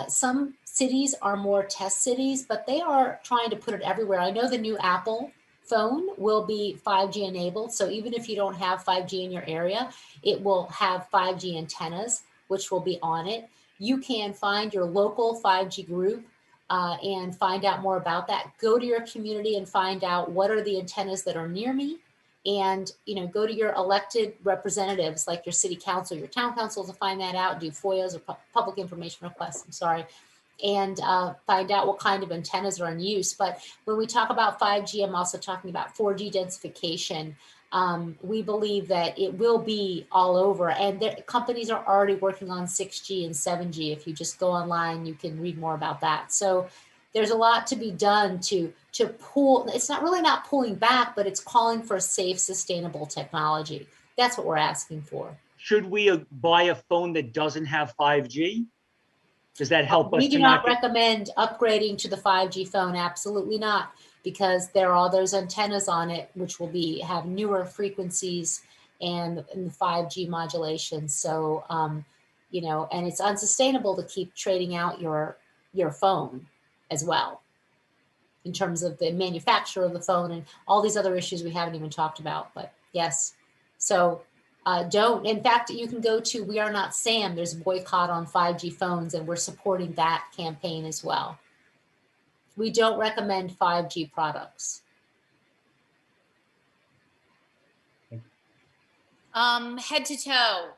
Some cities are more test cities, but they are trying to put it everywhere. I know the new Apple phone will be 5G enabled. So even if you don't have 5G in your area, it will have 5G antennas, which will be on it. You can find your local 5G group and find out more about that. Go to your community and find out what are the antennas that are near me. And, go to your elected representatives, like your city council, your town council, to find that out, do FOIAs or public information requests, and find out what kind of antennas are in use. But when we talk about 5G, I'm also talking about 4G densification. We believe that it will be all over, and companies are already working on 6G and 7G. If you just go online, you can read more about that. So there's a lot to be done to pull. It's not really not pulling back, but it's calling for a safe, sustainable technology. That's what we're asking for. Should we buy a phone that doesn't have 5G? Does that help us? We do not recommend upgrading to the 5G phone. Absolutely not, because there are all those antennas on it, which will have newer frequencies and the 5G modulation. So, and it's unsustainable to keep trading out your phone as well, in terms of the manufacturer of the phone and all these other issues we haven't even talked about. But yes, so don't. In fact, you can go to We Are Not Sam. There's a boycott on 5G phones, and we're supporting that campaign as well. We don't recommend 5G products. Head to toe,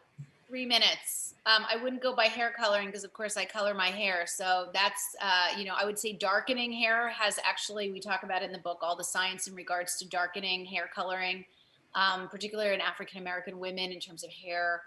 3 minutes. I wouldn't go by hair coloring because, of course, I color my hair. So that's, I would say darkening hair has actually, we talk about it in the book, all the science in regards to darkening hair coloring, particularly in African-American women in terms of hair,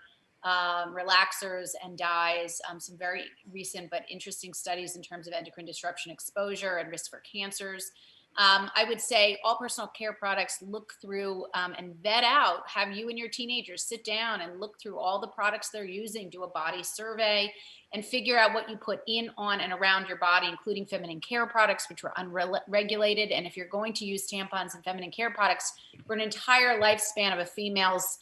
relaxers and dyes, some very recent but interesting studies in terms of endocrine disruption exposure and risk for cancers. I would say all personal care products, look through and vet out, have you and your teenagers sit down and look through all the products they're using, do a body survey, and figure out what you put in, on, and around your body, including feminine care products, which are unregulated. And if you're going to use tampons and feminine care products for an entire lifespan of a female's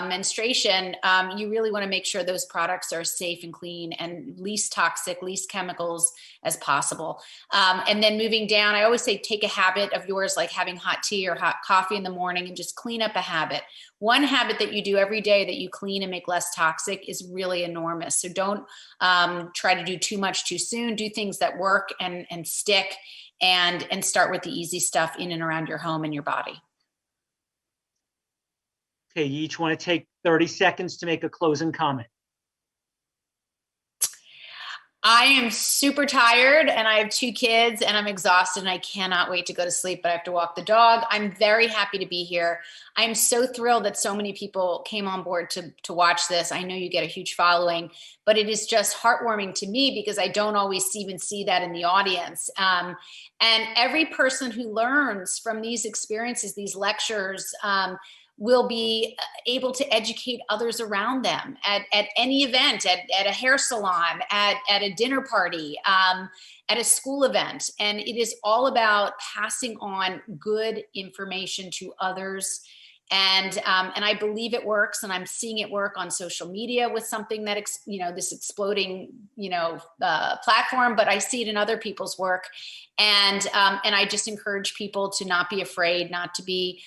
menstruation, you really want to make sure those products are safe and clean and least toxic, least chemicals as possible. And then moving down, I always say take a habit of yours, like having hot tea or hot coffee in the morning, and just clean up a habit. One habit that you do every day that you clean and make less toxic is really enormous. So don't try to do too much too soon. Do things that work and stick, and start with the easy stuff in and around your home and your body. Okay, you each want to take 30 seconds to make a closing comment. I am super tired, and I have 2 kids, and I'm exhausted, and I cannot wait to go to sleep, but I have to walk the dog. I'm very happy to be here. I'm so thrilled that so many people came on board to watch this. I know you get a huge following, but it is just heartwarming to me because I don't always even see that in the audience. And every person who learns from these experiences, these lectures, will be able to educate others around them at any event, at a hair salon, at a dinner party, at a school event. And it is all about passing on good information to others And I believe it works, and I'm seeing it work on social media with something that, this exploding, platform, but I see it in other people's work. And I just encourage people to not be afraid, not to be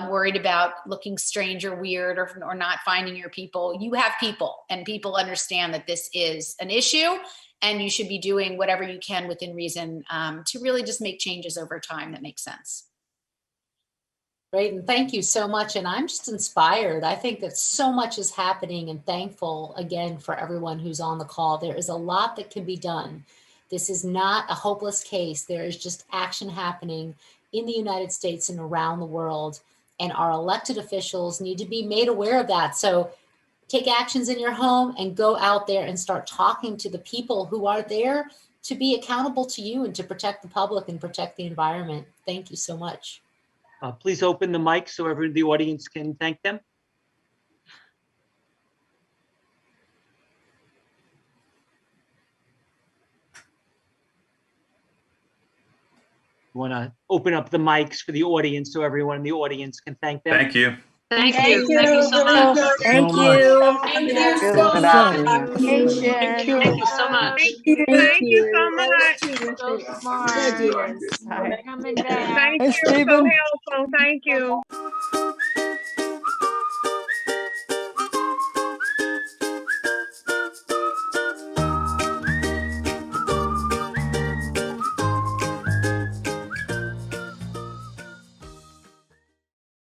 worried about looking strange or weird or not finding your people. You have people, and people understand that this is an issue, and you should be doing whatever you can within reason to really just make changes over time that make sense. Great, and thank you so much. And I'm just inspired. I think that so much is happening, and thankful again for everyone who's on the call. There is a lot that can be done. This is not a hopeless case. There is just action happening in the United States and around the world. And our elected officials need to be made aware of that. So take actions in your home and go out there and start talking to the people who are there to be accountable to you and to protect the public and protect the environment. Thank you so much. Please open the mic so everyone in the audience can thank them. You want to open up the mics for the audience so everyone in the audience can thank them? Thank you. Thank you. Thank you so much. Thank you. Thank you you so so much. much. Thank you so much. Thank you so much. So smart. Coming back. Thank Hey, you. So Stephen. helpful. Thank you.